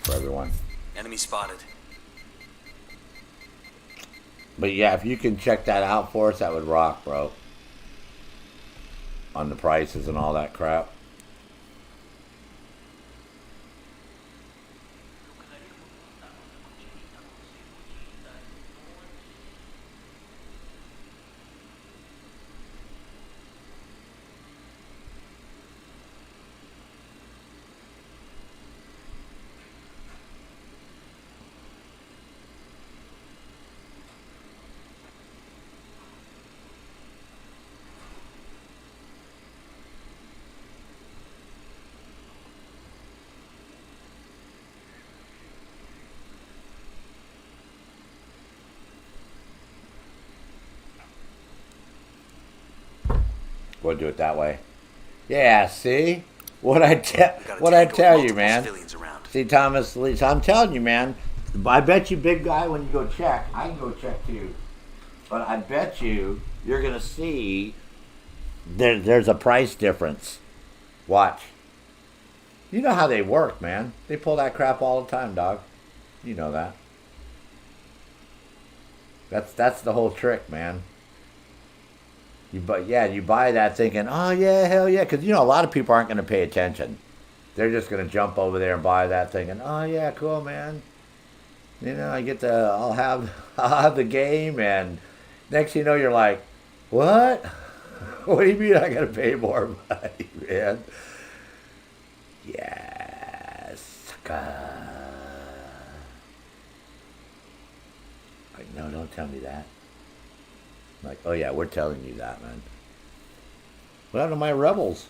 for everyone. Enemy spotted. But yeah, if you can check that out for us, that would rock, bro. On the prices and all that crap. We'll do it that way. Yeah, see? What I tell you, man. See, Thomas Lee, I'm telling you, man. I bet you, big guy, when you go check, I can go check too. But I bet you're going to see there's a price difference. Watch. You know how they work, man. They pull that crap all the time, dog. You know that. That's the whole trick, man. You buy that thinking, oh yeah, hell yeah, because you know a lot of people aren't going to pay attention. They're just going to jump over there and buy that thinking, oh yeah, cool, man. You know, I'll have the game, and next thing you know, you're like, what? What do you mean I got to pay more money, man? Yes, like, no, don't tell me that. Like, oh yeah, we're telling you that, man. What happened to my rebels?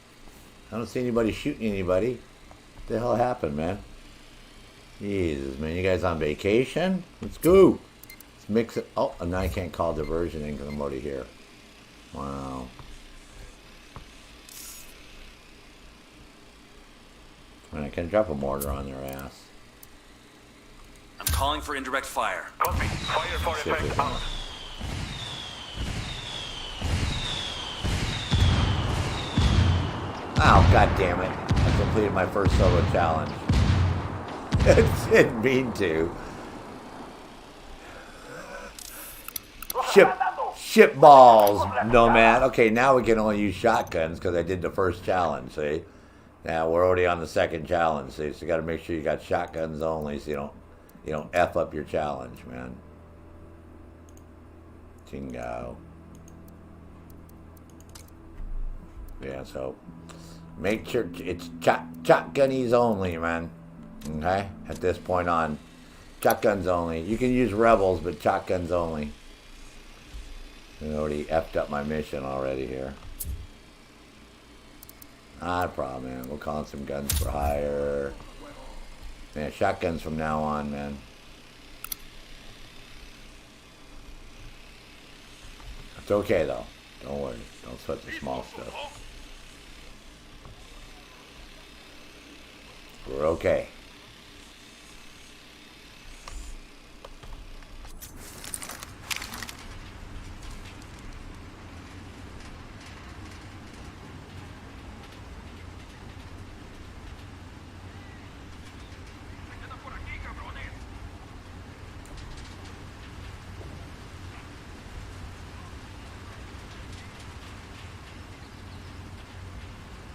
I don't see anybody shooting anybody. What the hell happened, man? Jesus, man, you guys on vacation? Let's go. Let's mix it. Oh, and now I can't call diversion in because I'm already here. Wow. And I can drop a mortar on their ass. I'm calling for indirect fire. Copy. Fire for effect out. Oh, god damn it. I completed my first solo challenge. It didn't mean to. Ship balls, Nomad. Okay, now we can only use shotguns because I did the first challenge, see? Now we're already on the second challenge, see? So you got to make sure you got shotguns only so you don't F up your challenge, man. Jingo. Yeah, so make sure it's shotgunnies only, man. Okay? At this point on. Shotguns only. You can use rebels, but shotguns only. I already effed up my mission already here. Not a problem, man. We'll call in some guns for hire. Man, shotguns from now on, man. It's okay, though. Don't worry. Don't sweat the small stuff. We're okay.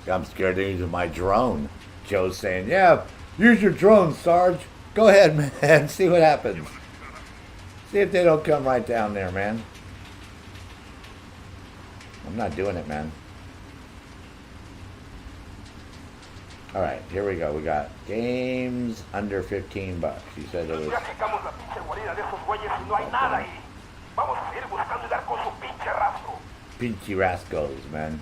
I'm scared to use my drone. Joe's saying, yeah, use your drone, Sarge. Go ahead, man. See what happens. See if they don't come right down there, man. I'm not doing it, man. All right, here we go. We got games under 15 bucks. You said it was... Ya checamos la pinche guarida de esos güeyes y no hay nada ahí. Vamos a seguir buscando y dar con su pinche rastro. Pinchy rascals, man.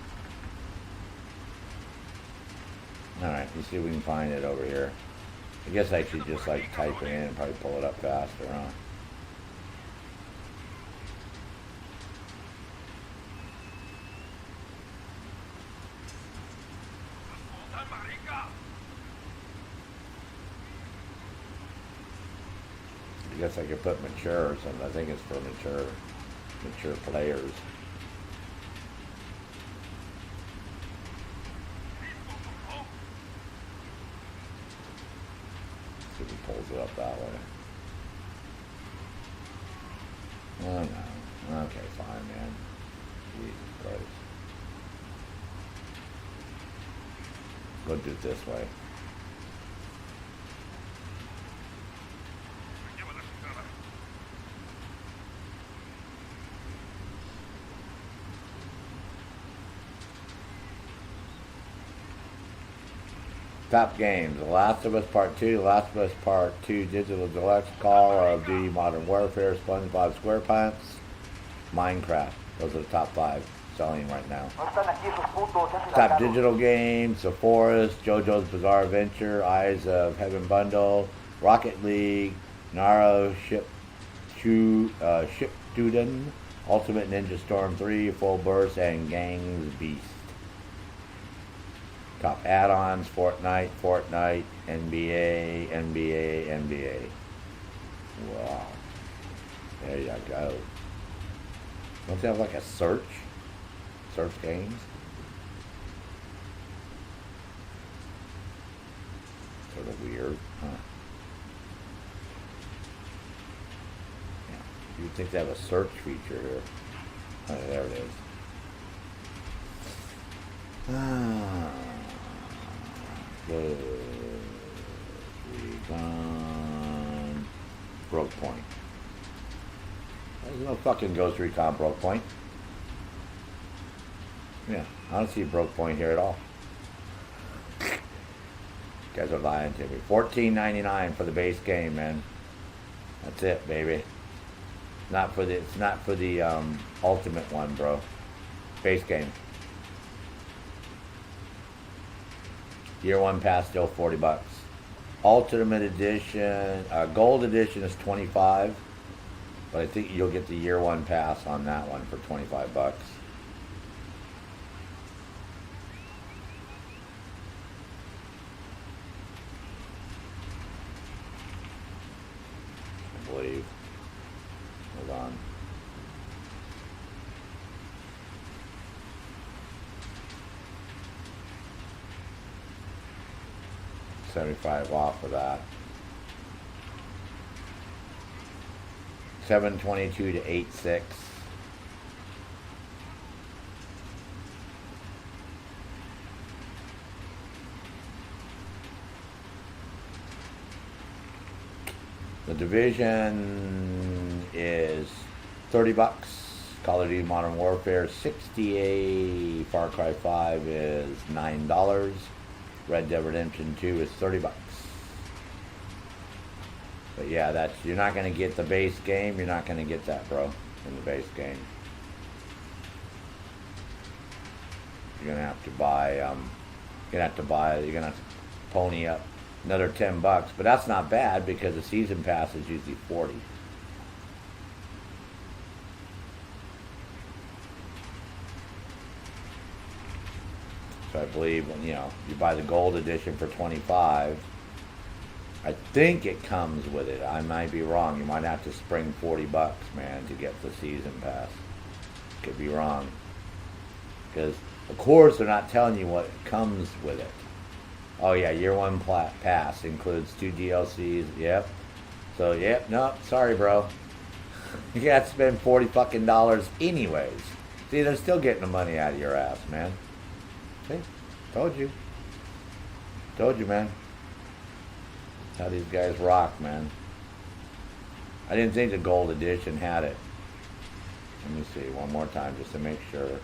All right, let's see if we can find it over here. I guess I should just like type it in and probably pull it up faster, huh? I guess I could put mature or something. I think it's for mature players. See if he pulls it up that way. Oh no. Okay, fine, man. Jesus Christ. Go do it this way. Top games: The Last of Us Part 2, The Last of Us Part 2 Digital Deluxe, Call of Duty Modern Warfare, SpongeBob SquarePants, Minecraft. Those are the top 5 selling right now. No están aquí esos putos, ya se Top largaron. digital games: The Forest, JoJo's Bizarre Adventure, Eyes of Heaven Bundle, Rocket League, Naruto Shippuden, Ultimate Ninja Storm 3, Full Burst, and Gangs Beast. Top add-ons: Fortnite, NBA. Wow. There you go. Don't they have like a search? Search games? Sort of weird, huh? Yeah. You'd think they have a search feature here. Oh, there it is. Recon Broke Point. There's no fucking Ghost Recon Broke Point. Yeah, I don't see Broke Point here at all. You guys are lying to me. $14.99 for the base game, man. That's it, baby. It's not for the ultimate one, bro. Base game. Year 1 pass still $40. Ultimate edition, gold edition is $25, but I think you'll get the year 1 pass on that one for $25. I believe. Hold on. $75 off of that. 722 to 86. The Division is $30. Call of Duty Modern Warfare 68. Far Cry 5 is $9. Red Dead Redemption 2 is $30. But yeah, you're not going to get the base game. You're not going to get that, bro, in the base game. You're going to have to buy, you're going to have to pony up another $10. But that's not bad because the season pass is usually $40. So I believe when you buy the gold edition for $25, I think it comes with it. I might be wrong. You might have to spring $40, man, to get the season pass. Could be wrong. Because of course they're not telling you what comes with it. Oh yeah, year 1 pass includes 2 DLCs. Yep. So yep, no, sorry, bro. You got to spend $40 anyways. See, they're still getting the money out of your ass, man. See? Told you. Told you, man. That's how these guys rock, man. I didn't think the gold edition had it. Let me see one more time just to make sure.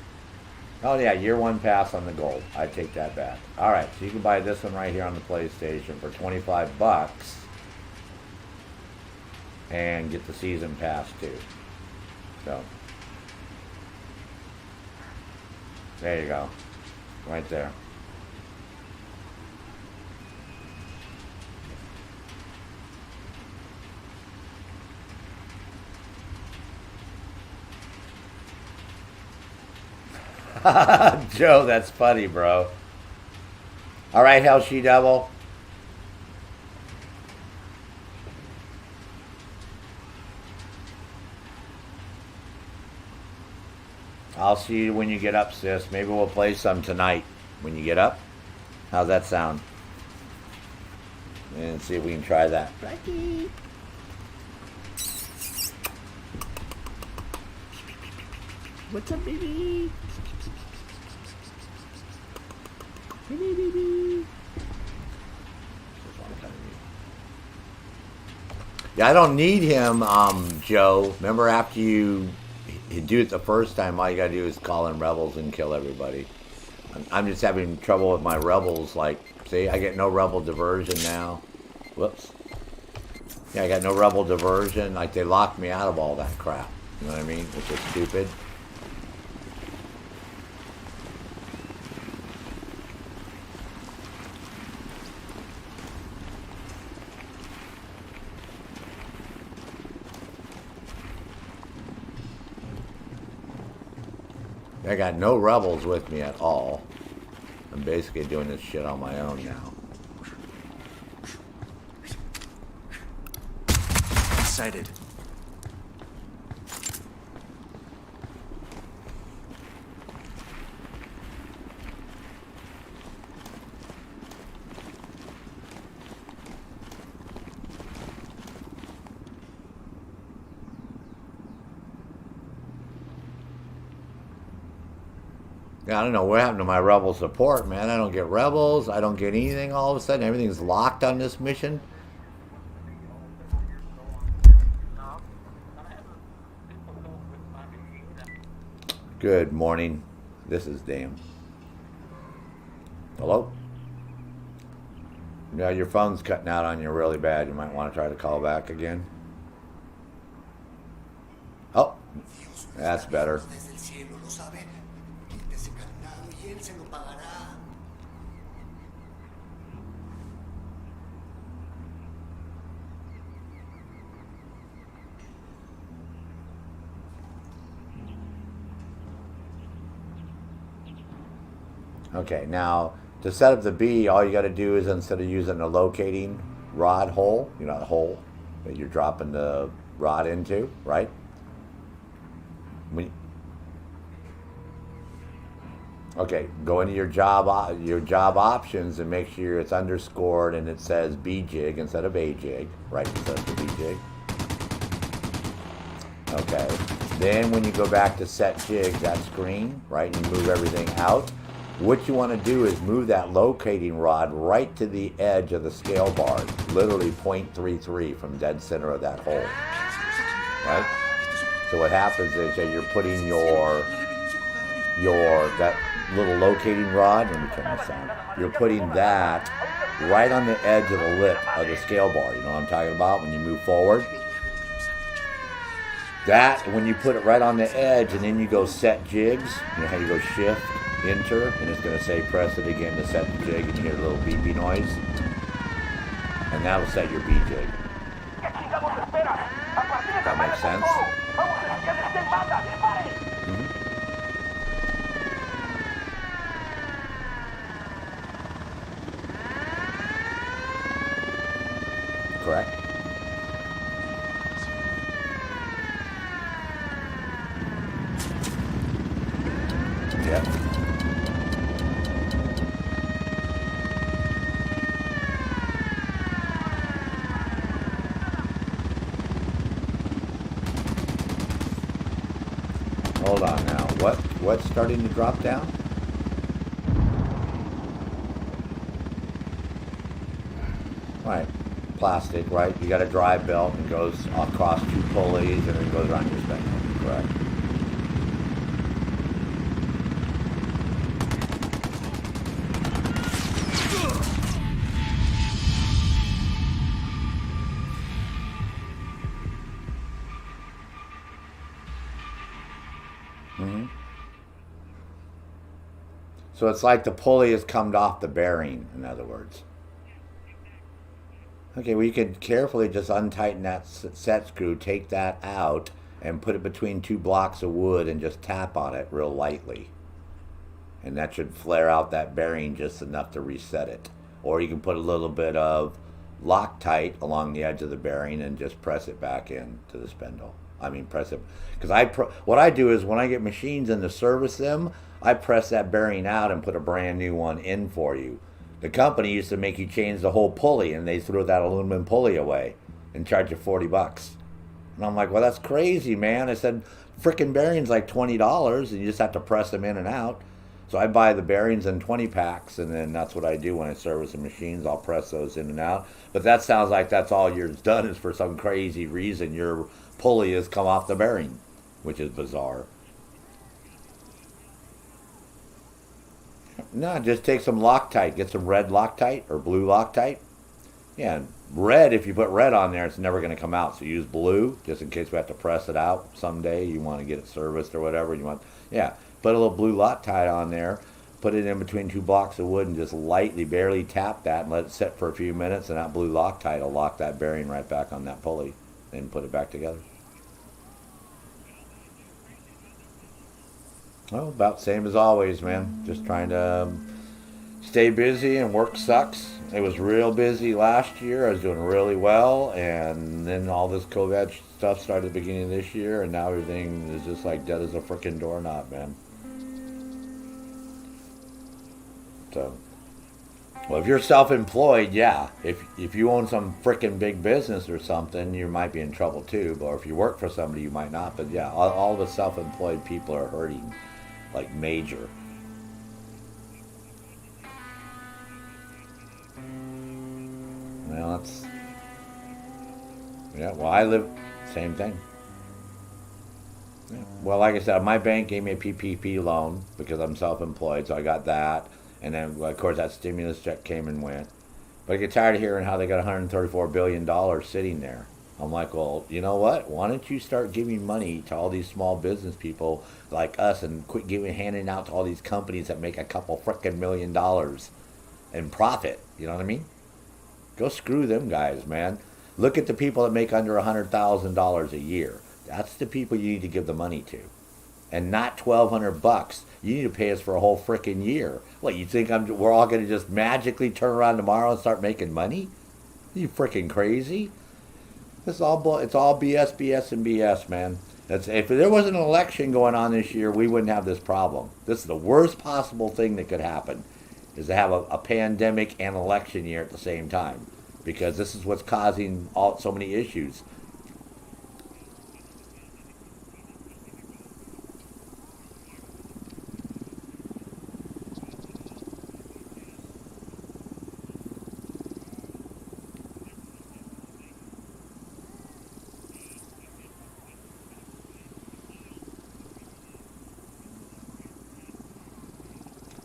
Oh yeah, year one pass on the gold. I take that back. All right, so you can buy this one right here on the PlayStation for 25 bucks, and get the season pass too. So there you go, right there. Joe, that's funny, bro. All right, Hell She Devil. I'll see you when you get up, sis. Maybe we'll play some tonight when you get up. How's that sound? And see if we can try that. Frankie. What's up, baby? Yeah, I don't need him, Joe. Remember, after you do it the first time, all you gotta do is call in rebels and kill everybody. I'm just having trouble with my rebels. Like, see, I get no rebel diversion now. Whoops. Yeah, I got no rebel diversion. Like, they locked me out of all that crap. You know what I mean? Which is stupid. I got no rebels with me at all. I'm basically doing this shit on my own now. Excited. Yeah, I don't know what happened to my rebel support, man. I don't get rebels. I don't get anything all of a sudden. Everything's locked on this mission. Good morning. This is Dan. Hello? Yeah, your phone's cutting out on you really bad. You might want to try to call back again. Oh, that's better. Okay, now to set up the B, all you got to do is, instead of using a locating rod hole, you know, the hole that you're dropping the rod into, right? Okay, go into your job options and make sure it's underscored and it says B jig instead of A jig, right? It says the B jig. Okay, then when you go back to set jig, that's green, right? And you move everything out. What you want to do is move that locating rod right to the edge of the scale bar, literally 0.33 from dead center of that hole, right? So what happens is that you're putting that little locating rod, let me turn this on, you're putting that right on the edge of the lip of the scale bar. You know what I'm talking about? When you move forward, that, when you put it right on the edge and then you go set jigs, you know how you go shift, enter, and it's going to say press it again to set the jig, and you hear a little beepy noise, and that'll set your B jig. That makes sense? Correct? Yep. Hold on now. What's starting to drop down? Right. Plastic, right? You got a drive belt and goes across 2 pulleys and then goes around your spindle. Correct. So it's like the pulley has come off the bearing, in other words. Okay, well you can carefully just untighten that set screw, take that out, and put it between 2 blocks of wood and just tap on it real lightly. And that should flare out that bearing just enough to reset it. Or you can put a little bit of Loctite along the edge of the bearing and just press it back in to the spindle. I mean, press it. Because what I do is when I get machines in to service them, I press that bearing out and put a brand new one in for you. The company used to make you change the whole pulley, and they threw that aluminum pulley away and charge you $40. And I'm like, well, that's crazy, man. I said, frickin' bearings like $20, and you just have to press them in and out. So I buy the bearings in 20 packs, and then that's what I do when I service the machines. I'll press those in and out. But that sounds like that's all yours done is for some crazy reason your pulley has come off the bearing, which is bizarre. No, just take some Loctite. Get some red Loctite or blue Loctite. Yeah, red, if you put red on there, it's never going to come out. So use blue, just in case we have to press it out someday. You want to get it serviced or whatever. Yeah, put a little blue Loctite on there. Put it in between 2 blocks of wood and just lightly, barely tap that and let it sit for a few minutes. And that blue Loctite will lock that bearing right back on that pulley and put it back together. Well, about same as always, man. Just trying to stay busy, and work sucks. It was real busy last year. I was doing really well, and then all this COVID stuff started at the beginning of this year, and now everything is just like dead as a frickin' doorknob, man. So, well, if you're self-employed, yeah. If you own some frickin' big business or something, you might be in trouble too. Or if you work for somebody, you might not. But yeah, all the self-employed people are hurting. Like major. Well, that's... Yeah, well, I live... Same thing. Yeah. Well, like I said, my bank gave me a PPP loan because I'm self-employed, so I got that. And then, of course, that stimulus check came and went. But I get tired of hearing how they got $134 billion sitting there. I'm like, well, you know what? Why don't you start giving money to all these small business people like us and quit handing out to all these companies that make a couple frickin' $1 million in profit? You know what I mean? Go screw them guys, man. Look at the people that make under $100,000 a year. That's the people you need to give the money to. And not $1,200. You need to pay us for a whole frickin' year. What, you think we're all going to just magically turn around tomorrow and start making money? Are you frickin' crazy? It's all BS, BS, and BS, man. If there wasn't an election going on this year, we wouldn't have this problem. This is the worst possible thing that could happen, is to have a pandemic and election year at the same time, because this is what's causing so many issues.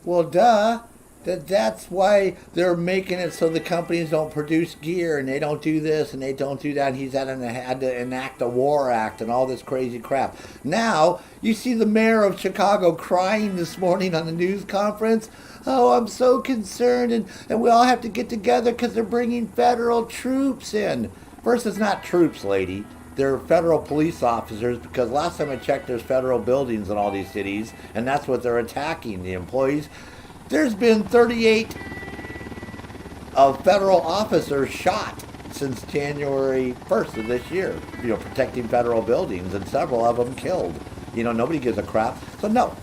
Well, duh. That's why they're making it so the companies don't produce gear, and they don't do this and they don't do that. And he's had to enact a war act and all this crazy crap. Now, you see the mayor of Chicago crying this morning on the news conference. Oh, I'm so concerned, and we all have to get together because they're bringing federal troops in. First, it's not troops, lady. They're federal police officers, because last time I checked, there's federal buildings in all these cities, and that's what they're attacking, the employees. There's been 38 of federal officers shot since January 1st of this year, protecting federal buildings, and several of them killed. Nobody gives a crap. So no.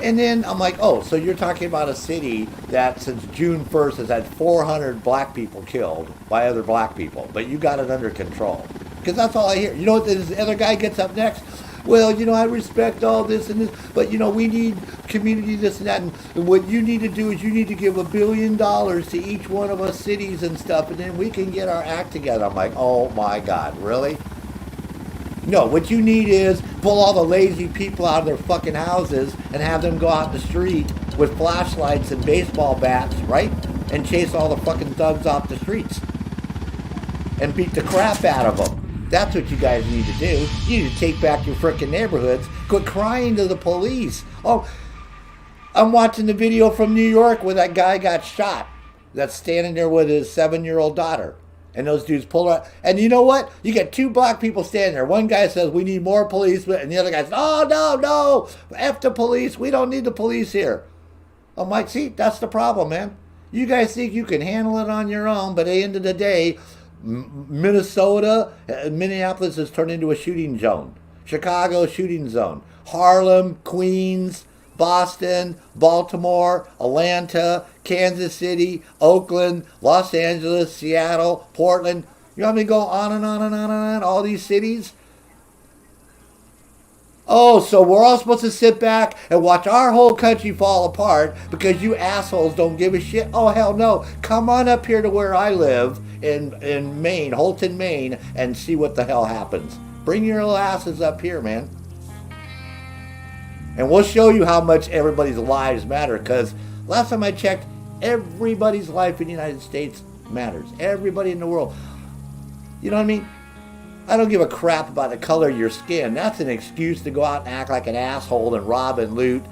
And then I'm like, oh, so you're talking about a city that since June 1st has had 400 black people killed by other black people, but you got it under control. Because that's all I hear. You know what this other guy gets up next? well, you know, I respect all this and this, but, you know, we need community this and that. And what you need to do is you need to give $1 billion to each one of us cities and stuff, and then we can get our act together. I'm like, oh, my God, really? No, what you need is pull all the lazy people out of their fucking houses and have them go out in the street with flashlights and baseball bats, right? And chase all the fucking thugs off the streets. And beat the crap out of them. That's what you guys need to do. You need to take back your frickin' neighborhoods. Quit crying to the police. Oh, I'm watching the video from New York where that guy got shot. That's standing there with his 7-year-old daughter. And those dudes pull her out. And you know what? You get 2 black people standing there. One guy says, we need more policemen. And the other guy says, oh, no. F the police. We don't need the police here. I'm like, see, that's the problem, man. You guys think you can handle it on your own. But at the end of the day, Minnesota, Minneapolis has turned into a shooting zone. Chicago, shooting zone. Harlem, Queens, Boston, Baltimore, Atlanta, Kansas City, Oakland, Los Angeles, Seattle, Portland. You want me to go on and on and on and on, all these cities? Oh, so we're all supposed to sit back and watch our whole country fall apart because you assholes don't give a shit? Oh, hell no. Come on up here to where I live in Maine, Holton, Maine, and see what the hell happens. Bring your little asses up here, man. And we'll show you how much everybody's lives matter, because last time I checked, everybody's life in the United States matters. Everybody in the world. You know what I mean? I don't give a crap about the color of your skin. That's an excuse to go out and act like an asshole and rob and loot.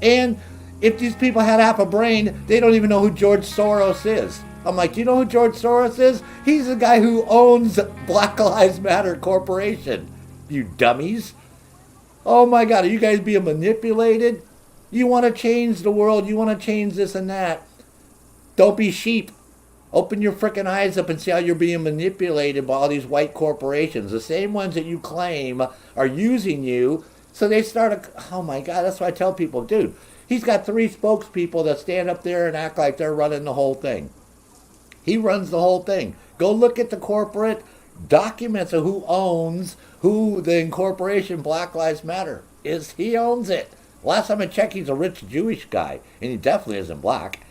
And if these people had half a brain, they don't even know who George Soros is. I'm like, do you know who George Soros is? He's the guy who owns Black Lives Matter Corporation. You dummies. Oh my God, are you guys being manipulated? You want to change the world. You want to change this and that. Don't be sheep. Open your frickin' eyes up and see how you're being manipulated by all these white corporations. The same ones that you claim are using you. So they start, oh my God, that's why I tell people, dude, he's got 3 spokespeople that stand up there and act like they're running the whole thing. He runs the whole thing. Go look at the corporate documents of who owns who the incorporation Black Lives Matter is. He owns it. Last time I checked, he's a rich Jewish guy, and he definitely isn't black.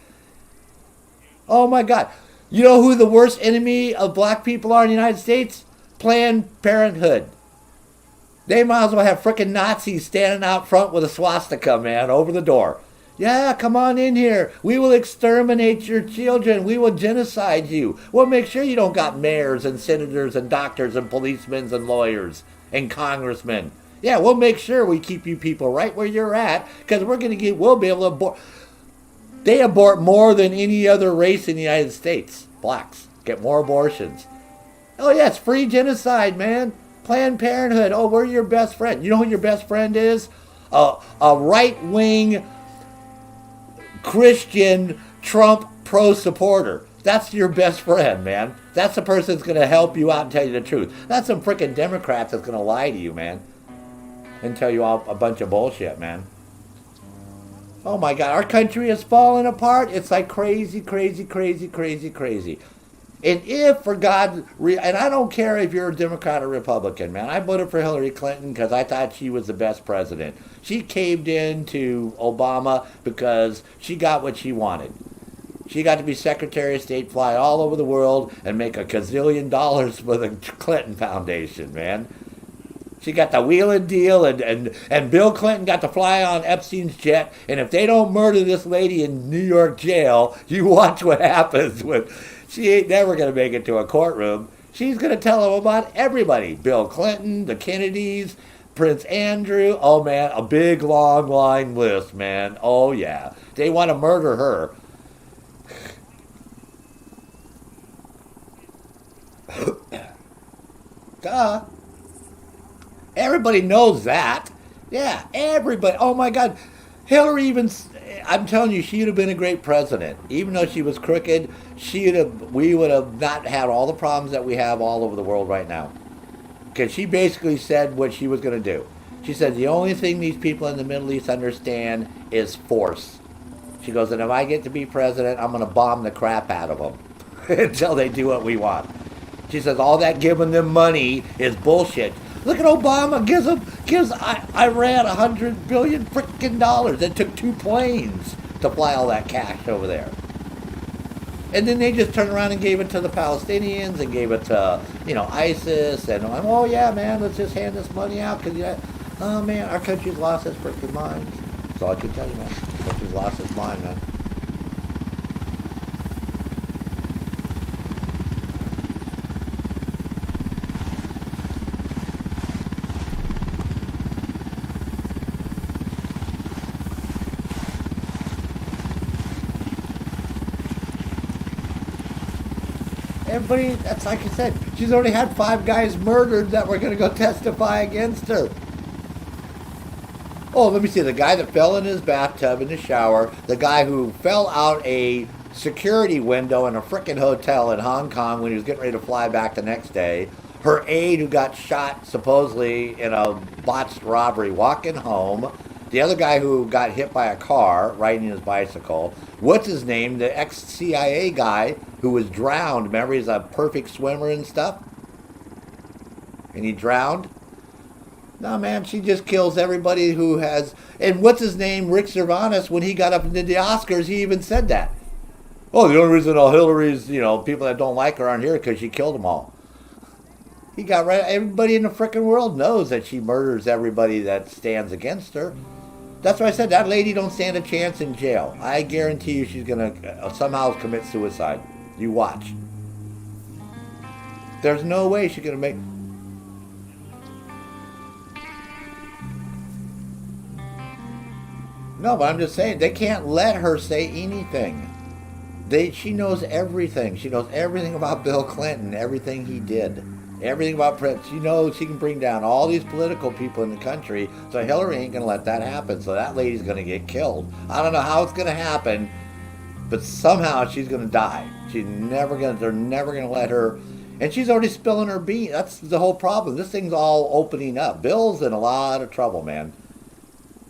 Oh my God. You know who the worst enemy of black people are in the United States? Planned Parenthood. They might as well have frickin' Nazis standing out front with a swastika, man, over the door. Yeah, come on in here. We will exterminate your children. We will genocide you. We'll make sure you don't got mayors and senators and doctors and policemen and lawyers and congressmen. Yeah, we'll make sure we keep you people right where you're at, because we'll be able to abort. They abort more than any other race in the United States. Blacks get more abortions. Oh yeah, it's free genocide, man. Planned Parenthood. Oh, we're your best friend. You know who your best friend is? A right-wing Christian Trump pro-supporter. That's your best friend, man. That's the person that's going to help you out and tell you the truth. That's some freaking Democrats that's going to lie to you, man, and tell you all a bunch of bullshit, man. Oh my God, our country is falling apart. It's like crazy, crazy, crazy, crazy, crazy. And if, for God, and I don't care if you're a Democrat or Republican, man. I voted for Hillary Clinton because I thought she was the best president. She caved in to Obama because she got what she wanted. She got to be Secretary of State, fly all over the world, and make $1 gazillion for the Clinton Foundation, man. She got the wheeling deal, and Bill Clinton got to fly on Epstein's jet. And if they don't murder this lady in New York jail, you watch what happens with... She ain't never going to make it to a courtroom. She's going to tell them about everybody. Bill Clinton, the Kennedys, Prince Andrew. Oh, man, a big, long line list, man. Oh, yeah. They want to murder her. Duh. Everybody knows that. Yeah, everybody. Oh, my God. Hillary even... I'm telling you, she would have been a great president. Even though she was crooked, we would have not had all the problems that we have all over the world right now. Because she basically said what she was going to do. She said the only thing these people in the Middle East understand is force. She goes, and if I get to be president, I'm going to bomb the crap out of them until they do what we want. She says all that giving them money is bullshit. Look at Obama gives Iran $100 billion freaking dollars. It took 2 planes to fly all that cash over there. And then they just turned around and gave it to the Palestinians and gave it to, ISIS. And I'm, oh yeah, man, let's just hand this money out because, oh man, our country's lost its freaking mind. That's all I can tell you, man. Our country's lost its mind, man. Everybody, that's like I said, she's already had 5 guys murdered that were going to go testify against her. Oh, let me see. The guy that fell in his bathtub in the shower. The guy who fell out a security window in a frickin' hotel in Hong Kong when he was getting ready to fly back the next day. Her aide who got shot supposedly in a botched robbery walking home. The other guy who got hit by a car riding his bicycle. What's his name? The ex-CIA guy who was drowned. Remember, he's a perfect swimmer and stuff? And he drowned? No, man, she just kills everybody who has... And what's his name? Rick Cervantes, when he got up and did the Oscars, he even said that. Oh, the only reason all Hillary's, people that don't like her aren't here because she killed them all. He got right... Everybody in the frickin' world knows that she murders everybody that stands against her. That's why I said that lady don't stand a chance in jail. I guarantee you she's going to somehow commit suicide. You watch. There's no way she's going to make... No, but I'm just saying, they can't let her say anything. She knows everything. She knows everything about Bill Clinton, everything he did. Everything about Prince. She knows she can bring down all these political people in the country, so Hillary ain't going to let that happen. So that lady's going to get killed. I don't know how it's going to happen, but somehow she's going to die. They're never going to let her, and she's already spilling her beans. That's the whole problem. This thing's all opening up. Bill's in a lot of trouble, man.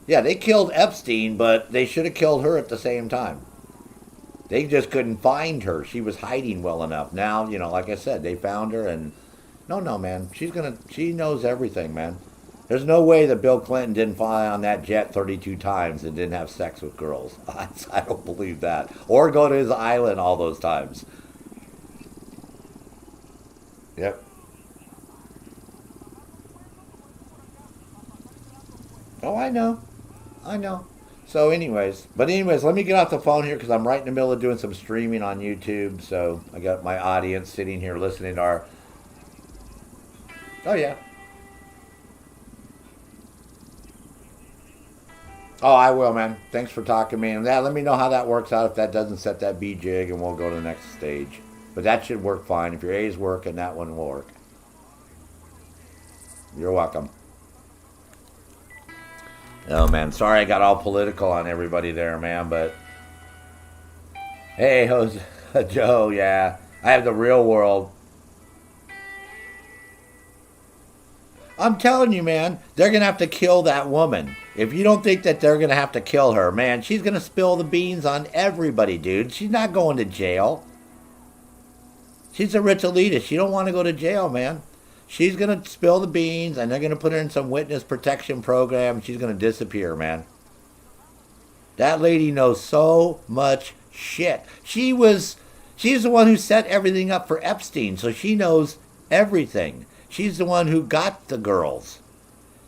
Yeah, they killed Epstein, but they should have killed her at the same time. They just couldn't find her. She was hiding well enough. Now, like I said, they found her, and no, man. She knows everything, man. There's no way that Bill Clinton didn't fly on that jet 32 times and didn't have sex with girls. I don't believe that. Or go to his island all those times. Yep. Oh, I know. So anyways, let me get off the phone here because I'm right in the middle of doing some streaming on YouTube. So I got my audience sitting here listening to our... Oh, yeah. Oh, I will, man. Thanks for talking to me. And let me know how that works out if that doesn't set that B jig, and we'll go to the next stage. But that should work fine. If your A's working, that one will work. You're welcome. Oh, man. Sorry I got all political on everybody there, man. But, hey, Joe, yeah. I have the real world. I'm telling you, man, they're going to have to kill that woman. If you don't think that they're going to have to kill her, man, she's going to spill the beans on everybody, dude. She's not going to jail. She's a rich elitist. She don't want to go to jail, man. She's going to spill the beans, and they're going to put her in some witness protection program. She's going to disappear, man. That lady knows so much shit. She's the one who set everything up for Epstein, so she knows everything. She's the one who got the girls.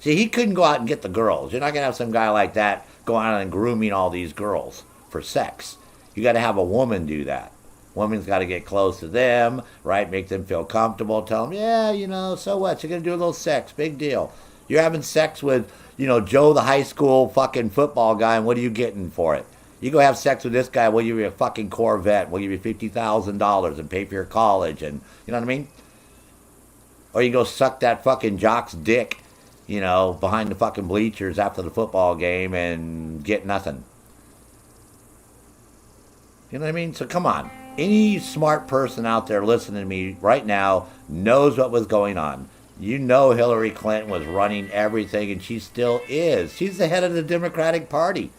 See, he couldn't go out and get the girls. You're not going to have some guy like that go out and grooming all these girls for sex. You got to have a woman do that. Woman's got to get close to them, right? Make them feel comfortable. Tell them, yeah, so what? You're going to do a little sex. Big deal. You're having sex with, Joe, the high school fucking football guy, and what are you getting for it? You go have sex with this guy, we'll give you a fucking Corvette. We'll give you $50,000 and pay for your college, and you know what I mean? Or you go suck that fucking jock's dick, behind the fucking bleachers after the football game and get nothing. You know what I mean? So come on. Any smart person out there listening to me right now knows what was going on. You know Hillary Clinton was running everything, and she still is. She's the head of the Democratic Party,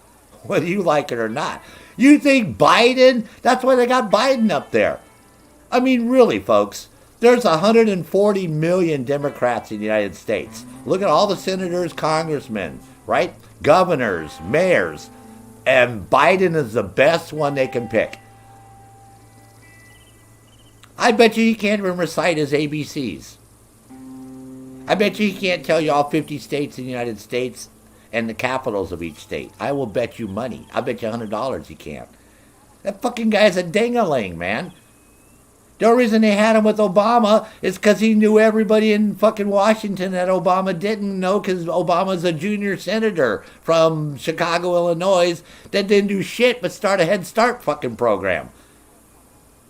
whether you like it or not. You think Biden? That's why they got Biden up there. I mean, really, folks. There's 140 million Democrats in the United States. Look at all the senators, congressmen, right? Governors, mayors. And Biden is the best one they can pick. I bet you he can't even recite his ABCs. I bet you he can't tell you all 50 states in the United States and the capitals of each state. I will bet you money. I bet you $100 he can't. That fucking guy's a ding-a-ling, man. The only reason they had him with Obama is because he knew everybody in fucking Washington that Obama didn't know, because Obama's a junior senator from Chicago, Illinois, that didn't do shit but start a Head Start fucking program.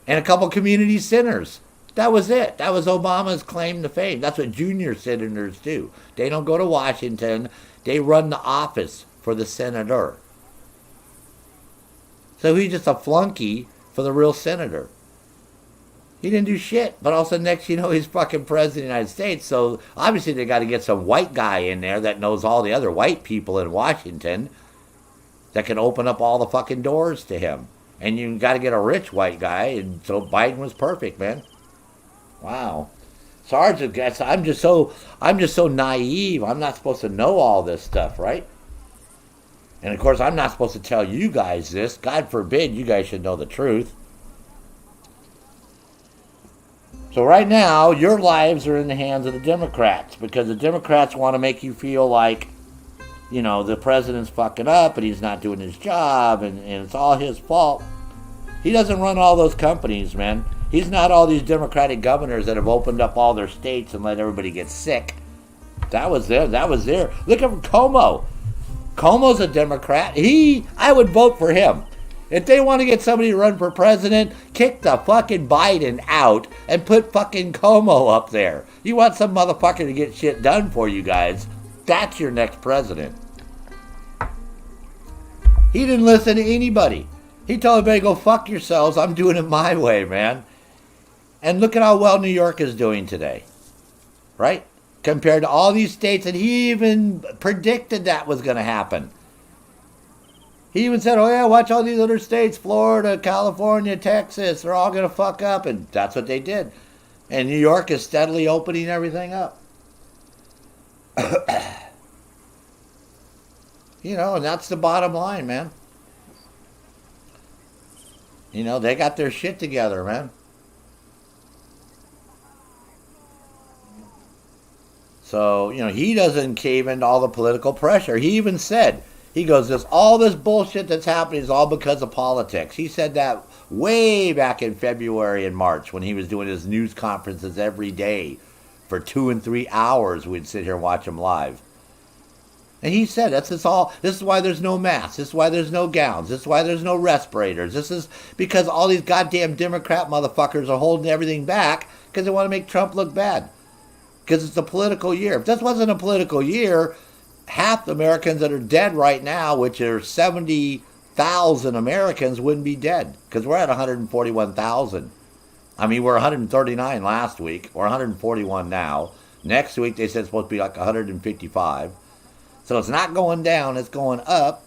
And a couple community centers. That was it. That was Obama's claim to fame. That's what junior senators do. They don't go to Washington. They run the office for the senator. So he's just a flunky for the real senator. He didn't do shit. But also next you know he's fucking president of the United States. So obviously they got to get some white guy in there that knows all the other white people in Washington that can open up all the fucking doors to him. And you got to get a rich white guy. And so Biden was perfect, man. Wow. Sergeant, I'm just so naive. I'm not supposed to know all this stuff, right? And of course, I'm not supposed to tell you guys this. God forbid you guys should know the truth. So right now, your lives are in the hands of the Democrats, because the Democrats want to make you feel like, you know, the president's fucking up and he's not doing his job and it's all his fault. He doesn't run all those companies, man. He's not all these Democratic governors that have opened up all their states and let everybody get sick. That was there. Look at Cuomo. Cuomo's a Democrat. I would vote for him. If they want to get somebody to run for president, kick the fucking Biden out and put fucking Cuomo up there. You want some motherfucker to get shit done for you guys. That's your next president. He didn't listen to anybody. He told everybody, go fuck yourselves. I'm doing it my way, man. And look at how well New York is doing today. Right? Compared to all these states, and he even predicted that was going to happen. He even said, oh yeah, watch all these other states, Florida, California, Texas, they're all going to fuck up. And that's what they did. And New York is steadily opening everything up. You know, and that's the bottom line, man. You know, they got their shit together, man. So, you know, he doesn't cave into all the political pressure. He even said, he goes, all this bullshit that's happening is all because of politics. He said that way back in February and March when he was doing his news conferences every day for 2 and 3 hours. We'd sit here and watch him live. And he said, this is why there's no masks. This is why there's no gowns. This is why there's no respirators. This is because all these goddamn Democrat motherfuckers are holding everything back because they want to make Trump look bad. Because it's a political year. If this wasn't a political year, half the Americans that are dead right now, which are 70,000 Americans, wouldn't be dead. Because we're at 141,000. I mean, we're 139 last week. We're 141 now. Next week, they said it's supposed to be like 155. So it's not going down, it's going up.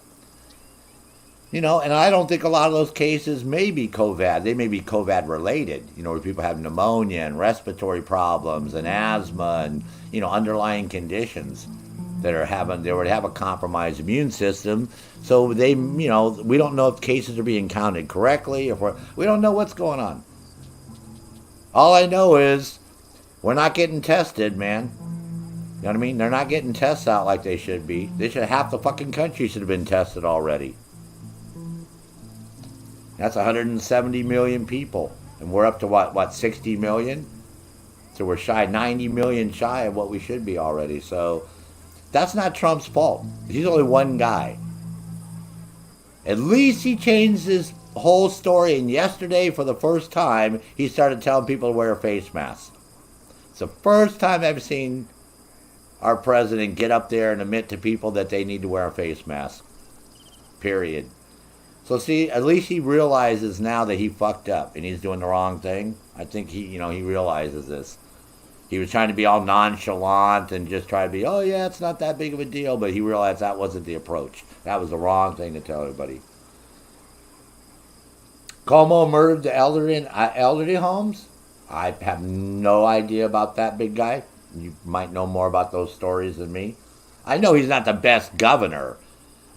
You know, and I don't think a lot of those cases may be COVID. They may be COVID related, you know, where people have pneumonia and respiratory problems and asthma and, you know, underlying conditions that they would have a compromised immune system. So they, you know, we don't know if cases are being counted correctly. We don't know what's going on. All I know is we're not getting tested, man. You know what I mean? They're not getting tests out like they should be. Half the fucking country should have been tested already. That's 170 million people. And we're up to what, 60 million? So we're 90 million shy of what we should be already. So that's not Trump's fault. He's only one guy. At least he changed his whole story. And yesterday, for the first time, he started telling people to wear face masks. It's the first time I've seen our president get up there and admit to people that they need to wear a face mask. Period. So see, at least he realizes now that he fucked up and he's doing the wrong thing. I think he realizes this. He was trying to be all nonchalant and just try to be, oh yeah, it's not that big of a deal, but he realized that wasn't the approach. That was the wrong thing to tell everybody. Cuomo murdered the elderly homes? I have no idea about that big guy. You might know more about those stories than me. I know he's not the best governor.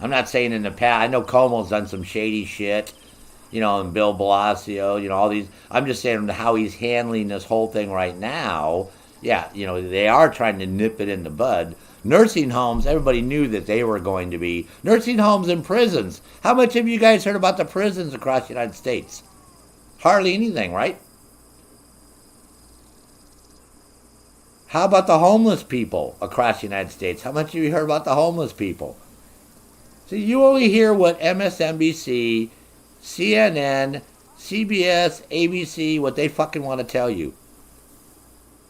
I'm not saying in the past. I know Cuomo's done some shady shit, you know, and Bill Blasio, you know, all these. I'm just saying how he's handling this whole thing right now. Yeah, you know, they are trying to nip it in the bud. Nursing homes, everybody knew that they were going to be. Nursing homes and prisons. How much have you guys heard about the prisons across the United States? Hardly anything, right? How about the homeless people across the United States? How much have you heard about the homeless people? So you only hear what MSNBC, CNN, CBS, ABC, what they fucking want to tell you.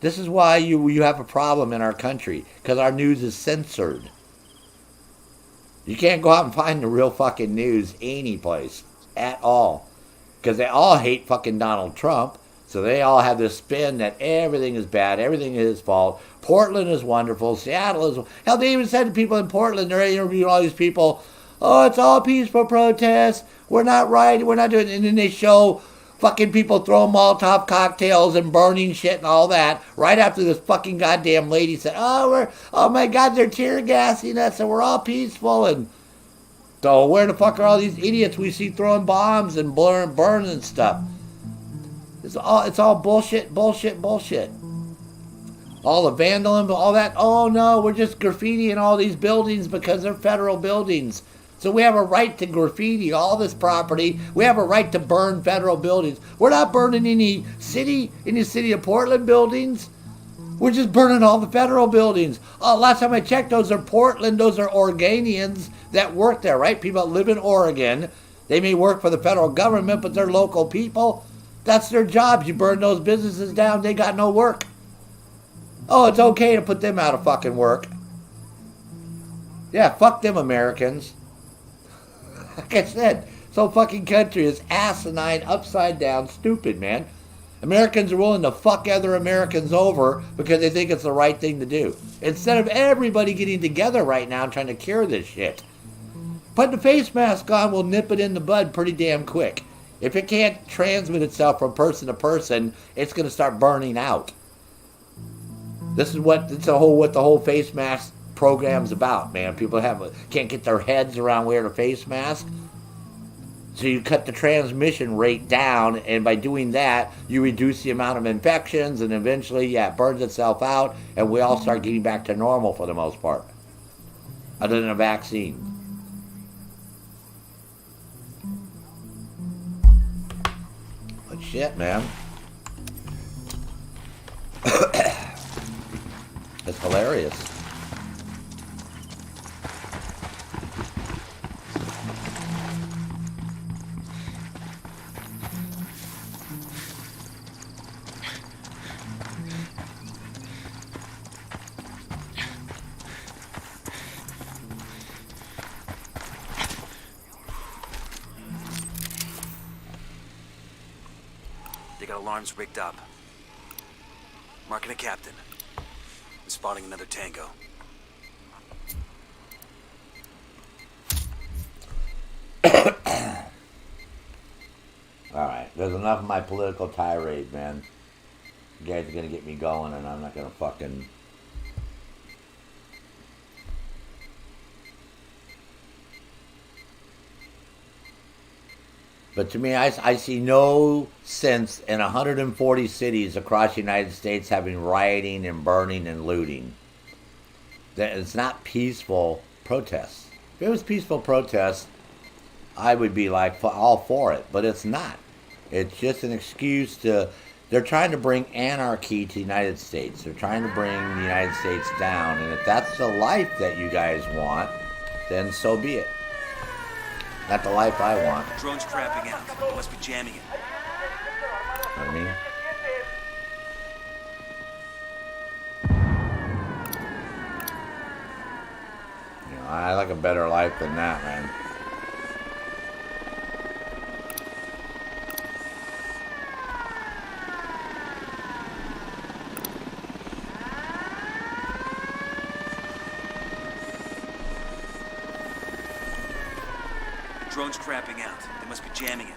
This is why you have a problem in our country, because our news is censored. You can't go out and find the real fucking news any place at all, because they all hate fucking Donald Trump. So they all have this spin that everything is bad, everything is his fault. Portland is wonderful, Seattle is... Hell, they even said to people in Portland, they're interviewing all these people, oh, it's all peaceful protests, we're not rioting, we're not doing... And then they show fucking people throwing Molotov cocktails and burning shit and all that, right after this fucking goddamn lady said, oh my God, they're tear gassing us and we're all peaceful. And so where the fuck are all these idiots we see throwing bombs and burning stuff? It's all bullshit. All the vandalism, all that. Oh no, we're just graffitiing all these buildings because they're federal buildings. So we have a right to graffiti all this property. We have a right to burn federal buildings. We're not burning any city of Portland buildings. We're just burning all the federal buildings. Oh, last time I checked, those are Portland. Those are Oregonians that work there, right? People that live in Oregon. They may work for the federal government, but they're local people. That's their jobs. You burn those businesses down, they got no work. Oh, it's okay to put them out of fucking work. Yeah, fuck them Americans. Like I said, so fucking country is asinine, upside down, stupid, man. Americans are willing to fuck other Americans over because they think it's the right thing to do. Instead of everybody getting together right now and trying to cure this shit. Putting the face mask on will nip it in the bud pretty damn quick. If it can't transmit itself from person to person, it's going to start burning out. This is what the whole face mask program's about, man. People can't get their heads around wearing a face mask. So you cut the transmission rate down, and by doing that, you reduce the amount of infections, and eventually, it burns itself out, and we all start getting back to normal for the most part. Other than a vaccine. Shit, man. It's hilarious. They got alarms rigged up. Marking a captain. I'm spotting another tango. Alright, there's enough of my political tirade, man. You guys are gonna get me going, and I'm not gonna fucking... But to me, I see no sense in 140 cities across the United States having rioting and burning and looting. That it's not peaceful protests. If it was peaceful protests, I would be like all for it, but it's not. It's just an excuse to... They're trying to bring anarchy to the United States. They're trying to bring the United States down, and if that's the life that you guys want, then so be it. Not the life I want. Drone's crapping out. They must be jamming it. You know what I mean? You know, I like a better life than that, man. Drone's crapping out. They must be jamming it.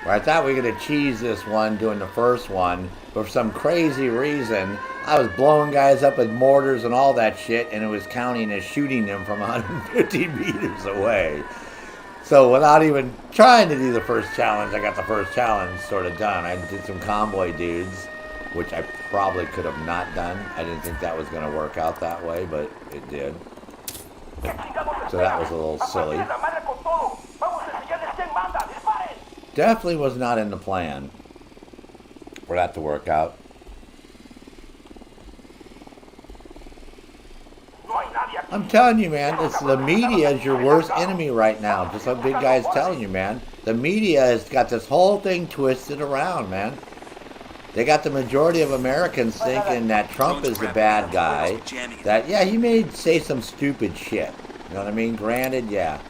Where I thought we were going to cheese this one doing the first one, but for some crazy reason, I was blowing guys up with mortars and all that shit, and it was counting as shooting them from 150 meters away. So without even trying to do the first challenge, I got the first challenge sort of done. I did some convoy dudes, which I probably could have not done. I didn't think that was going to work out that way, but it did. So that was a little silly. Definitely was not in the plan for that to work out. I'm telling you, man, it's the media is your worst enemy right now. Just like Big Guy's telling you, man. The media has got this whole thing twisted around, man. They got the majority of Americans thinking that Trump is the bad guy. That, yeah, he may say some stupid shit. You know what I mean? Granted, yeah.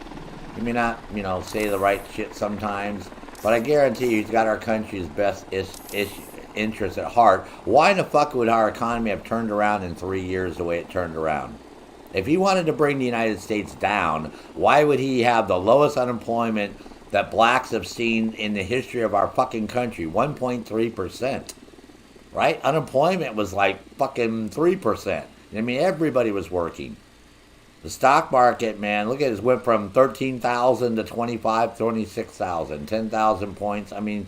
He may not, you know, say the right shit sometimes. But I guarantee you he's got our country's best interests at heart. Why in the fuck would our economy have turned around in 3 years the way it turned around? If he wanted to bring the United States down, why would he have the lowest unemployment that blacks have seen in the history of our fucking country? 1.3%. Right? Unemployment was like fucking 3%. I mean, everybody was working. The stock market, man, look at it, went from 13,000 to 26,000, 10,000 points. I mean,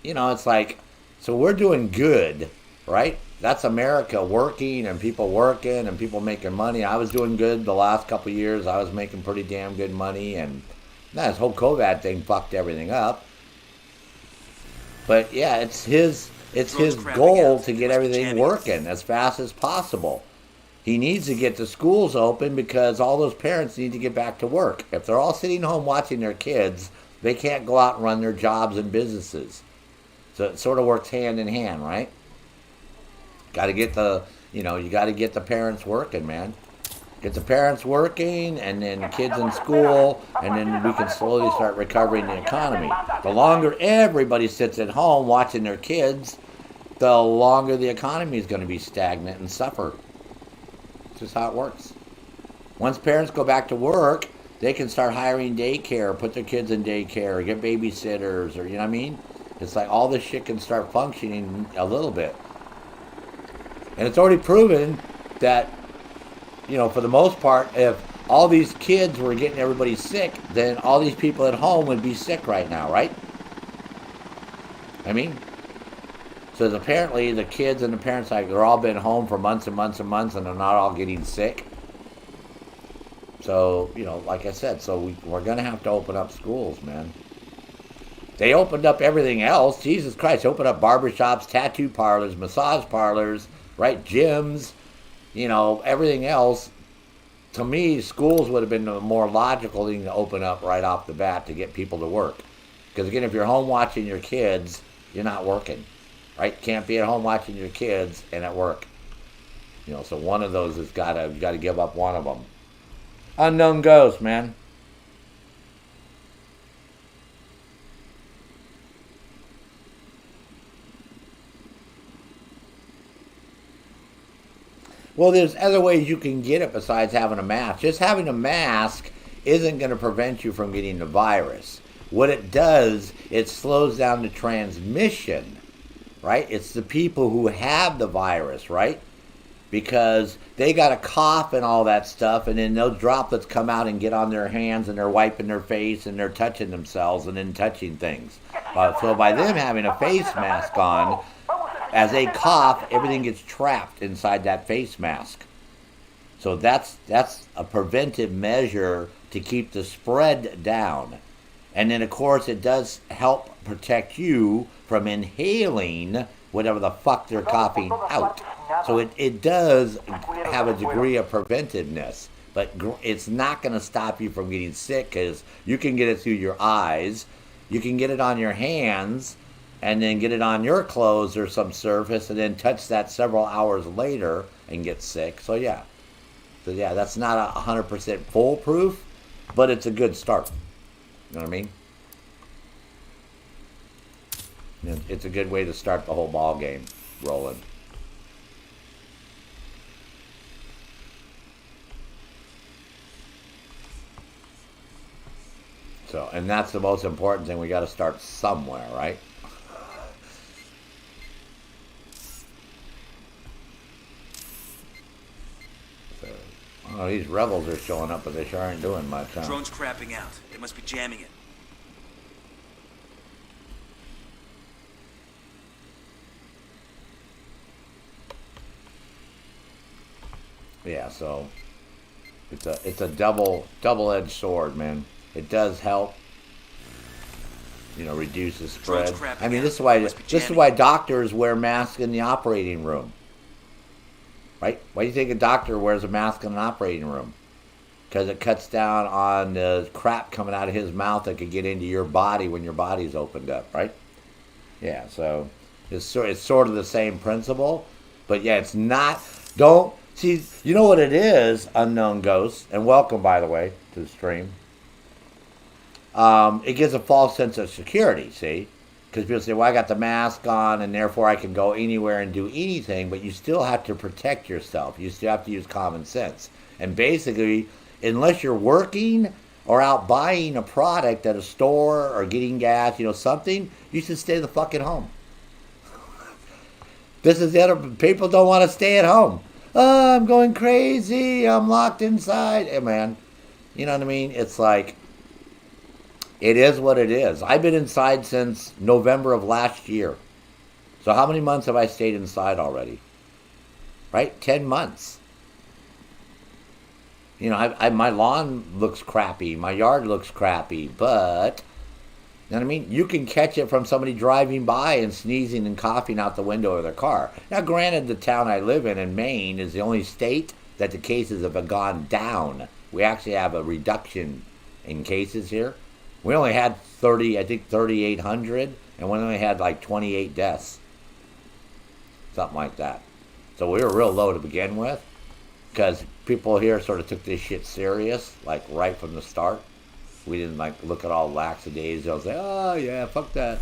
you know, it's like, so we're doing good, right? That's America working and people making money. I was doing good the last couple of years. I was making pretty damn good money, and this whole COVID thing fucked everything up. But yeah, it's his goal to get everything working as fast as possible. He needs to get the schools open because all those parents need to get back to work. If they're all sitting home watching their kids, they can't go out and run their jobs and businesses. So it sort of works hand in hand, right? Got to get you got to get the parents working, man. Get the parents working, and then the kids in school, and then we can slowly start recovering the economy. The longer everybody sits at home watching their kids, the longer the economy is going to be stagnant and suffer. It's just how it works. Once parents go back to work, they can start hiring daycare, put their kids in daycare, get babysitters, or, you know what I mean? It's like all this shit can start functioning a little bit. And it's already proven that, you know, for the most part, if all these kids were getting everybody sick, then all these people at home would be sick right now, right? I mean, so apparently the kids and the parents, like, they're all been home for months and months and months, and they're not all getting sick. So, you know, like I said, so we're going to have to open up schools, man. They opened up everything else. Jesus Christ, opened up barbershops, tattoo parlors, massage parlors, right, gyms, you know, everything else. To me, schools would have been the more logical thing to open up right off the bat to get people to work. Because again, if you're home watching your kids, you're not working, right? Can't be at home watching your kids and at work. You know, so one of those has got to give up one of them. Unknown ghost, man. Well, there's other ways you can get it besides having a mask. Just having a mask isn't going to prevent you from getting the virus. What it does, it slows down the transmission, right? It's the people who have the virus, right? Because they got a cough and all that stuff, and then those droplets come out and get on their hands, and they're wiping their face, and they're touching themselves and then touching things. So by them having a face mask on, as they cough, everything gets trapped inside that face mask. So that's a preventive measure to keep the spread down. And then, of course, it does help protect you from inhaling whatever the fuck they're coughing out. So it does have a degree of preventiveness. But it's not going to stop you from getting sick, because you can get it through your eyes. You can get it on your hands, and then get it on your clothes or some surface, and then touch that several hours later and get sick. So yeah, that's not 100% foolproof, but it's a good start. You know what I mean? It's a good way to start the whole ball game rolling. So, and that's the most important thing. We got to start somewhere, right? So, oh, these rebels are showing up, but they sure aren't doing much, huh? Drone's crapping out. They must be jamming it. Yeah, so it's a double-edged sword, man. It does help, reduce the spread. I mean, this is why doctors wear masks in the operating room, right? Why do you think a doctor wears a mask in an operating room? Because it cuts down on the crap coming out of his mouth that could get into your body when your body's opened up, right? Yeah, so it's sort of the same principle, but yeah, it's not. Don't. See, you know what it is, Unknown Ghosts, and welcome, by the way, to the stream. It gives a false sense of security, see? Because people say, well, I got the mask on, and therefore I can go anywhere and do anything, but you still have to protect yourself. You still have to use common sense. And basically, unless you're working or out buying a product at a store or getting gas, something, you should stay the fucking home. This is the other, people don't want to stay at home. Oh, I'm going crazy. I'm locked inside. Hey, man, you know what I mean? It's like, it is what it is. I've been inside since November of last year. So how many months have I stayed inside already? Right? 10 months. My lawn looks crappy. My yard looks crappy. But, you know what I mean? You can catch it from somebody driving by and sneezing and coughing out the window of their car. Now, granted, the town I live in Maine, is the only state that the cases have gone down. We actually have a reduction in cases here. We only had 3,800, and we only had like 28 deaths. Something like that. So we were real low to begin with, because people here sort of took this shit serious, like right from the start. We didn't look at all lackadaisical. I was like, oh yeah, fuck that.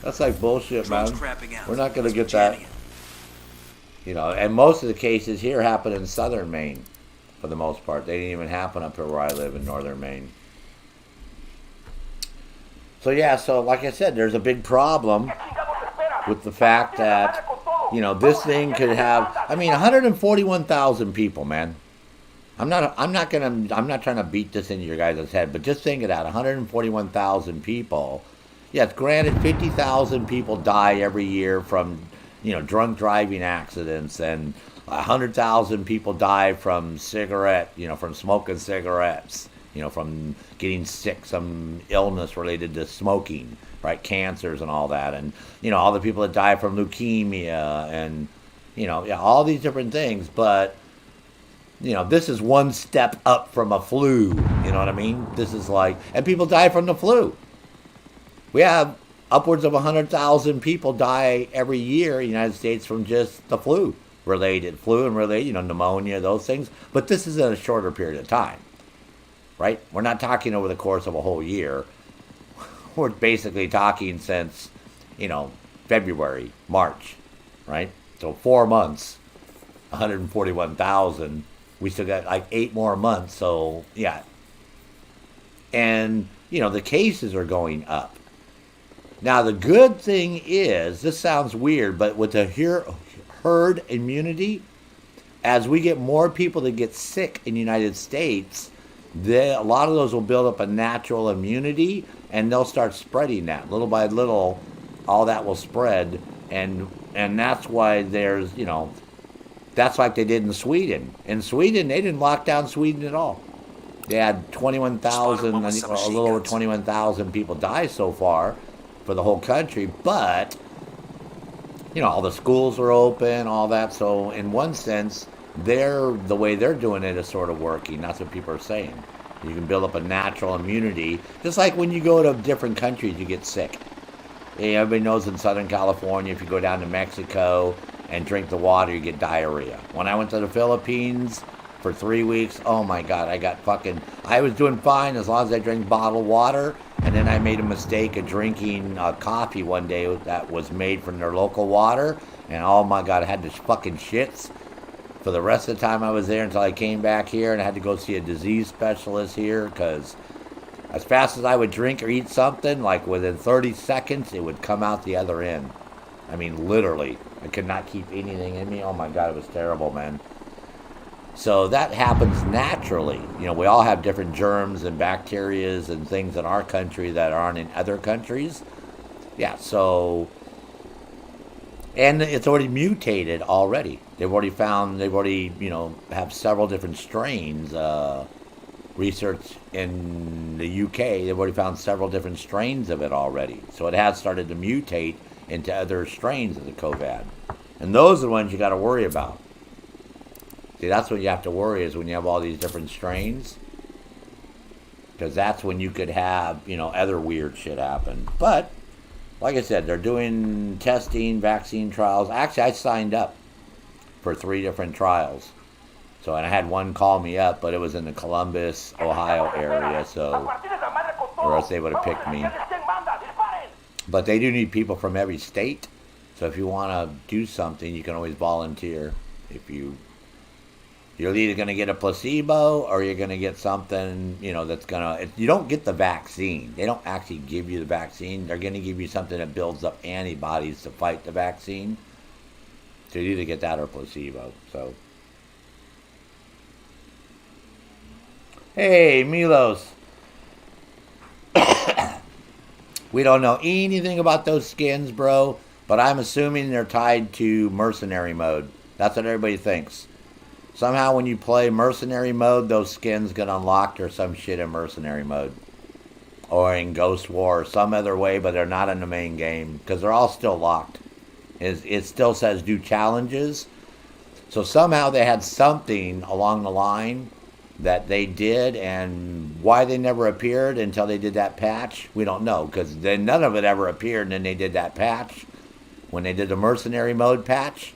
That's like bullshit, man. We're not gonna get that. And most of the cases here happen in southern Maine, for the most part. They didn't even happen up here where I live in northern Maine. So yeah, so like I said, there's a big problem with the fact that, this thing could have, 141,000 people, man. I'm not trying to beat this into your guys' head, but just think of that, 141,000 people. Yes, granted, 50,000 people die every year from, drunk driving accidents, and 100,000 people die from from smoking cigarettes, from getting sick, some illness related to smoking, right? Cancers and all that, and, all the people that die from leukemia and, all these different things, but this is one step up from a flu. You know what I mean? This is like, and people die from the flu. We have upwards of 100,000 people die every year in the United States from just the flu and related, pneumonia, those things. But this is in a shorter period of time, right? We're not talking over the course of a whole year. We're basically talking since, February, March, right? So 4 months, 141,000. We still got like 8 more months, so yeah. And, the cases are going up. Now, the good thing is, this sounds weird, but with the herd immunity, as we get more people that get sick in the United States, a lot of those will build up a natural immunity, and they'll start spreading that. Little by little, all that will spread, and that's why there's, that's like they did in Sweden. In Sweden, they didn't lock down Sweden at all. They had 21,000, a little over 21,000 people die so far for the whole country. But, all the schools are open, all that. So in one sense, the way they're doing it is sort of working. That's what people are saying. You can build up a natural immunity. Just like when you go to different countries, you get sick. Everybody knows in Southern California, if you go down to Mexico and drink the water, you get diarrhea. When I went to the Philippines for 3 weeks, oh my God, I was doing fine as long as I drank bottled water, and then I made a mistake of drinking coffee one day that was made from their local water, and oh my God, I had this fucking shits for the rest of the time I was there until I came back here, and I had to go see a disease specialist here, because As fast as I would drink or eat something, like within 30 seconds, it would come out the other end. I mean, literally. I could not keep anything in me. Oh my God, it was terrible, man. So that happens naturally. You know, we all have different germs and bacterias and things in our country that aren't in other countries. Yeah, so... And it's already mutated already. They've already, you know, have several different strains. Research in the UK, they've already found several different strains of it already. So it has started to mutate into other strains of the COVID. And those are the ones you got to worry about. See, that's what you have to worry, is when you have all these different strains. Because that's when you could have, you know, other weird shit happen. But, like I said, they're doing testing, vaccine trials. Actually, I signed up for 3 different trials. So, and I had one call me up, but it was in the Columbus, Ohio area, so or else they would have picked me. But they do need people from every state. So if you want to do something, you can always volunteer. If you're either going to get a placebo or you're going to get something, you know, that's going to... You don't get the vaccine. They don't actually give you the vaccine. They're going to give you something that builds up antibodies to fight the vaccine. So you either get that or placebo, so... Hey, Milos. We don't know anything about those skins, bro, but I'm assuming they're tied to mercenary mode. That's what everybody thinks. Somehow when you play mercenary mode, those skins get unlocked or some shit in mercenary mode. Or in Ghost War or some other way, but they're not in the main game because they're all still locked. It still says do challenges. So somehow they had something along the line that they did, and why they never appeared until they did that patch, we don't know, because then none of it ever appeared, and then they did that patch. When they did the mercenary mode patch,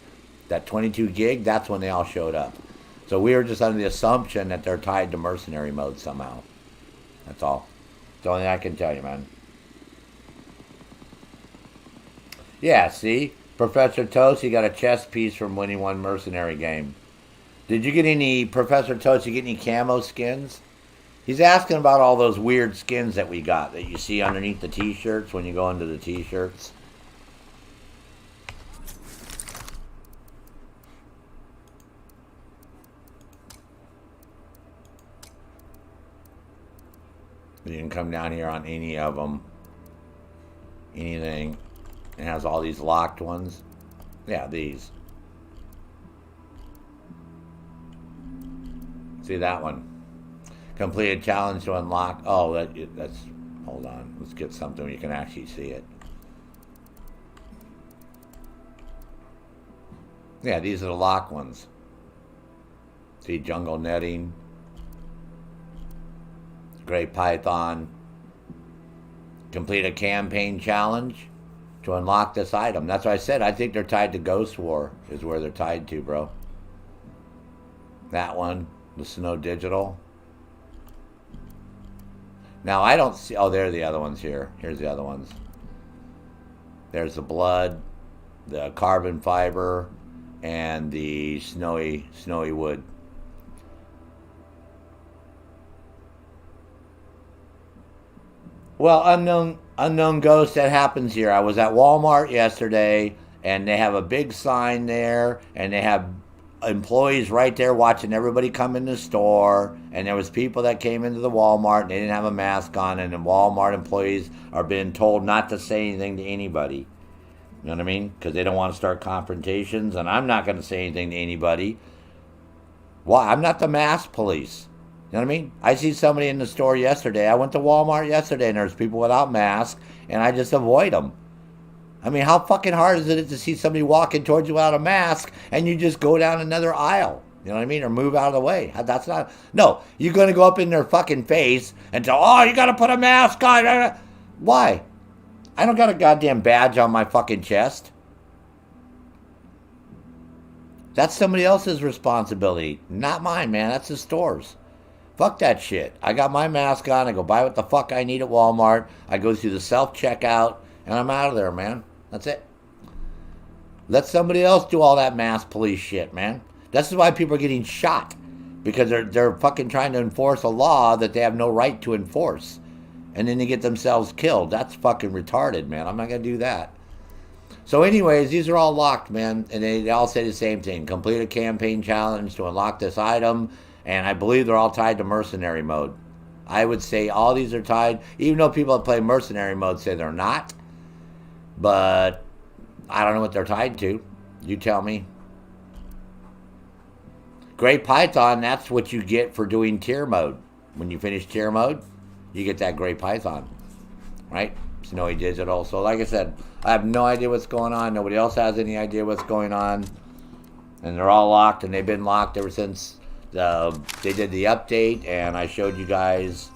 that 22 gig, that's when they all showed up. So we were just under the assumption that they're tied to mercenary mode somehow. That's all. That's the only thing I can tell you, man. Yeah, see? Professor Toast, he got a chess piece from winning one mercenary game. Did you get any, Professor Toast, you get any camo skins? He's asking about all those weird skins that we got that you see underneath the t-shirts when you go into the t-shirts. You can come down here on any of them. Anything. It has all these locked ones. Yeah, these. See that one? Completed challenge to unlock. Oh, that's... Hold on. Let's get something where you can actually see it. Yeah, these are the lock ones. See, jungle netting. Gray Python. Complete a campaign challenge to unlock this item. That's what I said. I think they're tied to Ghost War is where they're tied to, bro. That one. The Snow Digital. Now, I don't see... Oh, there are the other ones here. Here's the other ones. There's the blood, the carbon fiber, and the snowy wood. Well, unknown ghost, that happens here. I was at Walmart yesterday, and they have a big sign there, and they have employees right there watching everybody come in the store, and there was people that came into the Walmart and they didn't have a mask on, and the Walmart employees are being told not to say anything to anybody. You know what I mean? Because they don't want to start confrontations, and I'm not going to say anything to anybody. Why? I'm not the mask police. You know what I mean? I see somebody in the store yesterday. I went to Walmart yesterday, and there's people without masks, and I just avoid them. I mean, how fucking hard is it to see somebody walking towards you without a mask and you just go down another aisle? You know what I mean? Or move out of the way. That's not... No, you're going to go up in their fucking face and tell, oh, you got to put a mask on. Why? I don't got a goddamn badge on my fucking chest. That's somebody else's responsibility. Not mine, man. That's the store's. Fuck that shit. I got my mask on. I go buy what the fuck I need at Walmart. I go through the self-checkout, and I'm out of there, man. That's it. Let somebody else do all that mass police shit, man. This is why people are getting shot. Because they're fucking trying to enforce a law that they have no right to enforce. and then they get themselves killed. That's fucking retarded, man. I'm not going to do that. So anyways, these are all locked, man, and they all say the same thing. Complete a campaign challenge to unlock this item, and I believe they're all tied to mercenary mode. I would say all these are tied, even though people that play mercenary mode say they're not. But I don't know what they're tied to. You tell me. Great Python, that's what you get for doing tier mode. When you finish tier mode, you get that Great Python, right? Snowy Digital. So like I said, I have no idea what's going on. Nobody else has any idea what's going on. And they're all locked, and they've been locked ever since they did the update. And I showed you guys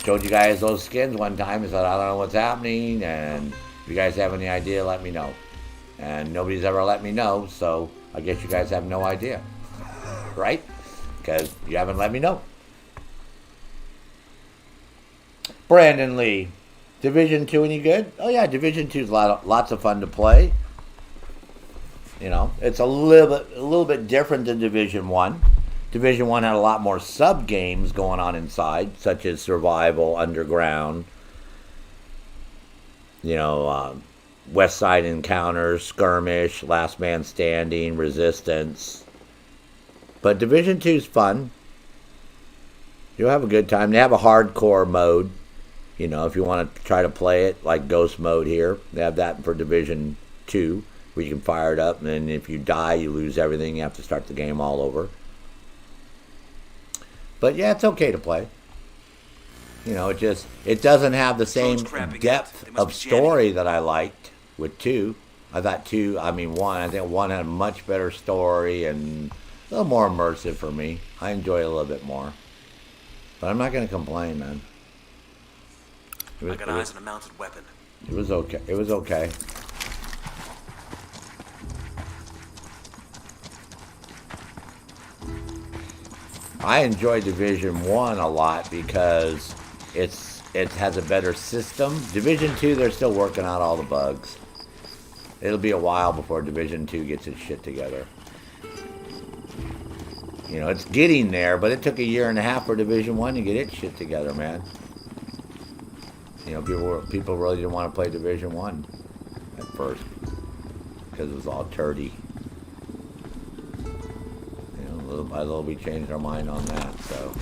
those skins one time. I said, I don't know what's happening, and if you guys have any idea, let me know. And nobody's ever let me know, so I guess you guys have no idea, right? Because you haven't let me know. Brandon Lee, Division 2, any good? Oh yeah, Division 2 is lots of fun to play. You know, it's a little bit different than Division 1. Division 1 had a lot more sub-games going on inside, such as Survival, Underground, you know, West Side Encounters, Skirmish, Last Man Standing, Resistance. But Division 2 is fun. You'll have a good time. They have a hardcore mode. You know, if you want to try to play it like Ghost Mode here, they have that for Division 2, where you can fire it up, and then if you die, you lose everything. You have to start the game all over. But yeah, it's okay to play. You know, it doesn't have the same depth of story that I liked with 2. I thought 2, I mean 1, I think 1 had a much better story and a little more immersive for me. I enjoy it a little bit more. But I'm not going to complain, man. I got eyes on a mounted weapon. It was okay. It was okay. I enjoy Division 1 a lot because it has a better system. Division 2, they're still working out all the bugs. It'll be a while before Division 2 gets its shit together. You know, it's getting there, but it took a year and a half for Division 1 to get its shit together, man. You know, people really didn't want to play Division 1 at first because it was all turdy. You know, little by little we changed our mind on that, so.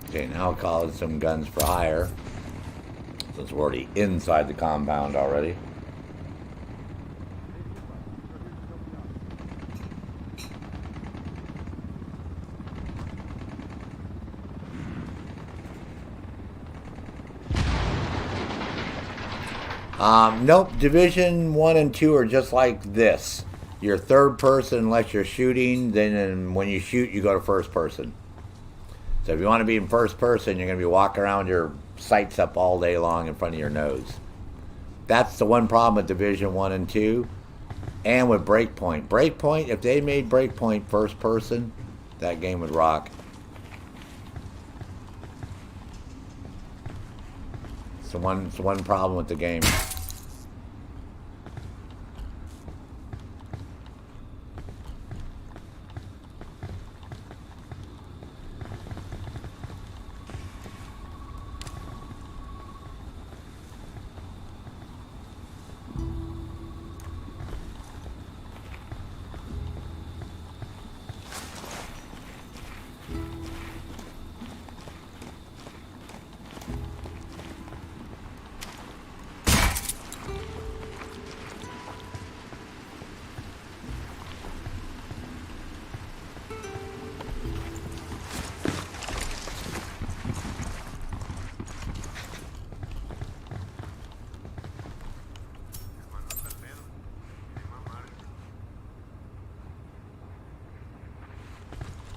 Okay, now I'll call it some guns for hire, since we're already inside the compound already. Nope. Division 1 and 2 are just like this. You're third person unless you're shooting. Then when you shoot, you go to first person. So if you want to be in first person, you're going to be walking around with your sights up all day long in front of your nose. That's the one problem with Division 1 and 2. And with Breakpoint. Breakpoint, if they made Breakpoint first person, that game would rock. It's the one problem with the game.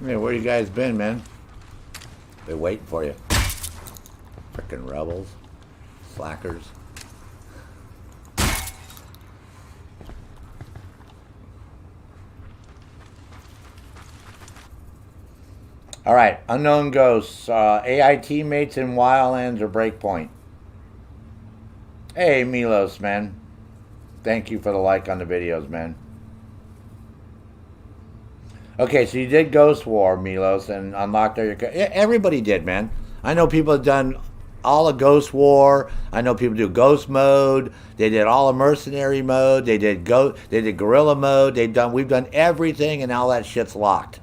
Hey, where you guys been, man? They're waiting for you. Frickin' rebels. Slackers. Alright, unknown ghosts. AI teammates in Wildlands or Breakpoint. Hey, Milos, man. Thank you for the like on the videos, man. Okay, so you did Ghost War, Milos, and unlocked all your... Yeah, everybody did, man. I know people have done all of Ghost War. I know people do Ghost Mode. They did all of Mercenary Mode. They did Guerrilla Mode. We've done everything, and all that shit's locked.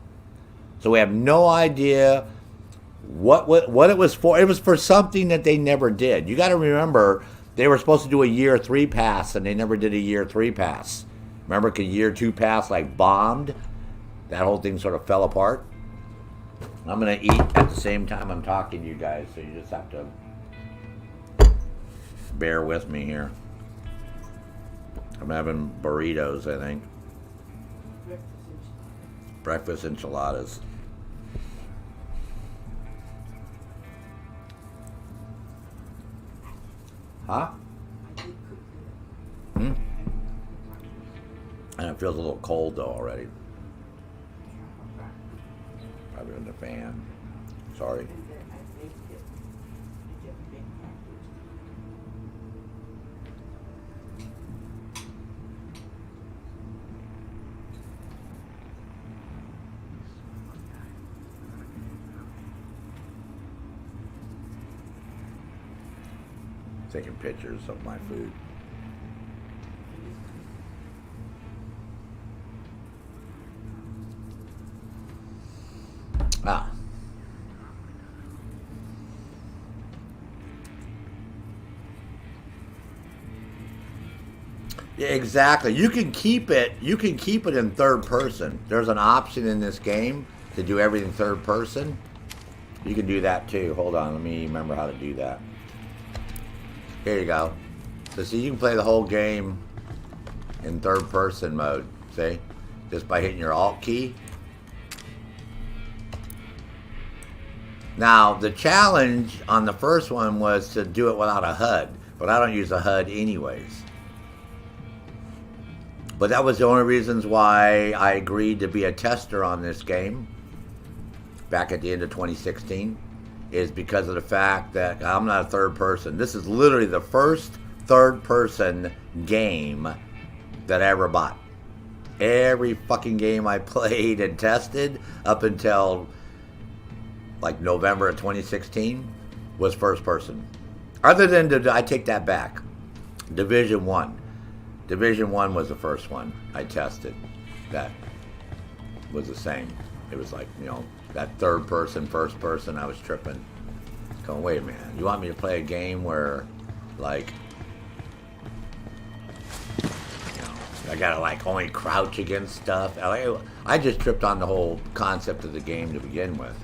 So we have no idea what it was for. It was for something that they never did. You got to remember, they were supposed to do a year 3 pass, and they never did a year 3 pass. Remember, because year 2 pass bombed. That whole thing sort of fell apart. I'm going to eat at the same time I'm talking to you guys, so you just have to bear with me here. I'm having burritos, I think. Breakfast enchiladas. Huh? And it feels a little cold, though, already. Probably in the fan. Sorry. Taking pictures of my food. Ah. Yeah, exactly. You can keep it. You can keep it in third person. There's an option in this game to do everything third person. You can do that too. Hold on. Let me remember how to do that. Here you go. So see, you can play the whole game in third person mode. See? Just by hitting your Alt key. Now, the challenge on the first one was to do it without a HUD. But I don't use a HUD anyways. But that was the only reasons why I agreed to be a tester on this game back at the end of 2016. Is because of the fact that I'm not a third person. This is literally the first third person game that I ever bought. Every fucking game I played and tested up until like November of 2016 was first person. Other than, I take that back. Division 1. Division 1 was the first one I tested. That was the same. It was like, you know, that third person, first person, I was tripping. Going, wait a minute, you want me to play a game where, like, you know, I gotta, like, only crouch against stuff? I just tripped on the whole concept of the game to begin with.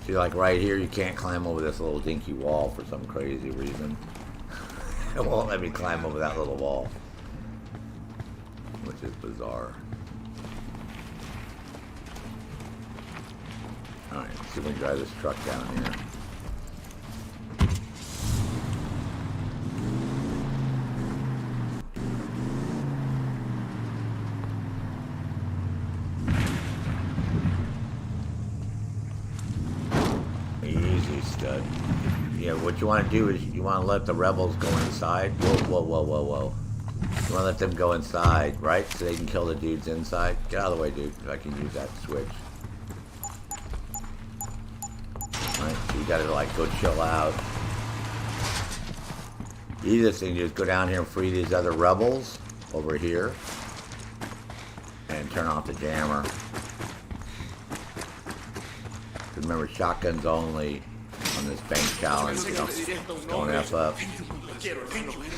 See, like right here, you can't climb over this little dinky wall for some crazy reason. It won't let me climb over that little wall, which is bizarre. Alright, let's see if we can drive this truck down here. Easy, stud. Yeah, what you want to do is you want to let the rebels go inside. Whoa, whoa, whoa, whoa, whoa. You want to let them go inside, right? So they can kill the dudes inside. Get out of the way, dude. If I can use that switch. Right, so you gotta like go chill out. The easiest thing is go down here and free these other rebels over here. And turn off the jammer. Remember, shotguns only on this bank challenge. You know, don't F up.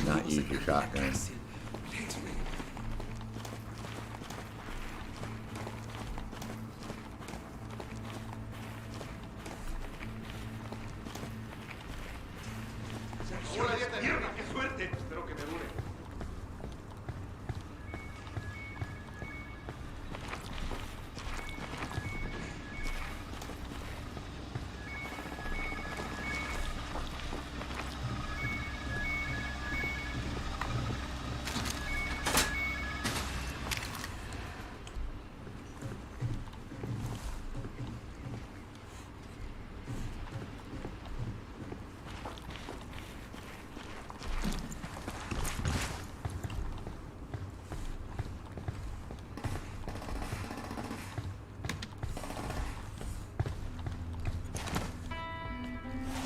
Not use your shotgun.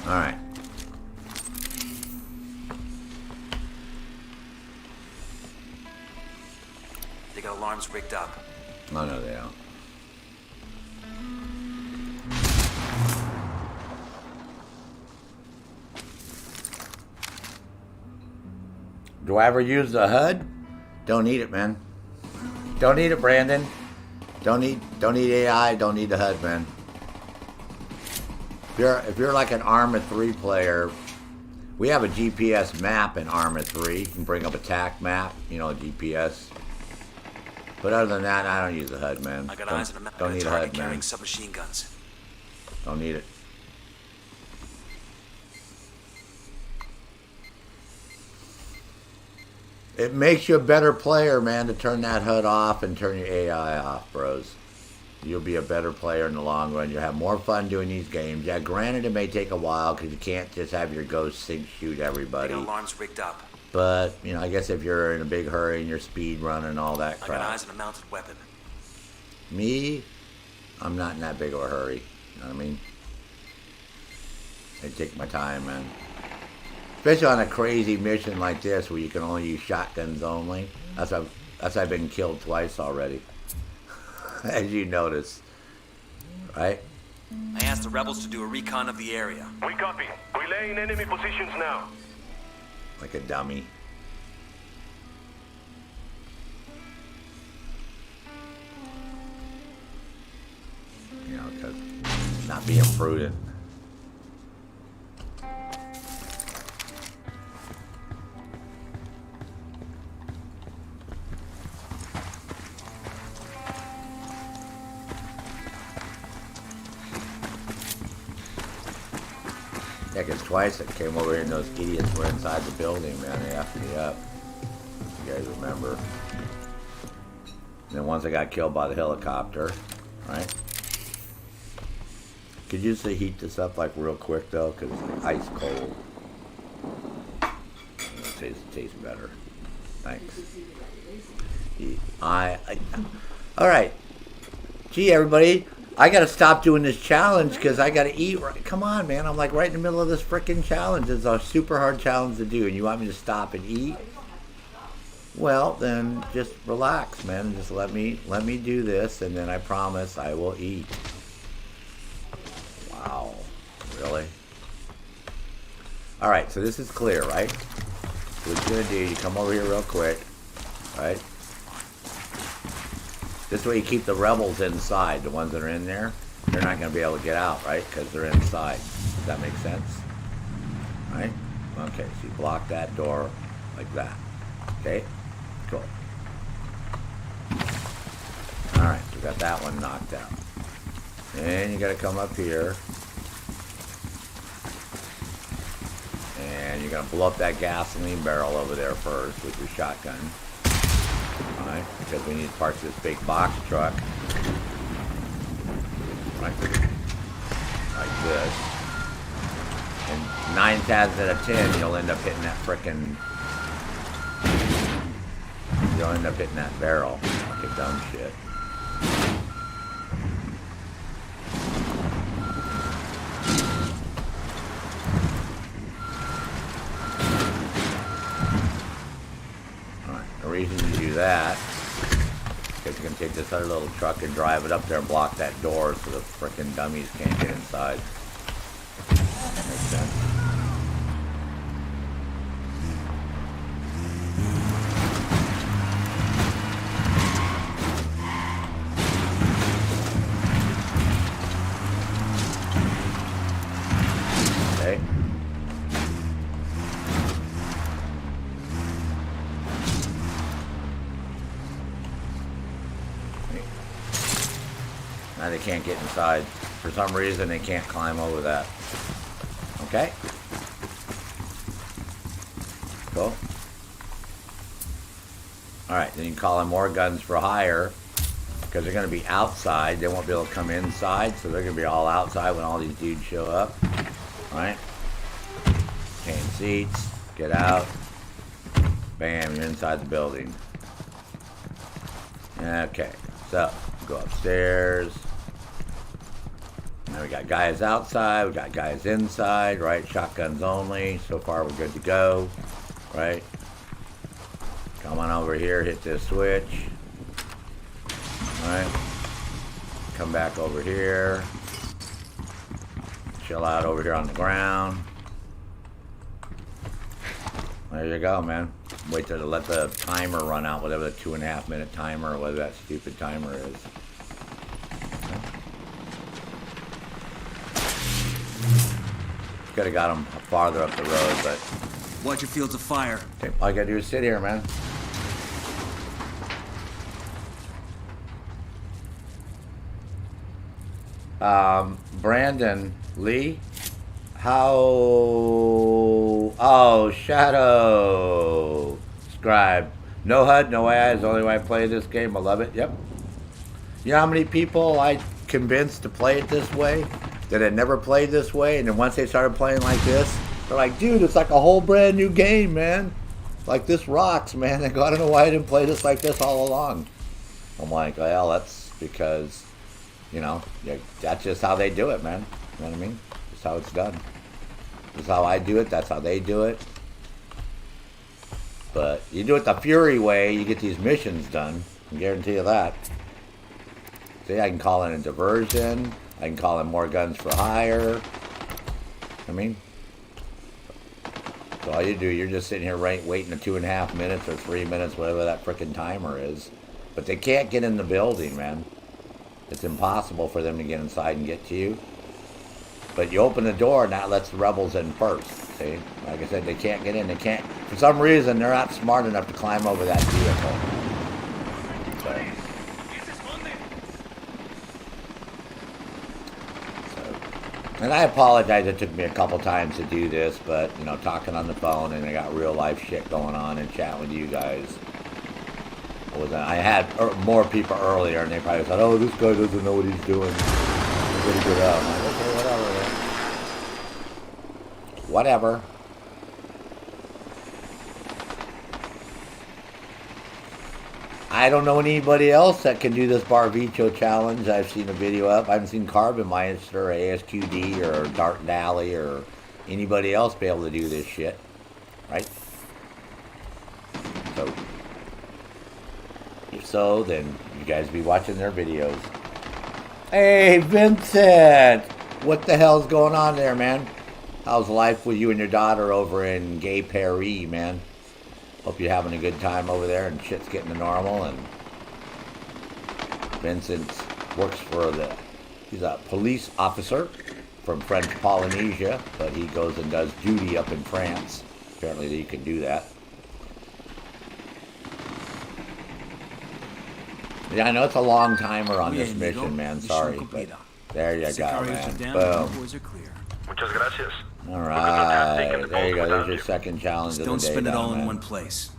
Alright. They got alarms rigged up. Oh, no, they don't. Do I ever use the HUD? Don't need it, man. Don't need it, Brandon. Don't need AI, don't need the HUD, man. If you're like an Arma 3 player, we have a GPS map in Arma 3. You can bring up attack map, you know, GPS. But other than that, I don't use the HUD, man. I got eyes on a map. Don't need a HUD, man. Carrying submachine guns. Don't need it. It makes you a better player, man, to turn that HUD off and turn your AI off, bros. You'll be a better player in the long run. You'll have more fun doing these games. Yeah, granted, it may take a while because you can't just have your ghost sync shoot everybody. They got alarms rigged up. But, you know, I guess if you're in a big hurry and you're speed running and all that crap. I got eyes on a mounted weapon. Me, I'm not in that big of a hurry. You know what I mean? I take my time, man. Especially on a crazy mission like this where you can only use shotguns only. That's I've been killed twice already. As you notice. Right? I asked the rebels to do a recon of the area. We copy. We lay in enemy positions now. Like a dummy. You know, because not being prudent. Yeah, because twice I came over here and those idiots were inside the building, man. They effed me up. You guys remember. And then once I got killed by the helicopter, right? Could you just heat this up like real quick though? Because it's ice cold. It tastes better. Thanks. Alright. Gee, everybody. I gotta stop doing this challenge because I gotta eat. Come on, man. I'm like right in the middle of this freaking challenge. It's a super hard challenge to do, and you want me to stop and eat? Well, then just relax, man. Just let me do this, and then I promise I will eat. Wow, really? All right, so this is clear, right? So what you're gonna do? You come over here real quick, right? This way you keep the rebels inside, the ones that are in there. You're they're not going to be able to get out, right? Because they're inside. Does that make sense? Right? Okay, so you block that door like that. Okay? Cool. Alright, so we got that one knocked out. And you got to come up here. And you're going to blow up that gasoline barrel over there first with your shotgun. Alright, because we need parts of this big box truck. Right? Like this. And 9 times out of 10, you'll end up hitting that frickin'... You'll end up hitting that barrel. Fucking dumb shit. Alright, the reason you do that is you can take this other little truck and drive it up there and block that door so the frickin' dummies can't get inside. Makes sense. Okay. Now they can't get inside. For some reason, they can't climb over that. Okay. Cool. Alright, then you can call in more guns for hire. Because they're going to be outside. They won't be able to come inside. So they're going to be all outside when all these dudes show up. Alright. Change seats. Get out. Bam, you're inside the building. Okay. So, go upstairs. Now we got guys outside, we got guys inside, right? Shotguns only. So far we're good to go, right? Come on over here, hit this switch. Alright. Come back over here. Chill out over here on the ground. There you go, man. Wait till let the timer run out, whatever the 2.5 minute timer or whatever that stupid timer is. Could have got him farther up the road, but... Watch your fields of fire. Okay, all you gotta do is sit here, man. Brandon Lee, how... Oh, Shadow. Scribe. No HUD, no AI is the only way I play this game. I love it. Yep. You know how many people I convinced to play it this way that had never played this way, and then once they started playing like this, they're like, dude, it's like a whole brand new game, man. Like, this rocks, man. They go, I don't know why I didn't play this like this all along. I'm like, well, that's because, you know, that's just how they do it, man. You know what I mean? That's how it's done. That's how I do it. That's how they do it. But you do it the Fury way, you get these missions done. I can guarantee you that. See, I can call in a diversion. I can call in more guns for hire. I mean, so all you do, you're just sitting here waiting the 2.5 minutes or 3 minutes, whatever that frickin' timer is. But they can't get in the building, man. It's impossible for them to get inside and get to you. But you open the door and that lets the rebels in first. See? Like I said, they can't get in. They can't. For some reason, they're not smart enough to climb over that vehicle. So. And I apologize, it took me a couple times to do this, but, you know, talking on the phone and I got real life shit going on and chatting with you guys. I had more people earlier and they probably thought, oh, this guy doesn't know what he's doing. He's pretty good out. I'm like, okay, whatever, man. Whatever. I don't know anybody else that can do this Barvecho challenge. I've seen a video up. I haven't seen Carbon Meister or ASQD or Dark Dally or anybody else be able to do this shit. Right? So, if so, then you guys be watching their videos. Hey, Vincent! What the hell's going on there, man? How's life with you and your daughter over in Gay Paris, man? Hope you're having a good time over there and shit's getting to normal. And Vincent works for the He's a police officer from French Polynesia, but he goes and does duty up in France. Apparently you can do that. Yeah, I know it's a long timer on this mission, man. Sorry, but there you go, man. Boom. Muchas gracias. All right, there you go. There's your second challenge of the day. Don't spend it all in man. one place.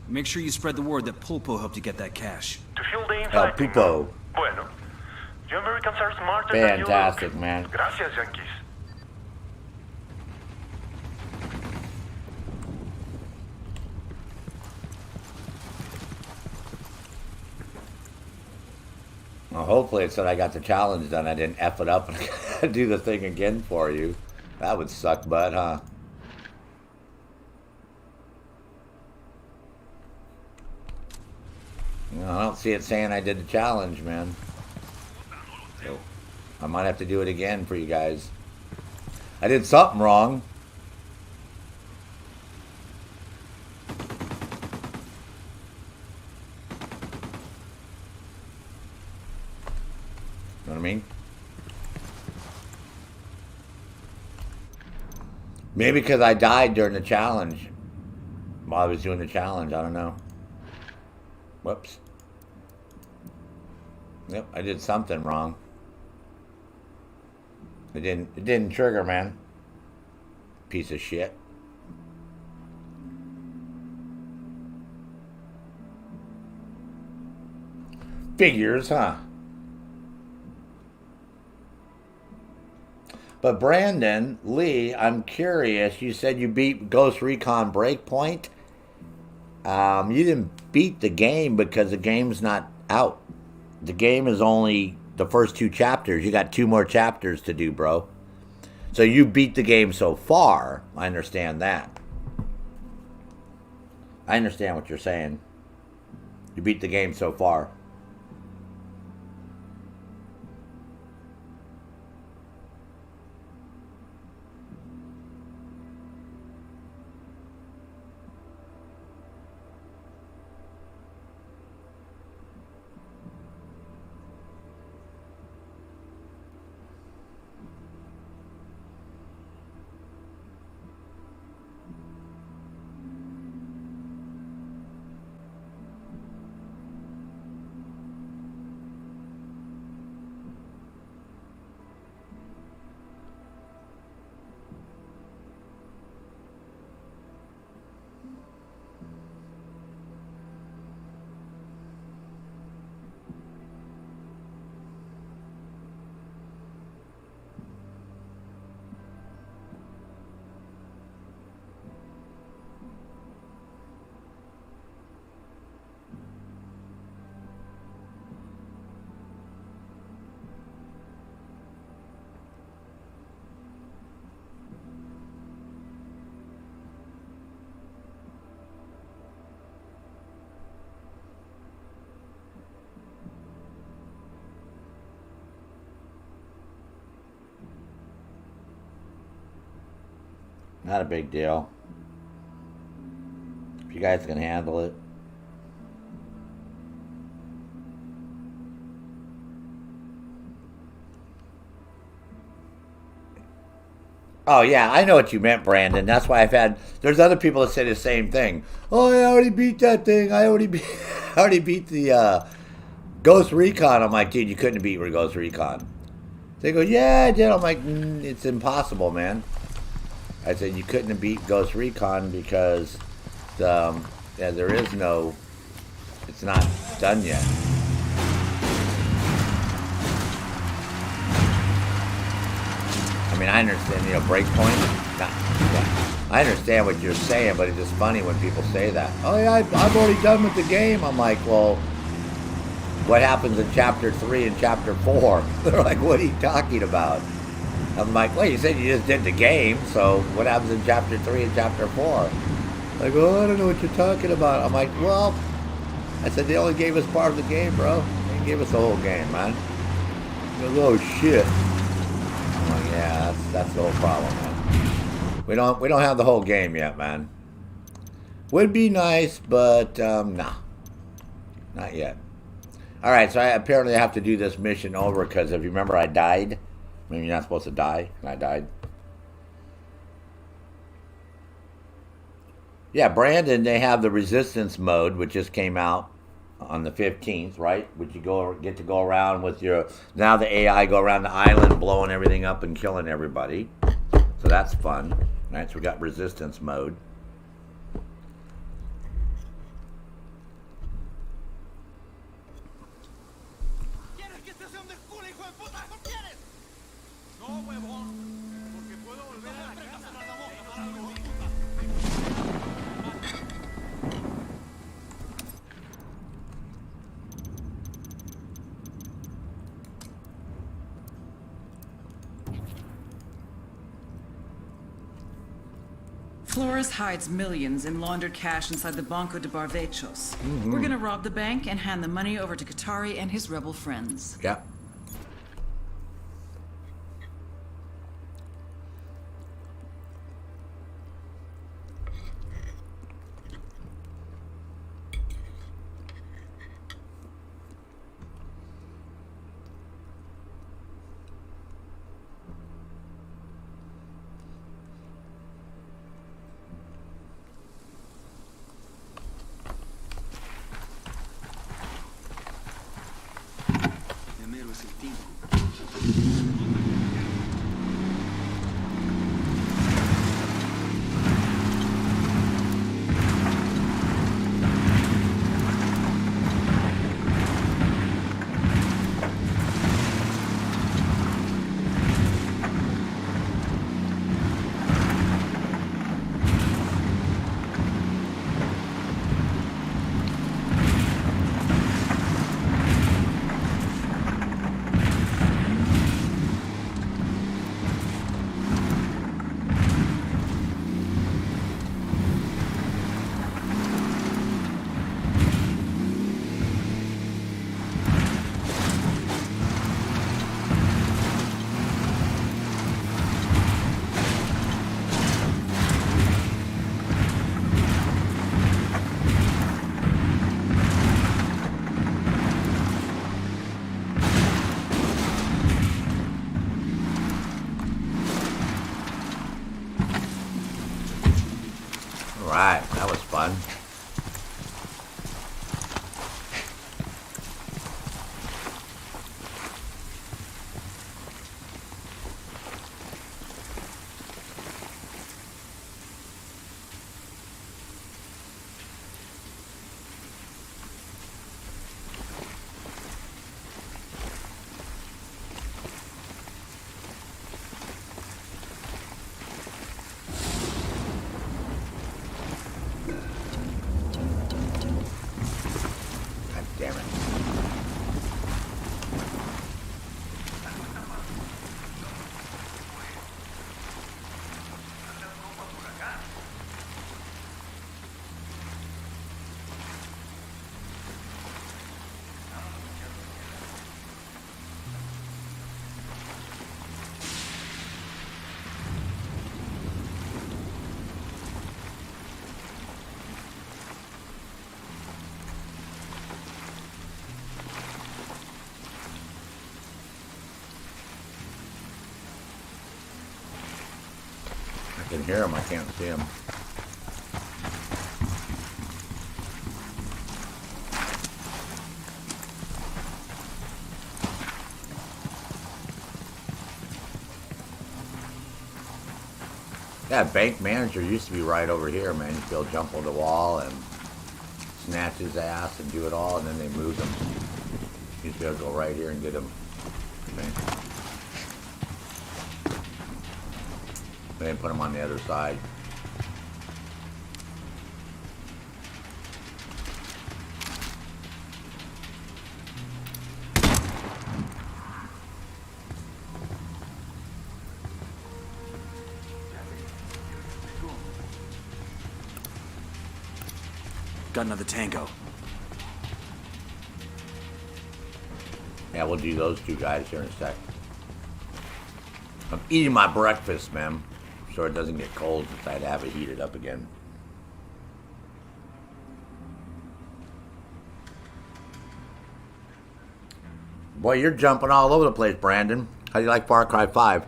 Make sure you spread the word that Pulpo helped you get that cash. To fuel the El infighting. Pupo. Bueno, you Americans are smarter than you Fantastic, look. man. Gracias, Yankees. Well, hopefully it said I got the challenge done. I didn't F it up and I gotta do the thing again for you. That would suck butt, huh? No, I don't see it saying I did the challenge, man. So I might have to do it again for you guys. I did something wrong. You know what I mean? Maybe because I died during the challenge. While I was doing the challenge, I don't know. Whoops. Yep, I did something wrong. It didn't trigger, man. Piece of shit. Figures, huh? But Brandon Lee, I'm curious. You said you beat Ghost Recon Breakpoint. You didn't beat the game because the game's not out. The game is only the first 2 chapters. You got 2 more chapters to do, bro. So you beat the game so far. I understand that. I understand what you're saying. You beat the game so far. Not a big deal. If you guys can handle it. Oh, yeah, I know what you meant, Brandon. That's why there's other people that say the same thing. Oh, I already beat that thing. I already beat the Ghost Recon. I'm like, dude, you couldn't beat Ghost Recon. They go, yeah, I did. I'm like, it's impossible, man. I said you couldn't have beat Ghost Recon because there is no, it's not done yet. I mean, I understand, Breakpoint. I understand what you're saying, but it's just funny when people say that. Oh yeah, I've already done with the game. I'm like, well, what happens in Chapter 3 and Chapter 4? They're like, what are you talking about? I'm like, well, you said you just did the game, so what happens in Chapter 3 and Chapter 4? Like, oh, I don't know what you're talking about. I'm like, well, I said they only gave us part of the game, bro. They didn't give us the whole game, man. He goes, oh, shit. I'm like, yeah, that's the whole problem, man. We don't have the whole game yet, man. Would be nice, but, nah. Not yet. All right, so I apparently have to do this mission over because if you remember, I died. Maybe you're not supposed to die, and I died. Yeah, Brandon, they have the resistance mode, which just came out on the 15th, right? Which you get to go around with your... Now the AI go around the island blowing everything up and killing everybody. So that's fun. All right, so we got resistance mode. Flores hides millions in laundered cash inside the Banco de Barvechos. We're gonna rob the bank and hand the money over to Qatari and his rebel friends. Yeah. Alright, that was fun. I can hear him, I can't see him. That bank manager used to be right over here, man. He'd go jump on the wall and snatch his ass and do it all, and then they moved him. He's gonna go right here and get him. Okay. Then put him on the other side. Got another tango. Yeah, we'll do those two guys here in a sec. I'm eating my breakfast, man. So it doesn't get cold since I'd have it heated up again. Boy, you're jumping all over the place, Brandon. How do you like Far Cry 5?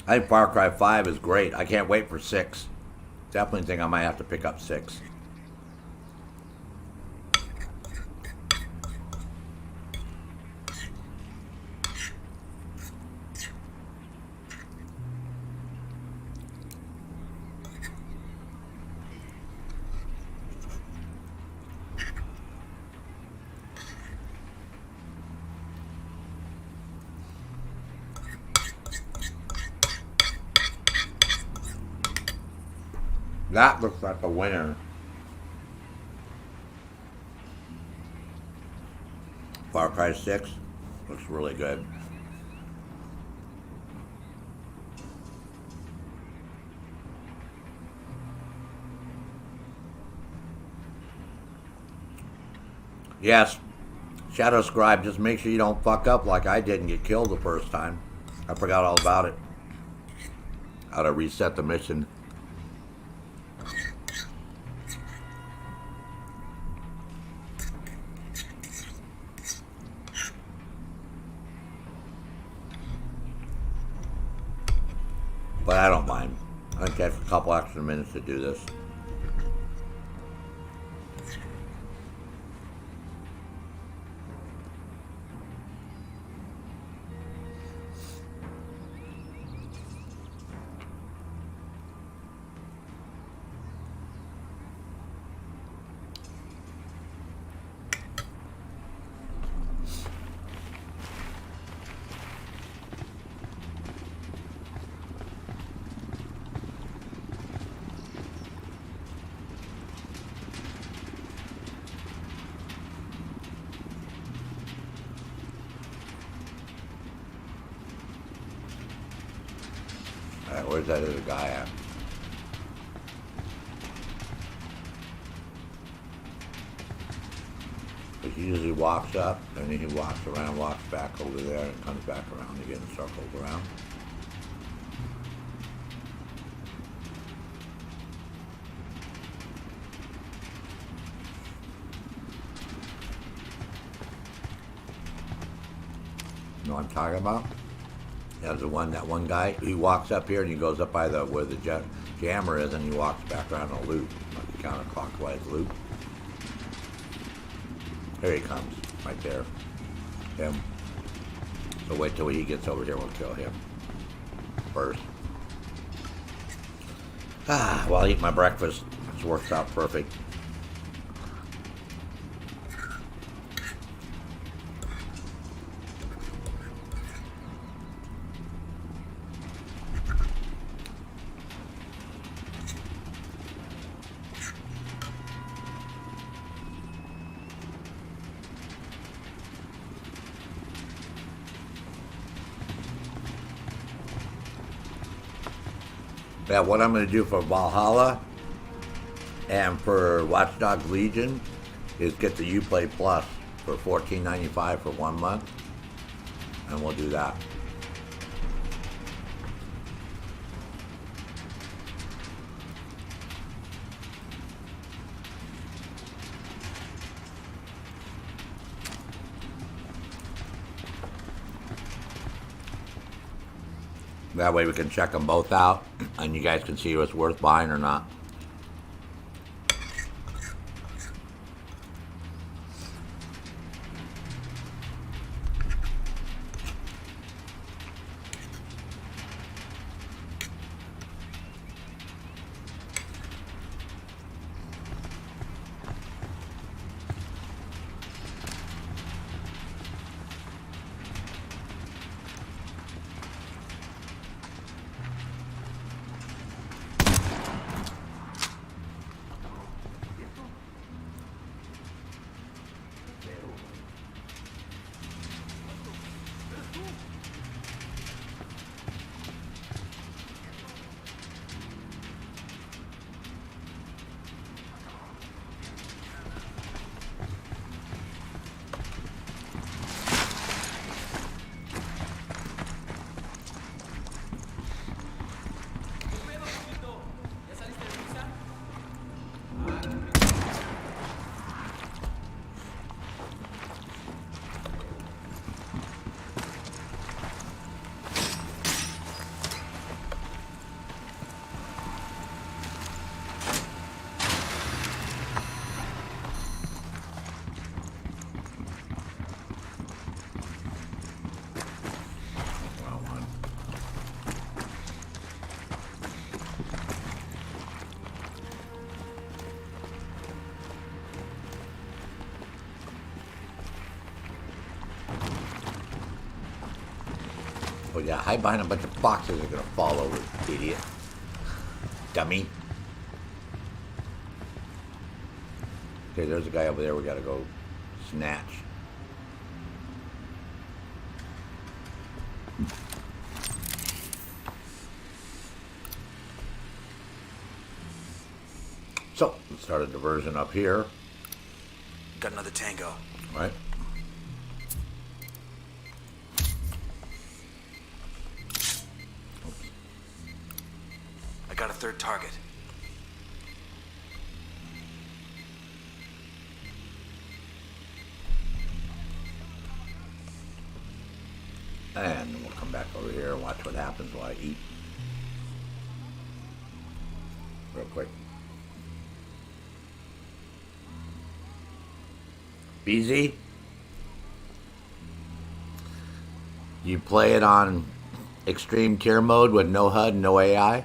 I think Far Cry 5 is great. I can't wait for 6. Definitely think I might have to pick up 6. That looks like a winner. Far Cry 6 looks really good. Yes, Shadow Scribe, just make sure you don't fuck up like I did and get killed the first time. I forgot all about it. How to reset the mission. But I don't mind. I think that's a couple extra minutes to do this. Where's that other guy at? He usually walks up, and then he walks around, walks back over there, and comes back around again and circles around. You know what I'm talking about? That's that one guy, he walks up here and he goes up by where the jammer is and he walks back around a loop, like a counterclockwise loop. Here he comes, right there. Him. So wait till he gets over here, we'll kill him first. While I eat my breakfast, this works out perfect. Yeah, what I'm going to do for Valhalla and for Watch Dogs Legion is get the uPlay Plus for $14.95 for 1 month, and we'll do that. That way we can check them both out, and you guys can see what's worth buying or not. careful. Yeah, hide behind a bunch of boxes. They're gonna fall over, idiot. Dummy. Okay, there's a guy over there we gotta go snatch. So, let's start a diversion up here. Got another tango. All right. I got a third target. And we'll come back over here and watch what happens while I eat. Real quick. BZ, you play it on extreme tier mode with no HUD, no AI.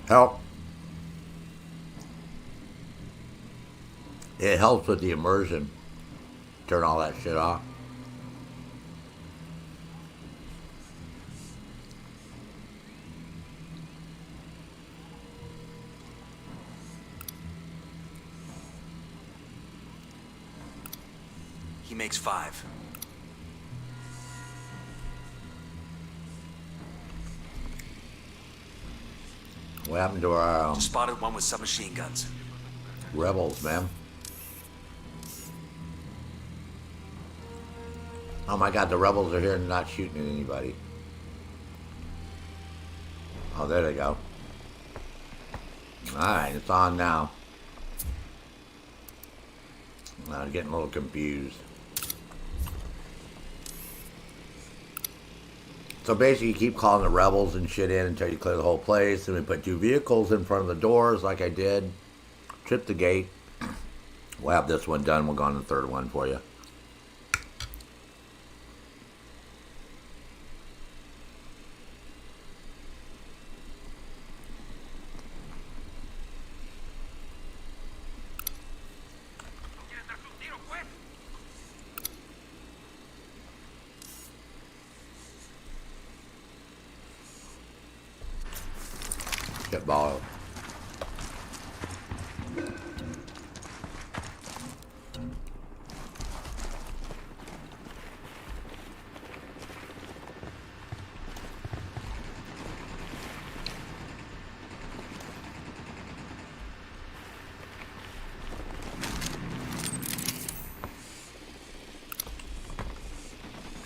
Help. It helps with the immersion. Turn all that shit off. He makes 5. What happened to our Spotted one with submachine guns. rebels, man? Oh my god, the rebels are here and not shooting at anybody. Oh, there they go. Alright, it's on now. I'm getting a little confused. So basically you keep calling the rebels and shit in until you clear the whole place. And we put 2 vehicles in front of the doors like I did. Trip the gate. We'll have this one done. We'll go on the third one for you. Get ball.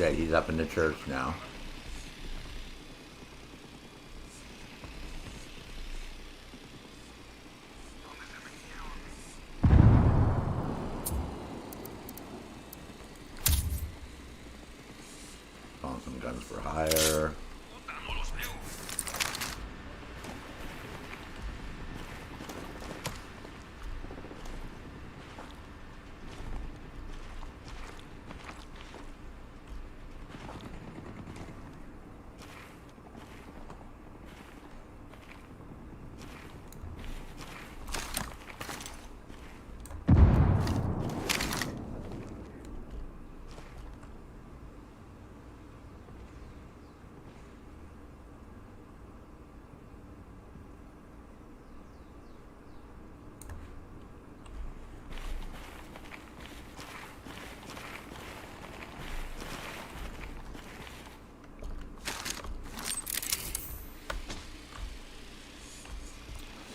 Okay, he's up in the church now. Calling some guns for hire.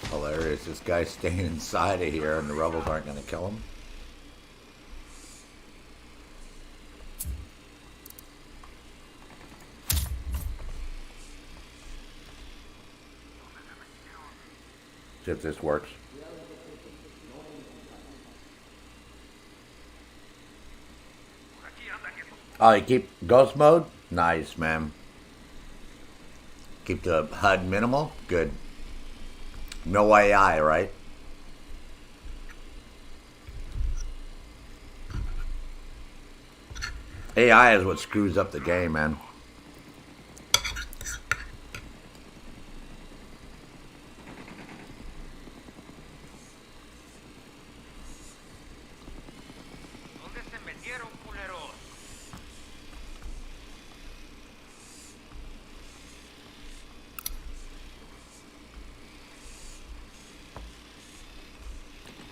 Hilarious. This guy's staying inside of here and the rebels aren't going to kill him. See if this works. Oh, you keep ghost mode? Nice, man. Keep the HUD minimal? Good. No AI, right? AI is what screws up the game, man.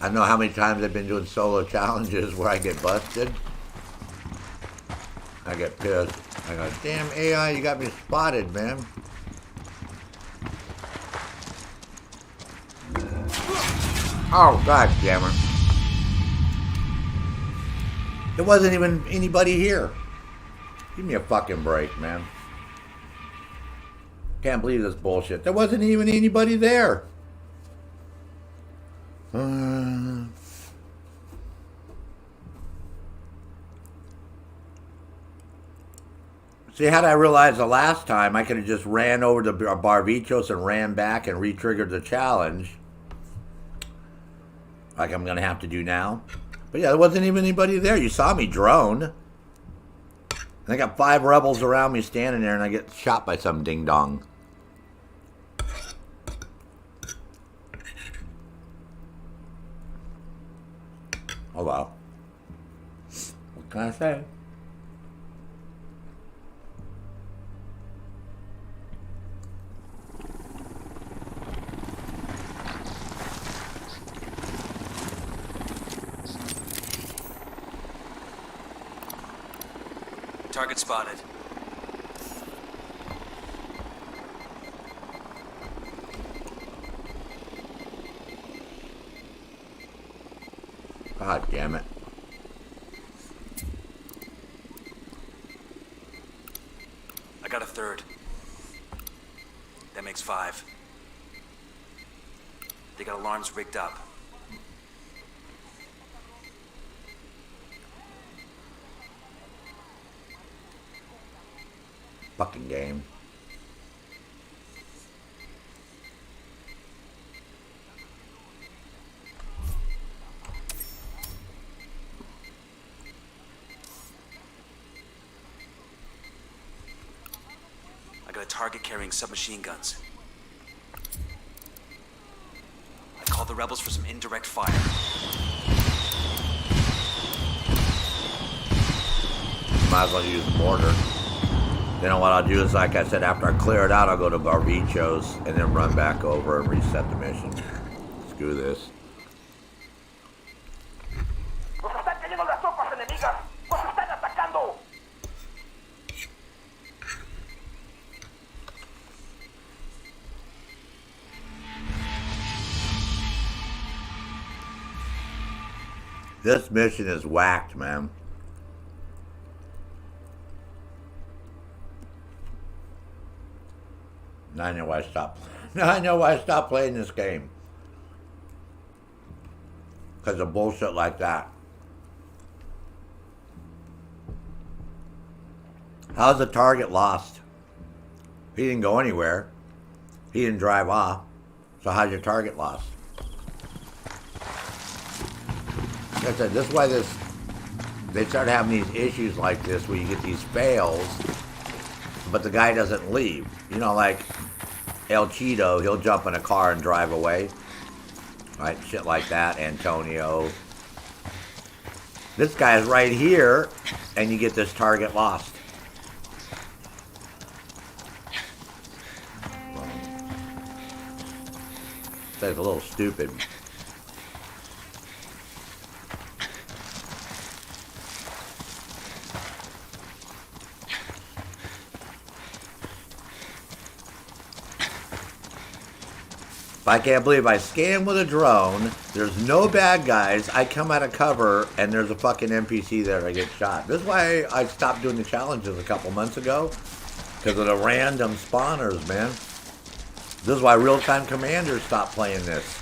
I don't know how many times I've been doing solo challenges where I get busted. I get pissed. I go, damn AI, you got me spotted, man. Oh, god damn it. There wasn't even anybody here. Give me a fucking break, man. Can't believe this bullshit. There wasn't even anybody there. See, had I realized the last time, I could have just ran over to Barvechos and ran back and re-triggered the challenge. Like I'm going to have to do now. But yeah, there wasn't even anybody there. You saw me drone. And I got 5 rebels around me standing there and I get shot by some ding-dong. Oh well. What can I say? Target spotted. God damn it. I got a third. That makes 5. They got alarms rigged up. Fucking game. I got a target carrying submachine guns. I called the rebels for some indirect fire. Might as well use mortar. You know what I'll do is, like I said, after I clear it out, I'll go to Barvechos and then run back over and reset the mission. Screw this. Nos están cayendo las tropas enemigas. Nos están atacando. This mission is whacked, man. Now I know why I stopped. Now I know why I stopped playing this game. Because of bullshit like that. How's the target lost? He didn't go anywhere. He didn't drive off. So how's your target lost? Like I said, this is why they start having these issues like this where you get these fails, but the guy doesn't leave. You know, like El Cheeto, he'll jump in a car and drive away. Right? Shit like that, Antonio. This guy's right here, and you get this target lost. That's a little stupid. I can't believe I scan with a drone, there's no bad guys, I come out of cover, and there's a fucking NPC there, I get shot. This is why I stopped doing the challenges a couple months ago, because of the random spawners, man. This is why real-time commanders stopped playing this,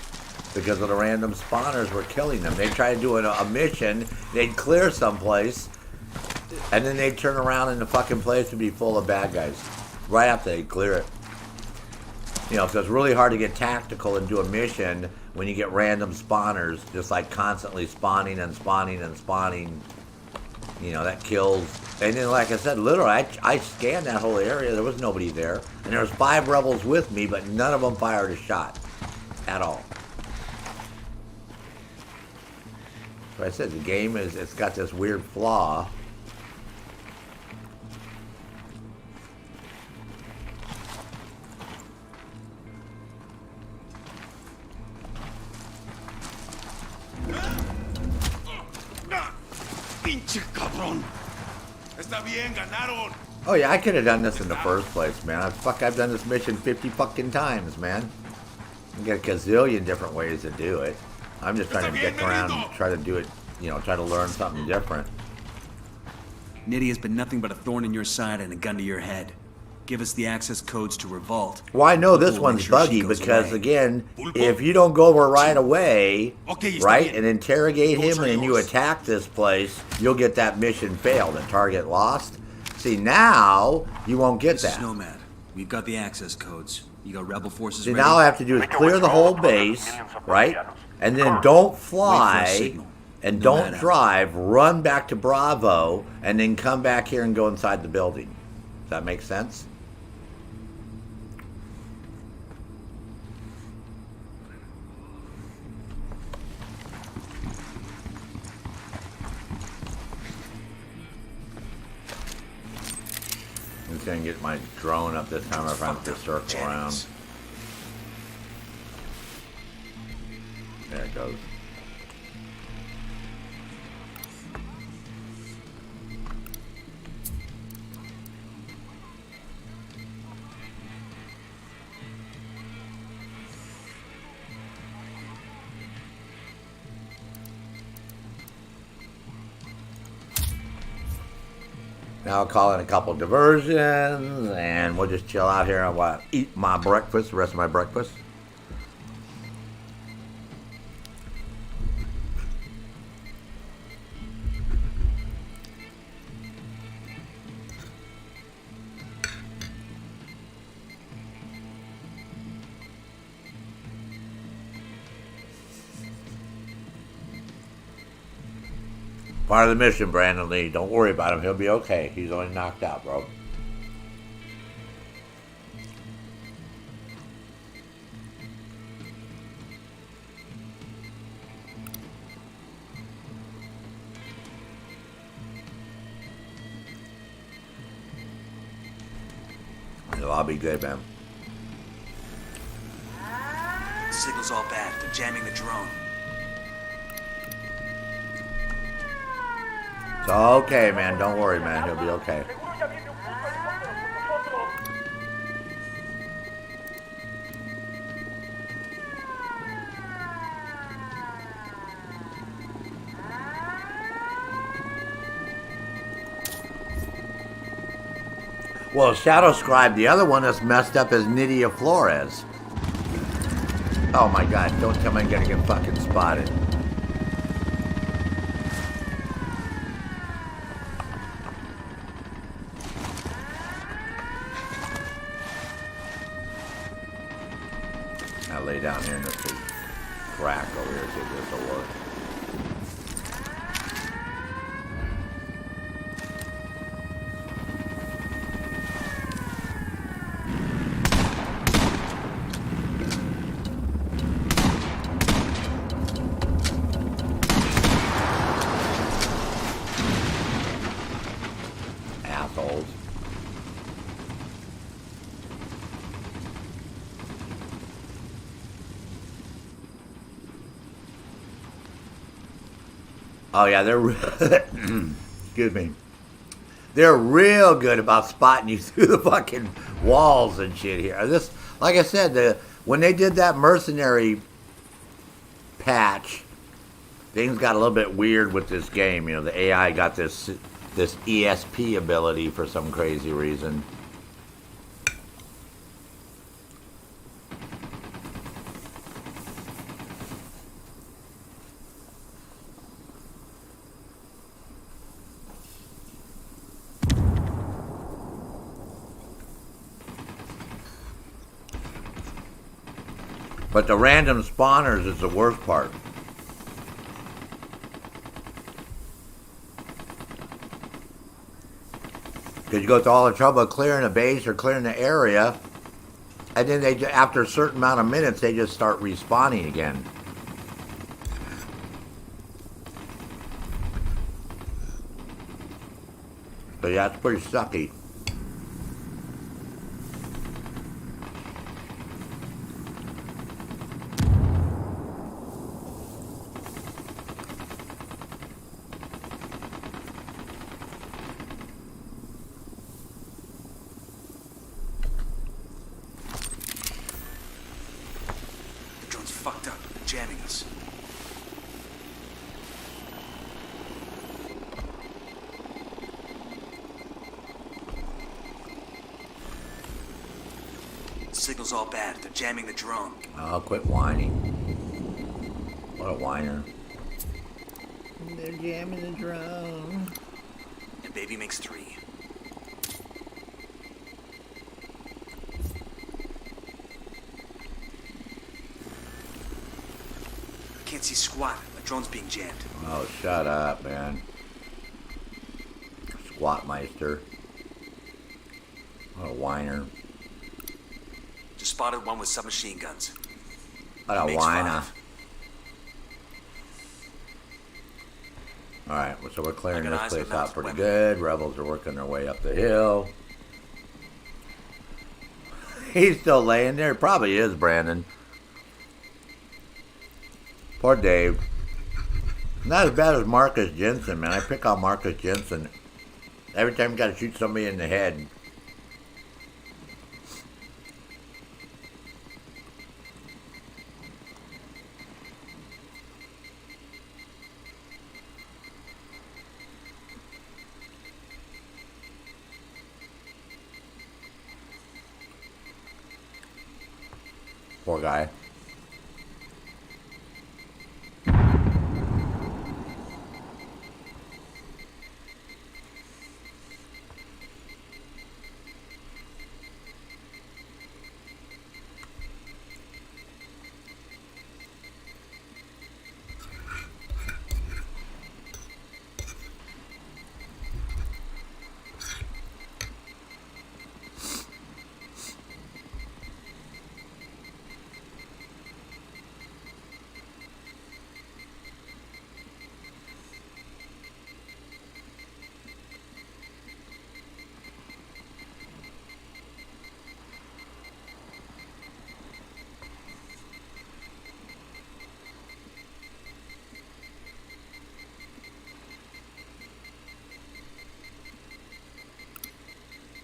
because of the random spawners were killing them. They'd try to do a mission, they'd clear someplace, and then they'd turn around and the fucking place would be full of bad guys, right after they clear it. You know, so it's really hard to get tactical and do a mission when you get random spawners, just like constantly spawning and spawning and spawning. You know, that kills. And then, like I said, literally, I scanned that whole area. There was nobody there. And there was 5 rebels with me, but none of them fired a shot at all. So I said, the game it's got this weird flaw. patrón. Está bien, ganaron. Oh yeah, I could have done this in the first place, man. I've done this mission 50 fucking times, man. You got a gazillion different ways to do it. I'm just trying to get around and try to do it, you know, try to learn something different. Nitty has been nothing but a thorn in your side and a gun to your head. Give us the access codes to Revolt. Well, I know this We'll one's make sure she buggy goes because, away. again, if you don't go over right away, Okay, está right, bien. and interrogate him Codes are and you yours. attack this place, you'll get that mission failed and target lost. See, now you won't get This is that. Nomad. We've got the access codes. You got rebel forces See, ready? now all I have to do is clear the whole base, right, and then don't fly signal. and No don't matter. drive, run back to Bravo, and then come back here and go inside the building. Does that make sense? I'm just gonna get my drone up this time if I have to circle around. There it goes. Now I'll call in a couple diversions, and we'll just chill out here and eat my breakfast, the rest of my breakfast. Part of the mission, Brandon Lee. Don't worry about him. He'll be okay. He's only knocked out, bro. It'll all be good, man. The signal's all bad. They're jamming the drone. It's okay, man. Don't worry, man. He'll be okay. Seguro ya viene un punto de encuentro con nosotros. Well, Shadow Scribe, the other one that's messed up is Nydia Flores. Oh my god, don't tell me I'm gonna get fucking spotted. I'll lay down here in this big crack over here, see if this will work. Assholes. Oh yeah, they're excuse me. They're real good about spotting you through the fucking walls and shit here. This, like I said, when they did that mercenary patch, things got a little bit weird with this game. You know, the AI got this ESP ability for some crazy reason. But the random spawners is the worst part. Because you go through all the trouble of clearing a base or clearing the area, and then they, after a certain amount of minutes, they just start respawning again. So yeah, it's pretty sucky. jamming us. Signal's all bad. They're jamming the drone. Oh, quit whining. What a whiner. They're jamming the drone. And baby makes 3. Can't see squat. The drone's being jammed. Oh, shut up, man. Squatmeister. What a whiner. Just spotted one with submachine guns. What a Makes whiner. 5. Alright, so we're clearing I got this eyes on place out mounted pretty women. good. Rebels are working their way up the hill. He's still laying there. Probably is, Brandon. Poor Dave. Not as bad as Marcus Jensen, man. I pick on Marcus Jensen. Every time you gotta shoot somebody in the head. Poor guy.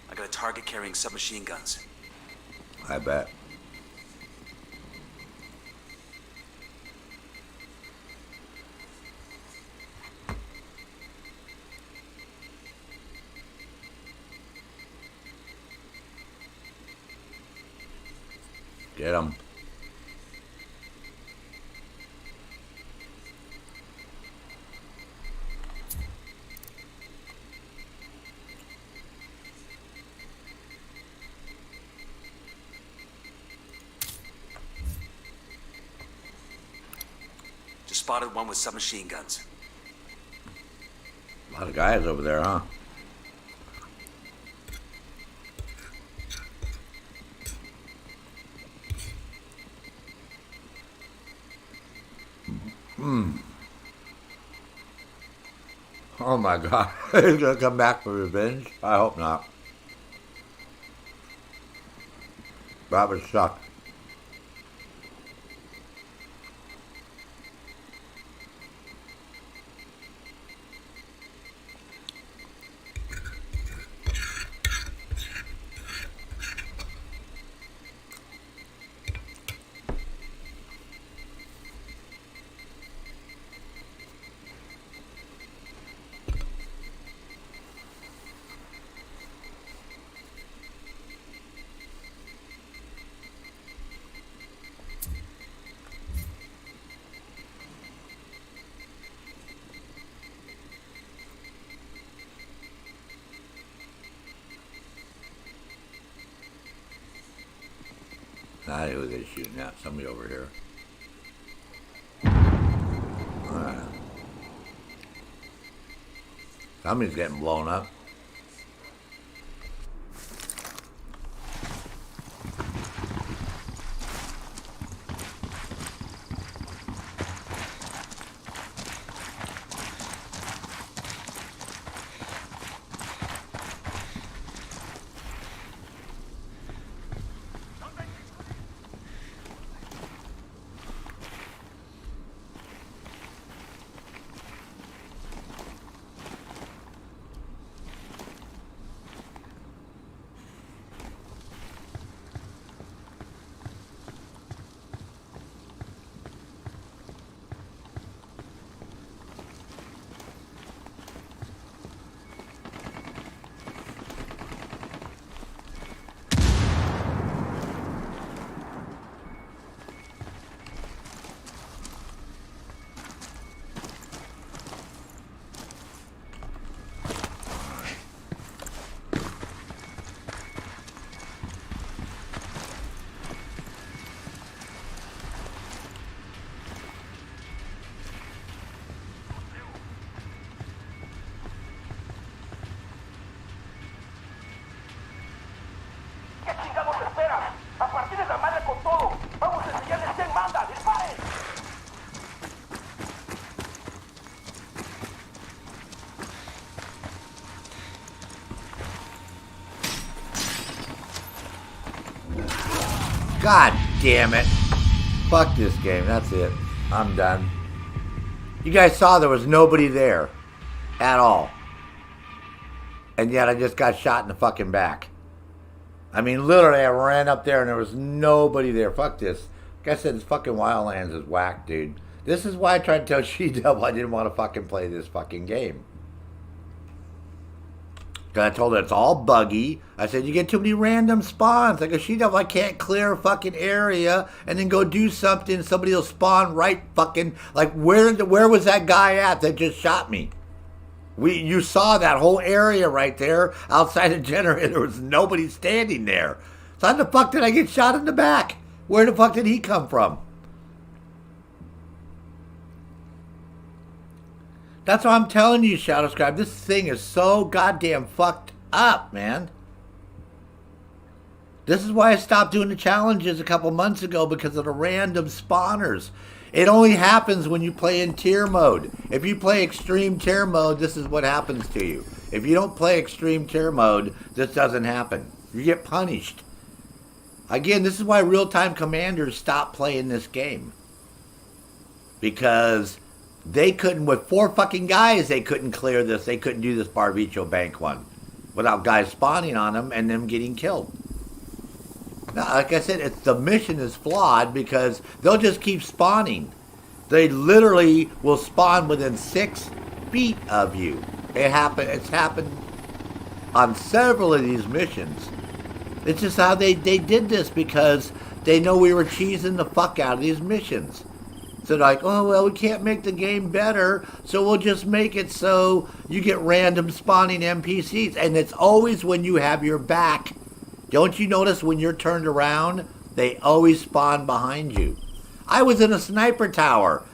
I got a target carrying submachine guns. I bet. Get him. Just spotted one with submachine guns. A lot of guys over there, huh? Oh my God. He's gonna come back for revenge? I hope not. That would suck. I know who they're shooting at. Somebody over here. Alright. Somebody's getting blown up. veras. A partir de la madre con todo. Vamos a enseñarles quién manda. ¡Disparen! God damn it. Fuck this game. That's it. I'm done. You guys saw there was nobody there at all. And yet I just got shot in the fucking back. I mean, literally, I ran up there and there was nobody there. Fuck this. Like I said, this fucking Wildlands is whack, dude. This is why I tried to tell She-Devil I didn't want to fucking play this fucking game. I told her it's all buggy. I said, you get too many random spawns. I go, She-Devil, I can't clear a fucking area and then go do something. Somebody will spawn right fucking... Like, where was that guy at that just shot me? You saw that whole area right there outside the generator. There was nobody standing there. So how the fuck did I get shot in the back? Where the fuck did he come from? That's what I'm telling you, Shadowscribe. This thing is so goddamn fucked up, man. This is why I stopped doing the challenges a couple months ago, because of the random spawners. It only happens when you play in tier mode. If you play extreme tier mode, this is what happens to you. If you don't play extreme tier mode, this doesn't happen. You get punished. Again, this is why real-time commanders stopped playing this game. Because they couldn't, with 4 fucking guys, they couldn't clear this. They couldn't do this Barvechos Bank one without guys spawning on them and them getting killed. Now, like I said, the mission is flawed because they'll just keep spawning. They literally will spawn within 6 feet of you. It's happened on several of these missions. It's just how they did this, because they know we were cheesing the fuck out of these missions. So they're like, oh, well, we can't make the game better, so we'll just make it so you get random spawning NPCs. And it's always when you have your back. Don't you notice when you're turned around, they always spawn behind you? I was in a sniper tower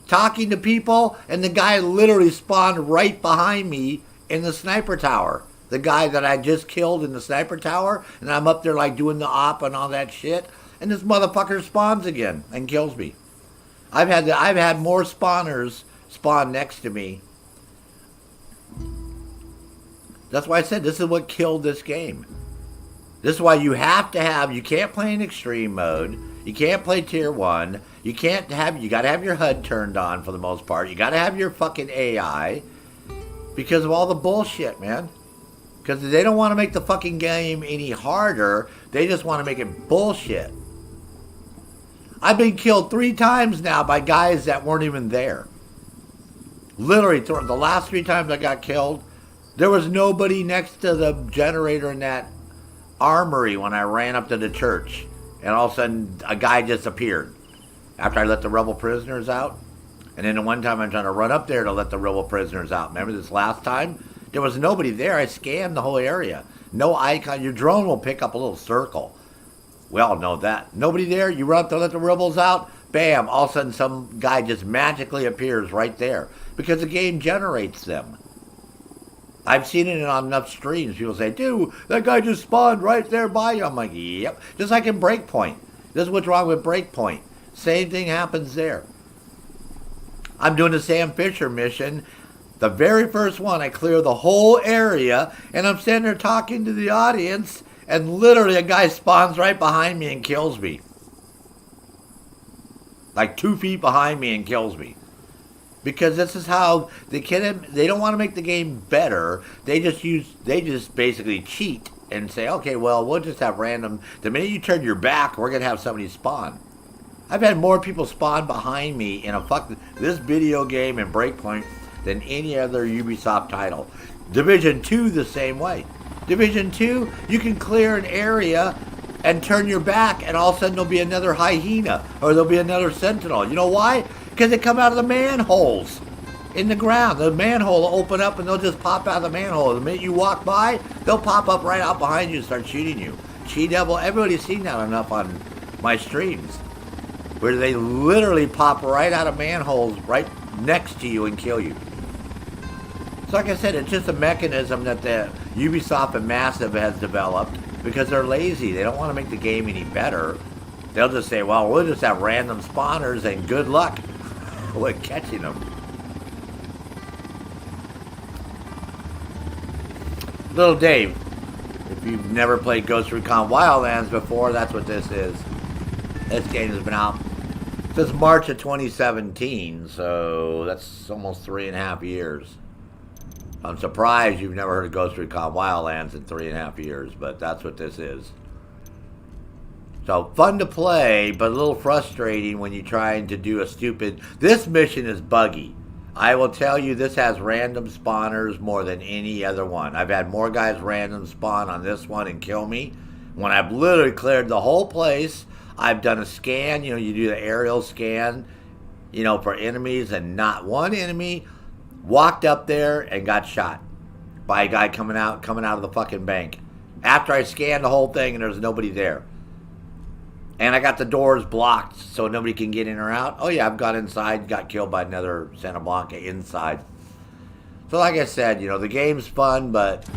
talking to people, and the guy literally spawned right behind me in the sniper tower. The guy that I just killed in the sniper tower, and I'm up there like doing the op and all that shit, and this motherfucker spawns again and kills me. I've had more spawners spawn next to me. That's why I said this is what killed this game. This is why you can't play in extreme mode. You can't play tier 1. You gotta have your HUD turned on for the most part. You gotta have your fucking AI. Because of all the bullshit, man. Because they don't want to make the fucking game any harder. They just want to make it bullshit. I've been killed 3 times now by guys that weren't even there. Literally, the last 3 times I got killed, there was nobody next to the generator in that armory when I ran up to the church. And all of a sudden, a guy just appeared after I let the rebel prisoners out. And then the one time I'm trying to run up there to let the rebel prisoners out. Remember this last time? There was nobody there. I scanned the whole area. No icon. Your drone will pick up a little circle. We all know that. Nobody there. You run up to let the rebels out. Bam. All of a sudden some guy just magically appears right there. Because the game generates them. I've seen it on enough streams. People say, dude, that guy just spawned right there by you. I'm like, yep. Just like in Breakpoint. This is what's wrong with Breakpoint. Same thing happens there. I'm doing the Sam Fisher mission. The very first one, I clear the whole area, and I'm standing there talking to the audience, and literally a guy spawns right behind me and kills me. Like 2 feet behind me and kills me. Because this is how they don't want to make the game better. They just basically cheat and say, okay, well, we'll just have random. The minute you turn your back, we're going to have somebody spawn. I've had more people spawn behind me in this video game and Breakpoint than any other Ubisoft title. Division 2 the same way. Division 2, you can clear an area and turn your back, and all of a sudden there'll be another hyena or there'll be another sentinel. You know why? Because they come out of the manholes in the ground. The manhole will open up and they'll just pop out of the manhole. The minute you walk by, they'll pop up right out behind you and start shooting you. She-Devil, everybody's seen that enough on my streams, where they literally pop right out of manholes right next to you and kill you. So like I said, it's just a mechanism that Ubisoft and Massive has developed because they're lazy. They don't want to make the game any better. They'll just say, well, we'll just have random spawners and good luck with catching them. Little Dave, if you've never played Ghost Recon Wildlands before, that's what this is. This game has been out since March of 2017, so that's almost 3.5 years. I'm surprised you've never heard of Ghost Recon Wildlands in 3.5 years, but that's what this is. So, fun to play, but a little frustrating when you're trying to do a stupid... This mission is buggy. I will tell you, this has random spawners more than any other one. I've had more guys random spawn on this one and kill me. When I've literally cleared the whole place, I've done a scan. You know, you do the aerial scan, you know, for enemies, and not one enemy walked up there and got shot by a guy coming out of the fucking bank. After I scanned the whole thing and there's nobody there. And I got the doors blocked so nobody can get in or out. Oh yeah, I've got inside, got killed by another Santa Blanca inside. So like I said, you know, the game's fun, but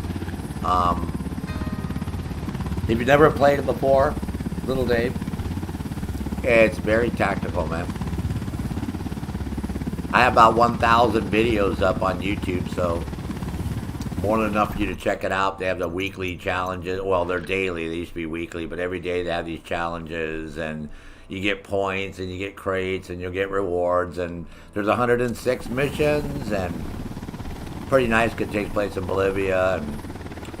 if you've never played it before, Little Dave, it's very tactical, man. I have about 1,000 videos up on YouTube, so more than enough for you to check it out. They have the weekly challenges. Well, they're daily. They used to be weekly, but every day they have these challenges, and you get points, and you get crates, and you'll get rewards, and there's 106 missions, and pretty nice because it takes place in Bolivia, and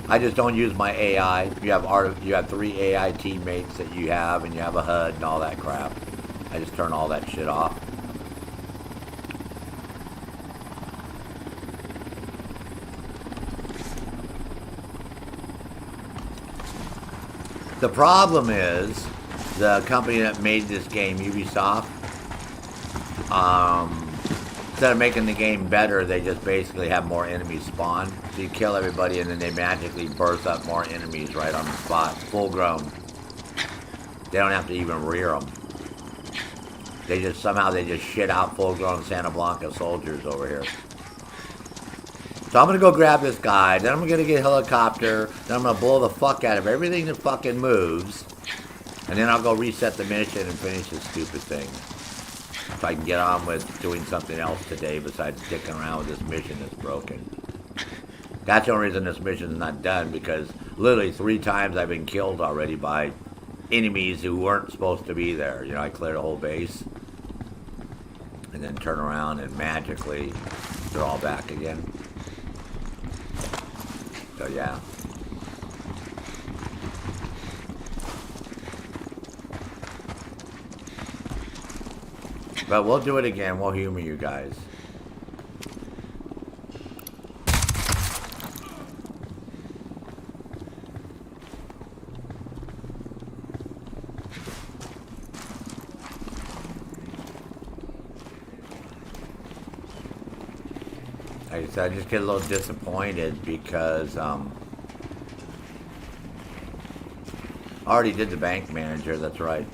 I just don't use my AI. You have 3 AI teammates that you have, and you have a HUD and all that crap. I just turn all that shit off. The problem is, the company that made this game, Ubisoft, instead of making the game better, they just basically have more enemies spawn. So you kill everybody and then they magically birth up more enemies right on the spot, full grown. They don't have to even rear them. They just, somehow they just shit out full grown Santa Blanca soldiers over here. So I'm going to go grab this guy, then I'm going to get a helicopter, then I'm going to blow the fuck out of everything that fucking moves, and then I'll go reset the mission and finish this stupid thing. So I can get on with doing something else today besides sticking around with this mission that's broken. That's the only reason this mission's not done, because literally 3 times I've been killed already by enemies who weren't supposed to be there. You know, I cleared a whole base, and then turn around and magically they're all back again. So yeah. But we'll do it again. We'll humor you guys. Like I said, I just get a little disappointed because I already did the bank manager, that's right.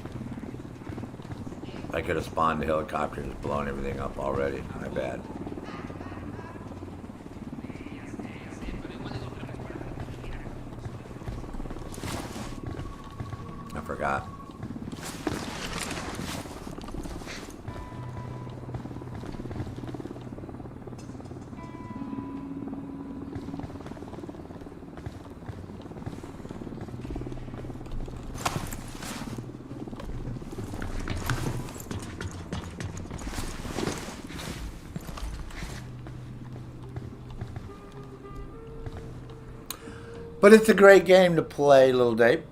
I could have spawned the helicopter and just blown everything up already. My bad. I forgot. But it's a great game to play, Little Dave.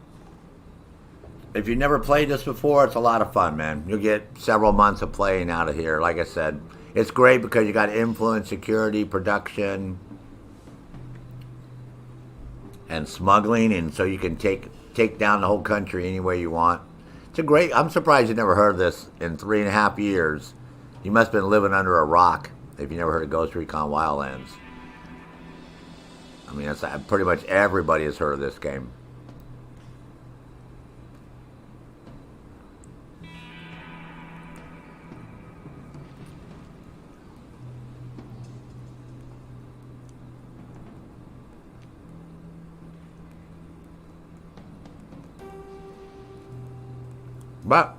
If you've never played this before, it's a lot of fun, man. You'll get several months of playing out of here. Like I said, it's great because you got influence, security, production, and smuggling, and so you can take down the whole country any way you want. It's a great... I'm surprised you never heard of this in 3.5 years. You must have been living under a rock if you never heard of Ghost Recon Wildlands. I mean, that's, pretty much everybody has heard of this game. But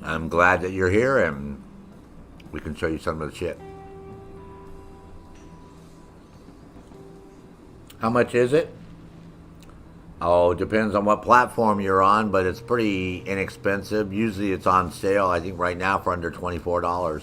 I'm glad that you're here and we can show you some of the shit. How much is it? Oh, depends on what platform you're on, but it's pretty inexpensive. Usually it's on sale, I think right now, for under $24.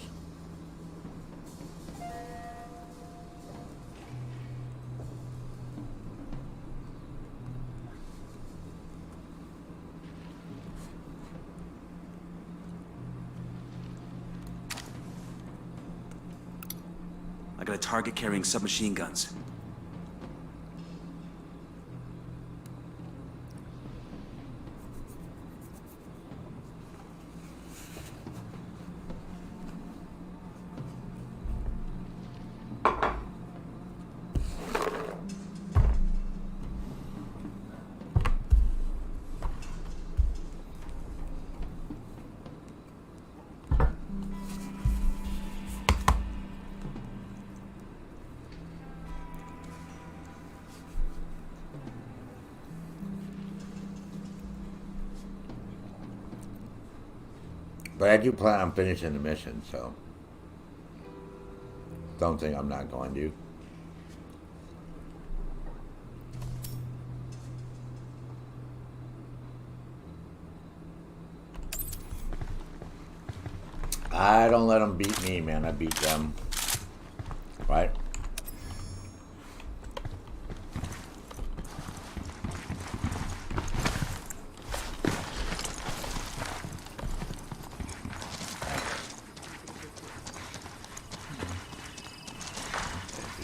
I got a target carrying submachine guns. But I do plan on finishing the mission, so don't think I'm not going to. I don't let them beat me, man. I beat them. Right?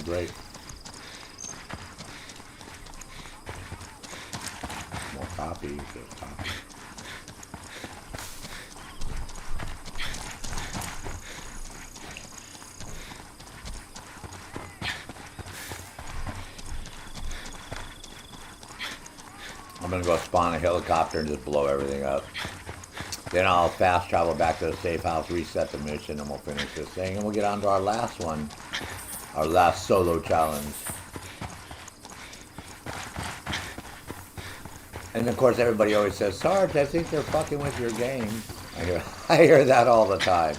Great. More copies. I'm gonna go spawn a helicopter and just blow everything up. Then I'll fast travel back to the safe house, reset the mission, and we'll finish this thing, and we'll get on to our last one. Our last solo challenge. And of course everybody always says, Sarge, I think they're fucking with your game. I hear that all the time.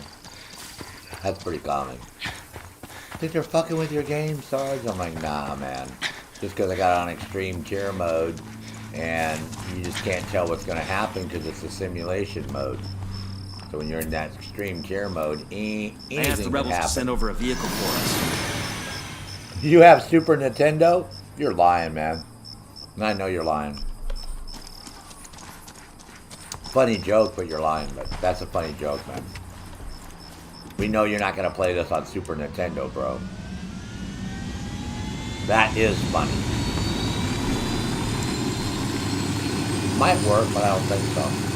That's pretty common. I think they're fucking with your game, Sarge? I'm like, nah, man. Just because I got on extreme tier mode and you just can't tell what's going to happen because it's a simulation mode. So when you're in that extreme tier mode, anything can happen. I asked the rebels to send over a vehicle for us. You have Super Nintendo? You're lying, man. And I know you're lying. Funny joke, but you're lying. But that's a funny joke, man. We know you're not going to play this on Super Nintendo, bro. That is funny. Might work, but I don't think so.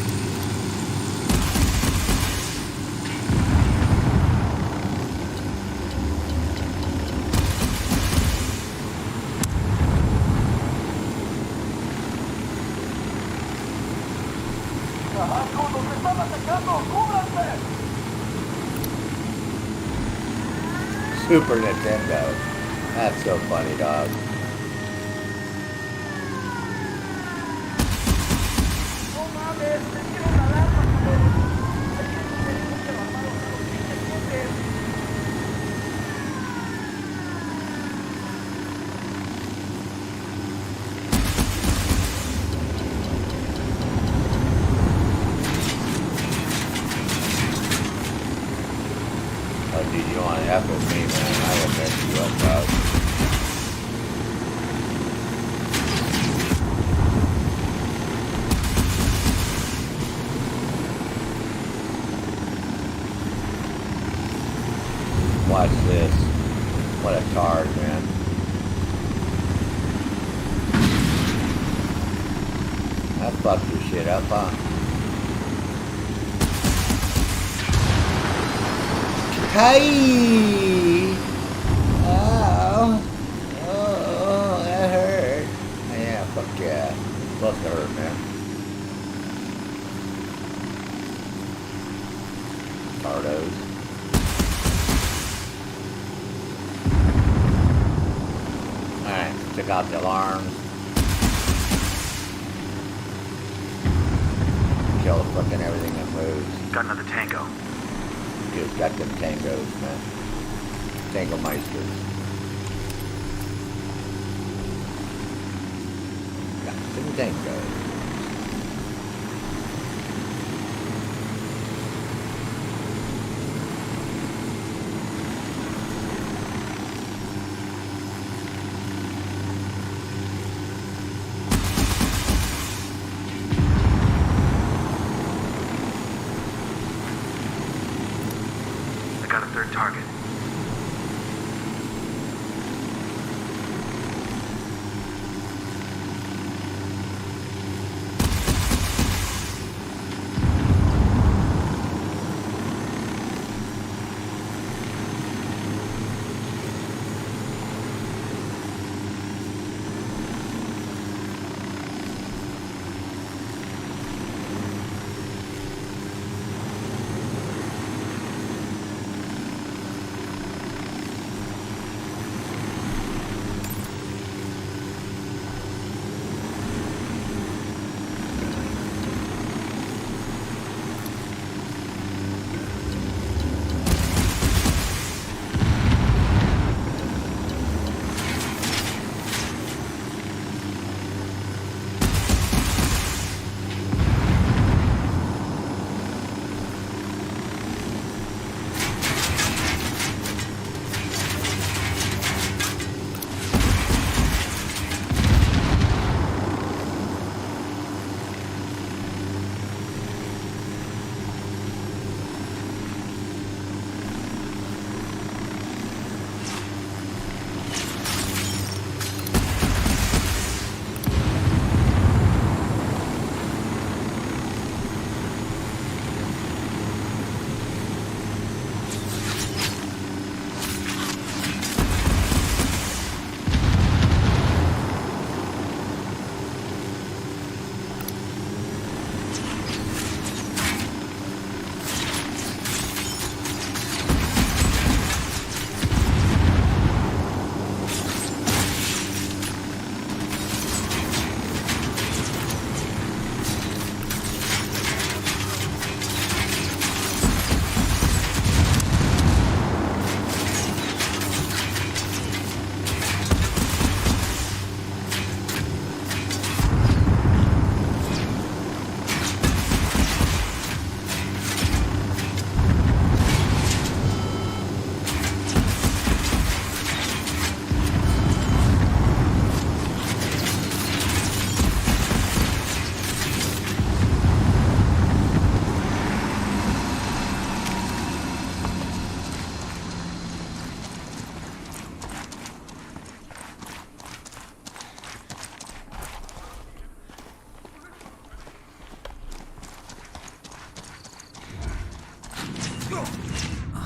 Super Nintendo. That's so funny, dog. F with me, man. I will mess you up, dog. Watch this. What a tard, man. That fucked your shit up, huh? Hey! Oh, that hurt. Yeah, fuck yeah. Must have hurt, man. Tardos. Alright, check out the alarms. kill fucking everything that moves. Got another tango. Dude, got them tangos, man. Tango Meisters. Got some tangos. I got a third target.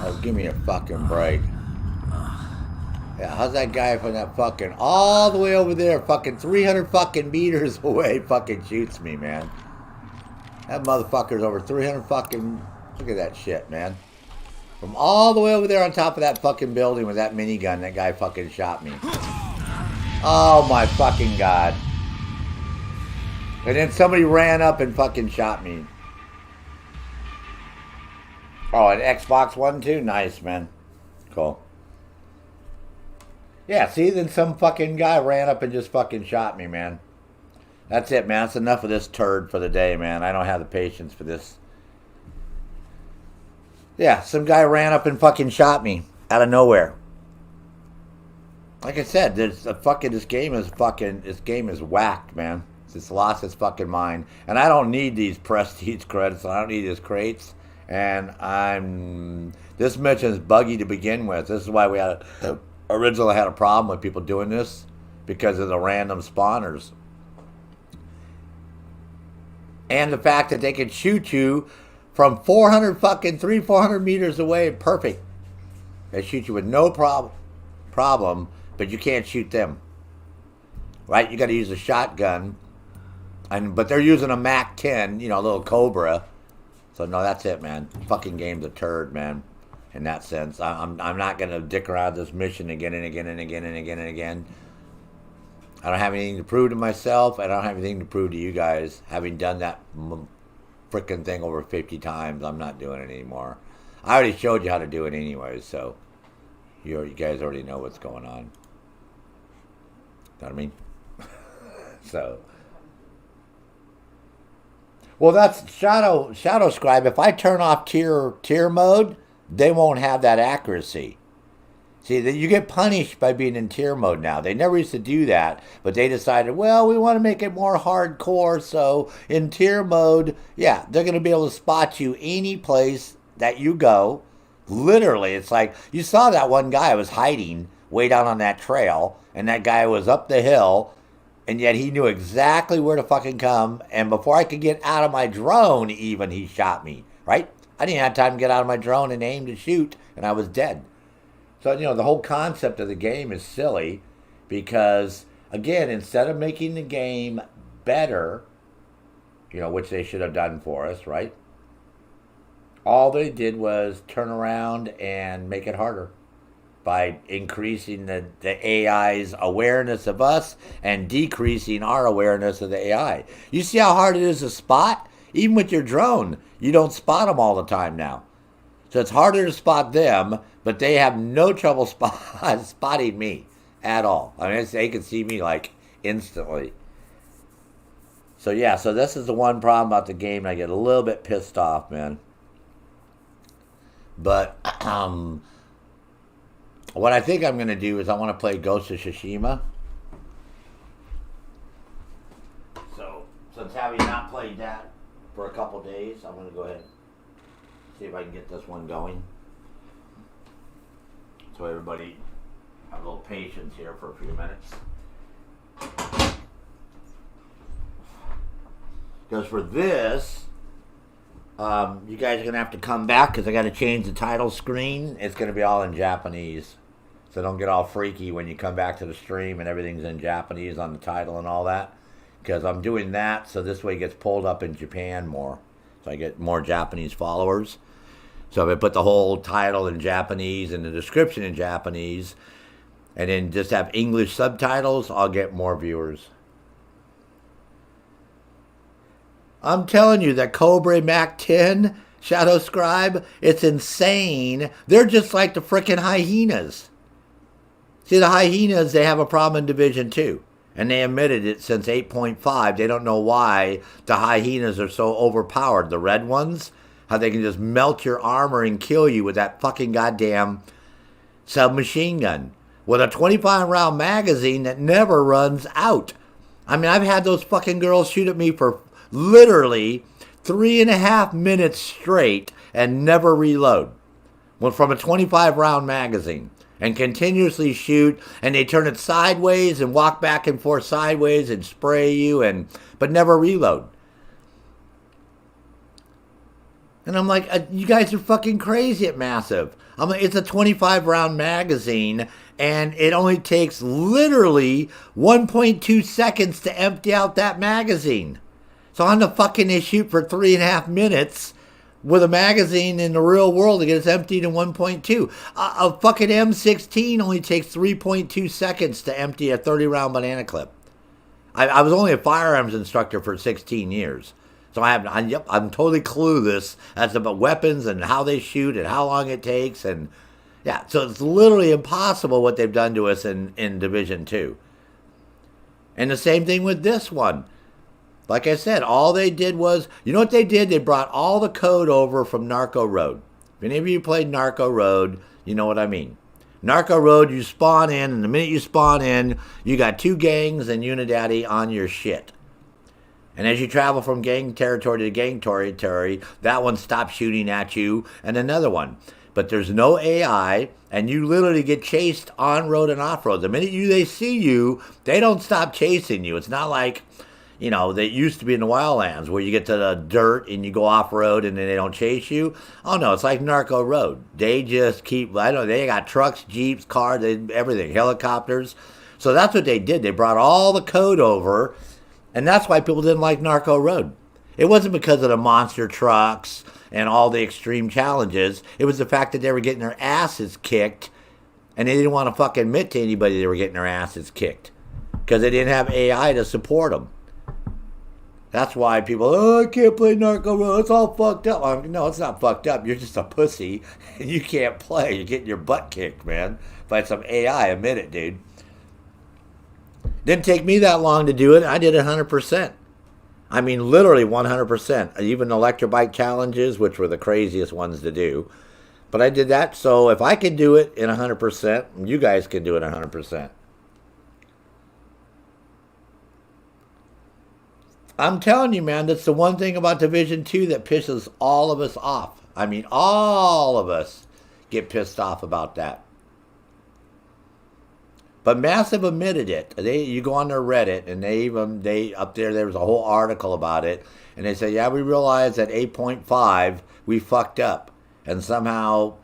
Oh, give me a fucking break. Yeah, how's that guy from that fucking all the way over there, fucking 300 fucking meters away, fucking shoots me, man. That motherfucker's over 300 fucking. Look at that shit, man. From all the way over there on top of that fucking building with that minigun, that guy fucking shot me. Oh my fucking god. And then somebody ran up and fucking shot me. Oh, an Xbox One too? Nice, man. Cool. Yeah, see, then some fucking guy ran up and just fucking shot me, man. That's it, man. That's enough of this turd for the day, man. I don't have the patience for this. Yeah, some guy ran up and fucking shot me out of nowhere. Like I said, this game is whacked, man. It's lost its fucking mind. And I don't need these prestige credits. I don't need these crates. And this mission is buggy to begin with. This is why we originally had a problem with people doing this, because of the random spawners. And the fact that they can shoot you from 400 meters away, perfect. They shoot you with no problem, but you can't shoot them. Right? You got to use a shotgun, but they're using a Mac 10, a little Cobra. So no, that's it, man. Fucking game's a turd, man. In that sense, I'm not gonna dick around this mission again and again and again and again and again. I don't have anything to prove to myself. I don't have anything to prove to you guys, having done that freaking thing over 50 times. I'm not doing it anymore. I already showed you how to do it anyways, so you guys already know what's going on. Know what I mean? So, well, that's Shadow Scribe. If I turn off tier mode, they won't have that accuracy. See, you get punished by being in tier mode now. They never used to do that, but they decided, well, we want to make it more hardcore, so in tier mode, yeah, they're going to be able to spot you any place that you go. Literally, it's like, you saw that one guy was hiding way down on that trail, and that guy was up the hill, and yet he knew exactly where to fucking come, and before I could get out of my drone even, he shot me, right? I didn't have time to get out of my drone and aim to shoot, and I was dead. So, you know, the whole concept of the game is silly because, again, instead of making the game better, you know, which they should have done for us, right? All they did was turn around and make it harder by increasing the AI's awareness of us and decreasing our awareness of the AI. You see how hard it is to spot? Even with your drone, you don't spot them all the time now. So it's harder to spot them, but they have no trouble spotting me at all. I mean, they can see me like instantly. So yeah, so this is the one problem about the game. I get a little bit pissed off, man. But what I think I'm going to do is I want to play Ghost of Tsushima. So since having not played that for a couple days, I'm going to go ahead and see if I can get this one going. So everybody have a little patience here for a few minutes. Because for this, you guys are going to have to come back because I got to change the title screen. It's going to be all in Japanese. So don't get all freaky when you come back to the stream and everything's in Japanese on the title and all that. Because I'm doing that so this way it gets pulled up in Japan more. So I get more Japanese followers. So if I put the whole title in Japanese and the description in Japanese, and then just have English subtitles, I'll get more viewers. I'm telling you that Cobra Mac 10, Shadow Scribe, it's insane. They're just like the frickin' hyenas. See, the hyenas, they have a problem in Division 2. And they admitted it since 8.5. They don't know why the hyenas are so overpowered. The red ones, how they can just melt your armor and kill you with that fucking goddamn submachine gun. With a 25-round magazine that never runs out. I mean, I've had those fucking girls shoot at me for literally 3.5 minutes straight and never reload. Well, from a 25-round magazine. And continuously shoot, and they turn it sideways and walk back and forth sideways and spray you, but never reload. And I'm like, you guys are fucking crazy at Massive. I'm like, it's a 25-round magazine, and it only takes literally 1.2 seconds to empty out that magazine. So on the fucking they shoot for 3.5 minutes with a magazine in the real world, it gets emptied in 1.2. A fucking M16 only takes 3.2 seconds to empty a 30-round banana clip. I was only a firearms instructor for 16 years. So I'm totally clueless as to weapons and how they shoot and how long it takes. And yeah, so it's literally impossible what they've done to us in Division 2. And the same thing with this one. Like I said, all they did was, you know what they did? They brought all the code over from Narco Road. If any of you played Narco Road, you know what I mean. Narco Road, you spawn in, and the minute you spawn in, you got 2 gangs and Unidaddy on your shit. And as you travel from gang territory to gang territory, that one stops shooting at you, and another one. But there's no AI, and you literally get chased on-road and off-road. The minute they see you, they don't stop chasing you. It's not like, you know, they used to be in the wildlands where you get to the dirt and you go off-road and then they don't chase you. Oh, no, it's like Narco Road. They just keep, they got trucks, jeeps, cars, everything, helicopters. So that's what they did. They brought all the code over, and that's why people didn't like Narco Road. It wasn't because of the monster trucks and all the extreme challenges. It was the fact that they were getting their asses kicked, and they didn't want to fucking admit to anybody they were getting their asses kicked because they didn't have AI to support them. That's why people, oh, I can't play Narco Road. It's all fucked up. No, it's not fucked up. You're just a pussy, and you can't play. You're getting your butt kicked, man, by some AI. Admit it, dude. Didn't take me that long to do it. I did it 100%. I mean, literally 100%. Even electrobike challenges, which were the craziest ones to do. But I did that. So if I can do it in 100%, you guys can do it 100%. I'm telling you, man, that's the one thing about Division 2 that pisses all of us off. I mean, all of us get pissed off about that. But Massive admitted it. You go on their Reddit, and they up there was a whole article about it, and they say, yeah, we realized at 8.5 we fucked up, and somehow,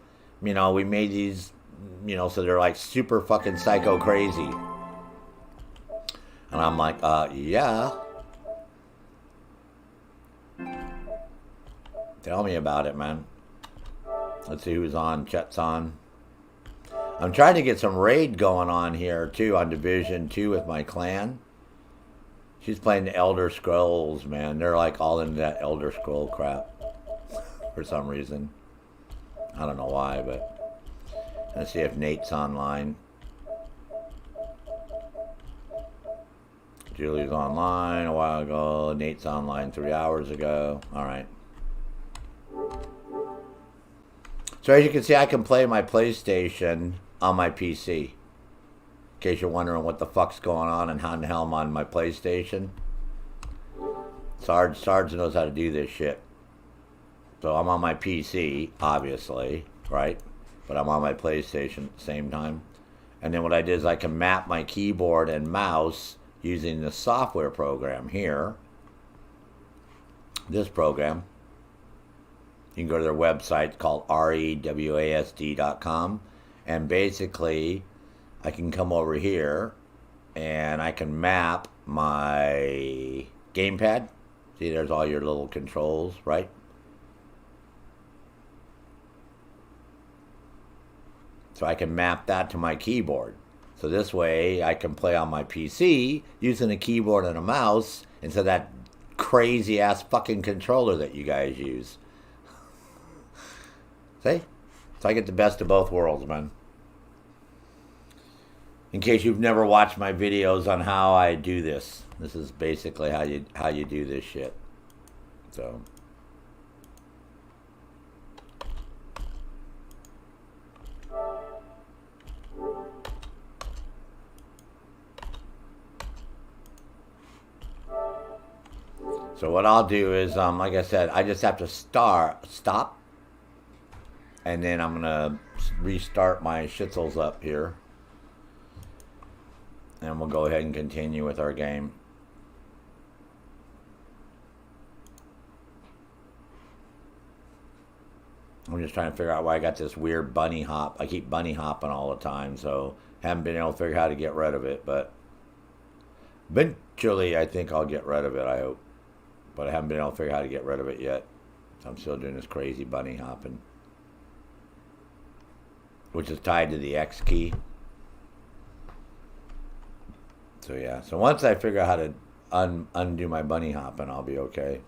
we made these, so they're like super fucking psycho crazy. And I'm like, yeah. Tell me about it, man. Let's see who's on. Chet's on. I'm trying to get some raid going on here, too, on Division 2 with my clan. She's playing the Elder Scrolls, man. They're like all into that Elder Scroll crap for some reason. I don't know why, but let's see if Nate's online. Julie's online a while ago. Nate's online 3 hours ago. All right. So as you can see, I can play my PlayStation on my PC. In case you're wondering what the fuck's going on and how in the hell I'm on my PlayStation. Sarge knows how to do this shit. So I'm on my PC, obviously, right? But I'm on my PlayStation at the same time. And then what I did is I can map my keyboard and mouse using the software program here. This program. You can go to their website called rewasd.com, and basically I can come over here and I can map my gamepad. See, there's all your little controls, right? So I can map that to my keyboard. So this way I can play on my PC using a keyboard and a mouse instead of that crazy ass fucking controller that you guys use. See? So I get the best of both worlds, man. In case you've never watched my videos on how I do this, this is basically how you do this shit. So what I'll do is, like I said, I just have to stop. And then I'm going to restart my shizzles up here. And we'll go ahead and continue with our game. I'm just trying to figure out why I got this weird bunny hop. I keep bunny hopping all the time, so haven't been able to figure out how to get rid of it. But eventually, I think I'll get rid of it, I hope. But I haven't been able to figure out how to get rid of it yet. So I'm still doing this crazy bunny hopping, which is tied to the X key. So yeah, so once I figure out how to undo my bunny hopping, I'll be okay.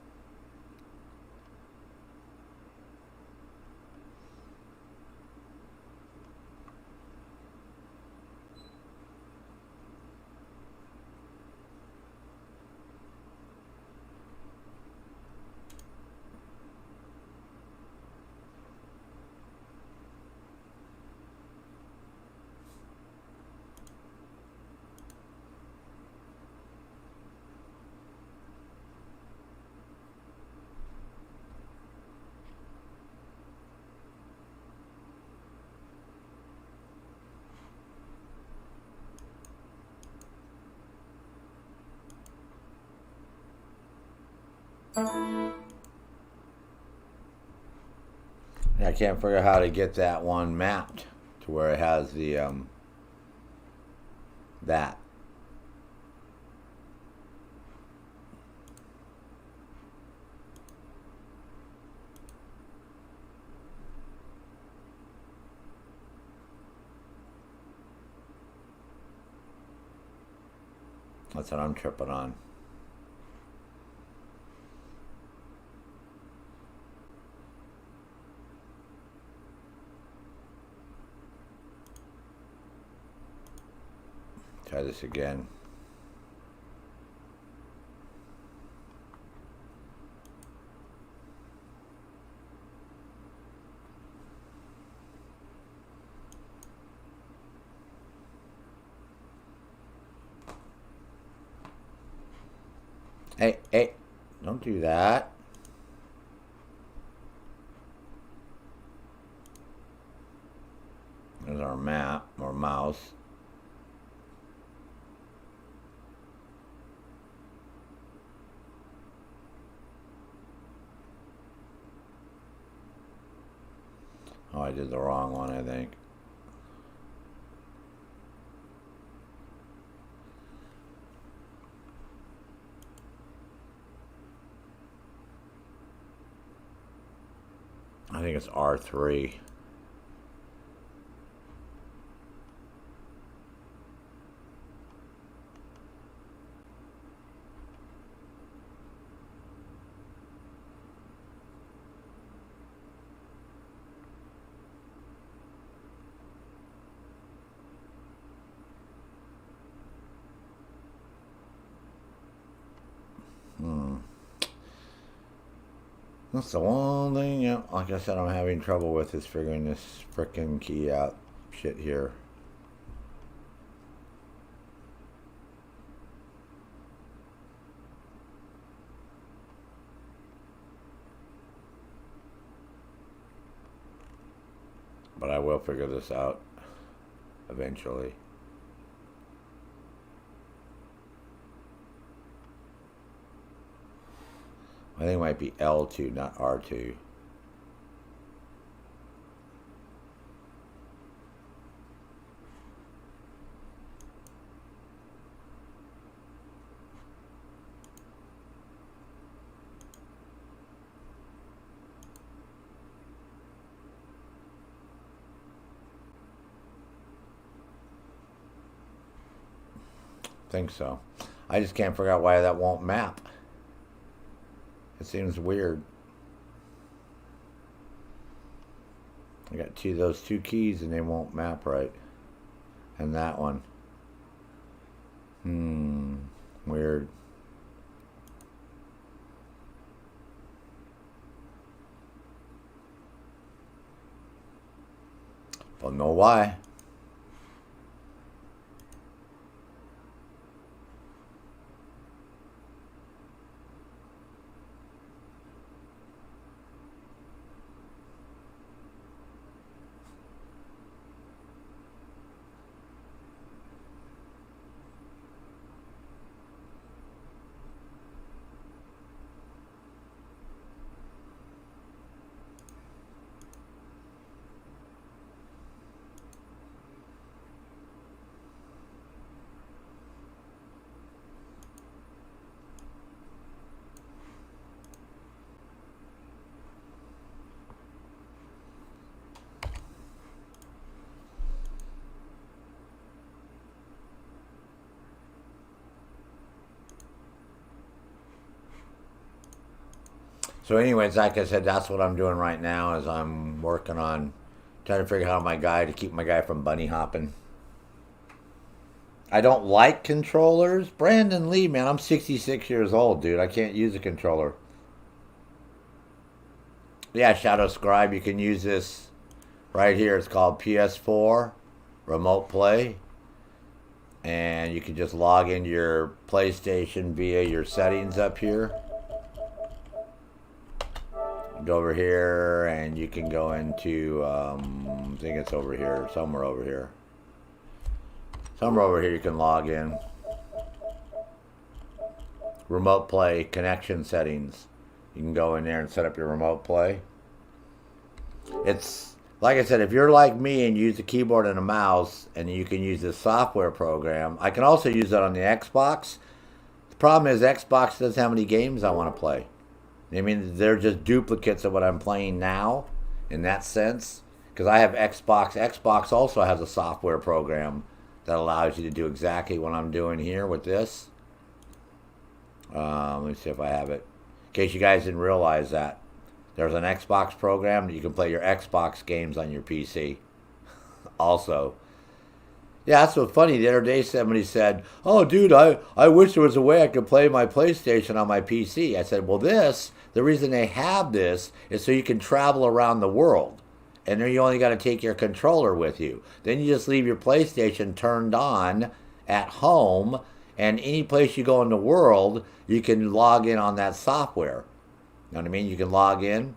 I can't figure out how to get that one mapped to where it has the that. That's what I'm tripping on. this again. Hey, hey, don't do that. There's our map, or mouse. Oh, I did the wrong one, I think. I think it's R3. That's the one thing, yeah, like I said, I'm having trouble with is figuring this frickin' key out shit here. But I will figure this out eventually. I think it might be L2, not R2. Think so. I just can't figure out why that won't map. It seems weird. I got those two keys and they won't map right. And that one. Weird. Don't know why. So anyways, like I said, that's what I'm doing right now is I'm working on trying to figure out to keep my guy from bunny hopping. I don't like controllers. Brandon Lee, man, I'm 66 years old, dude. I can't use a controller. Yeah, Shadow Scribe, you can use this right here. It's called PS4 Remote Play. And you can just log into your PlayStation via your settings up here. Go over here and you can go into I think it's over here, somewhere over here you can log in. Remote play connection settings, you can go in there and set up your remote play. It's like I said, if you're like me and use a keyboard and a mouse and you can use this software program, I can also use that on the Xbox. The problem is Xbox doesn't have any games I want to play. I mean, they're just duplicates of what I'm playing now, in that sense. Because I have Xbox. Xbox also has a software program that allows you to do exactly what I'm doing here with this. Let me see if I have it. In case you guys didn't realize that. There's an Xbox program that you can play your Xbox games on your PC. Also. Yeah, that's so funny. The other day somebody said, "Oh, dude, I wish there was a way I could play my PlayStation on my PC." I said, "Well, the reason they have this is so you can travel around the world. And then you only got to take your controller with you. Then you just leave your PlayStation turned on at home, and any place you go in the world, you can log in on that software. You know what I mean? You can log in.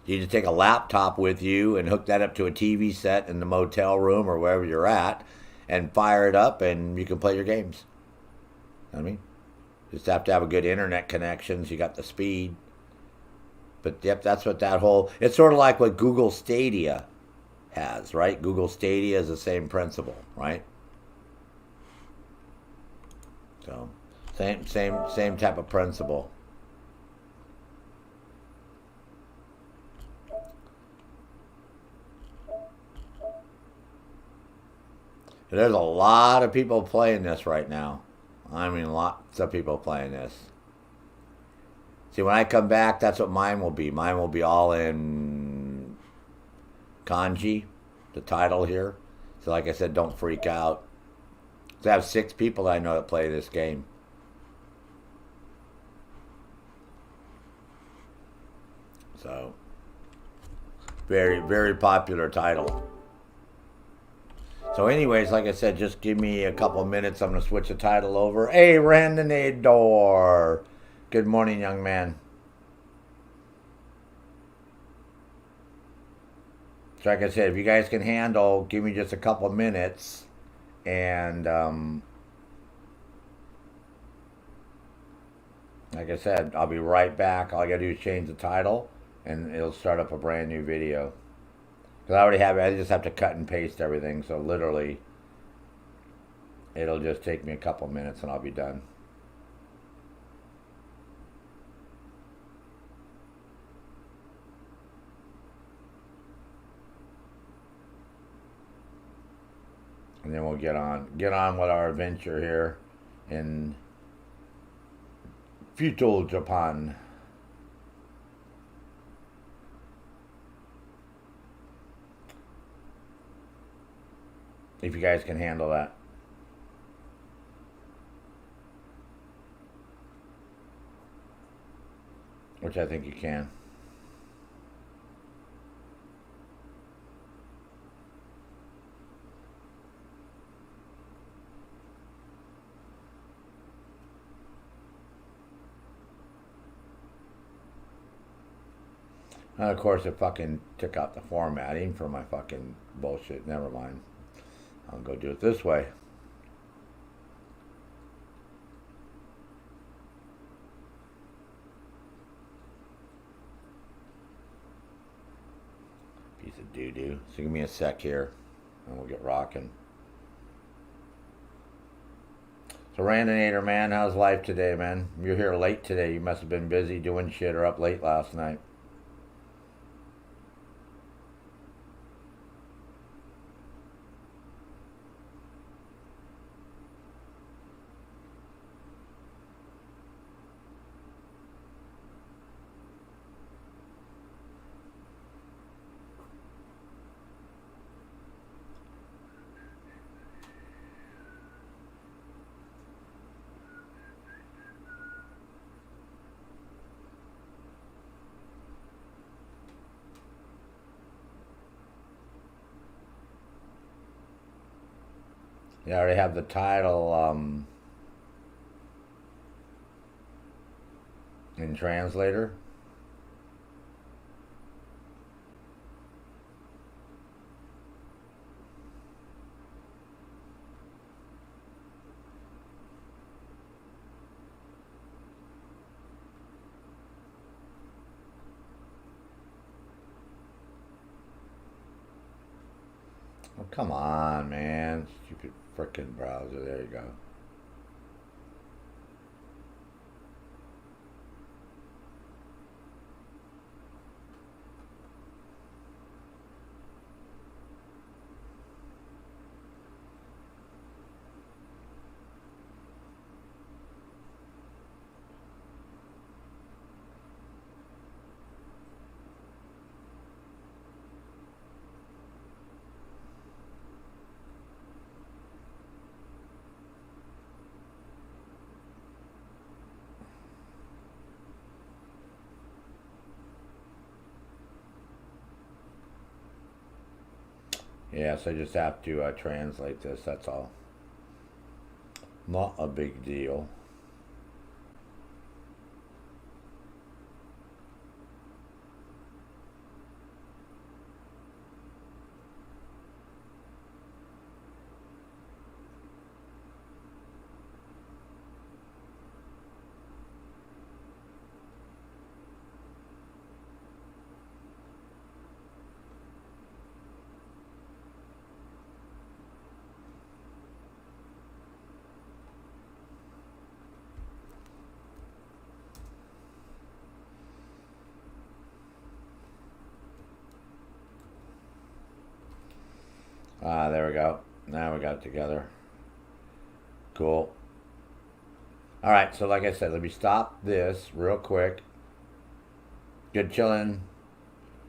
You just take a laptop with you and hook that up to a TV set in the motel room or wherever you're at and fire it up, and you can play your games. You know what I mean? Just have to have a good internet connection so you got the speed. But yep, that's what that whole... It's sort of like what Google Stadia has, right? Google Stadia is the same principle, right? So, same type of principle. There's a lot of people playing this right now. I mean, lots of people playing this. See, when I come back, that's what mine will be. Mine will be all in kanji, the title here. So like I said, don't freak out. So I have 6 people that I know that play this game. So, very, very popular title. So anyways, like I said, just give me a couple minutes. I'm going to switch the title over. Hey, Randonador. Good morning, young man. So like I said, if you guys can handle, give me just a couple minutes. And like I said, I'll be right back. All I got to do is change the title, and it'll start up a brand new video. Because I already have it. I just have to cut and paste everything. So literally, it'll just take me a couple minutes, and I'll be done. And then we'll get on with our adventure here in feudal Japan. If you guys can handle that. Which I think you can. And of course, it fucking took out the formatting for my fucking bullshit. Never mind. I'll go do it this way. Piece of doo-doo. So give me a sec here, and we'll get rocking. So Randonator, man, how's life today, man? You're here late today. You must have been busy doing shit or up late last night. Yeah, I already have the title in translator. Oh, come on, man. Stupid frickin' browser. There you go. Yes, I just have to translate this, that's all. Not a big deal. There we go. Now we got it together. Cool. Alright, so like I said, let me stop this real quick. Good chilling.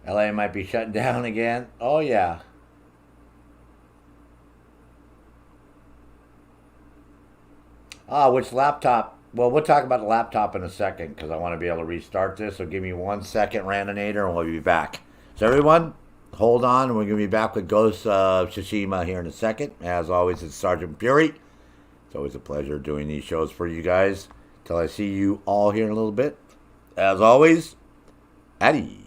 LA might be shutting down again. Oh, yeah. Which laptop? Well, we'll talk about the laptop in a second because I want to be able to restart this. So give me 1 second, Randinator, and we'll be back. So everyone, hold on. We're going to be back with Ghost of Tsushima here in a second. As always, it's Sergeant Fury. It's always a pleasure doing these shows for you guys. Till I see you all here in a little bit. As always, at ease.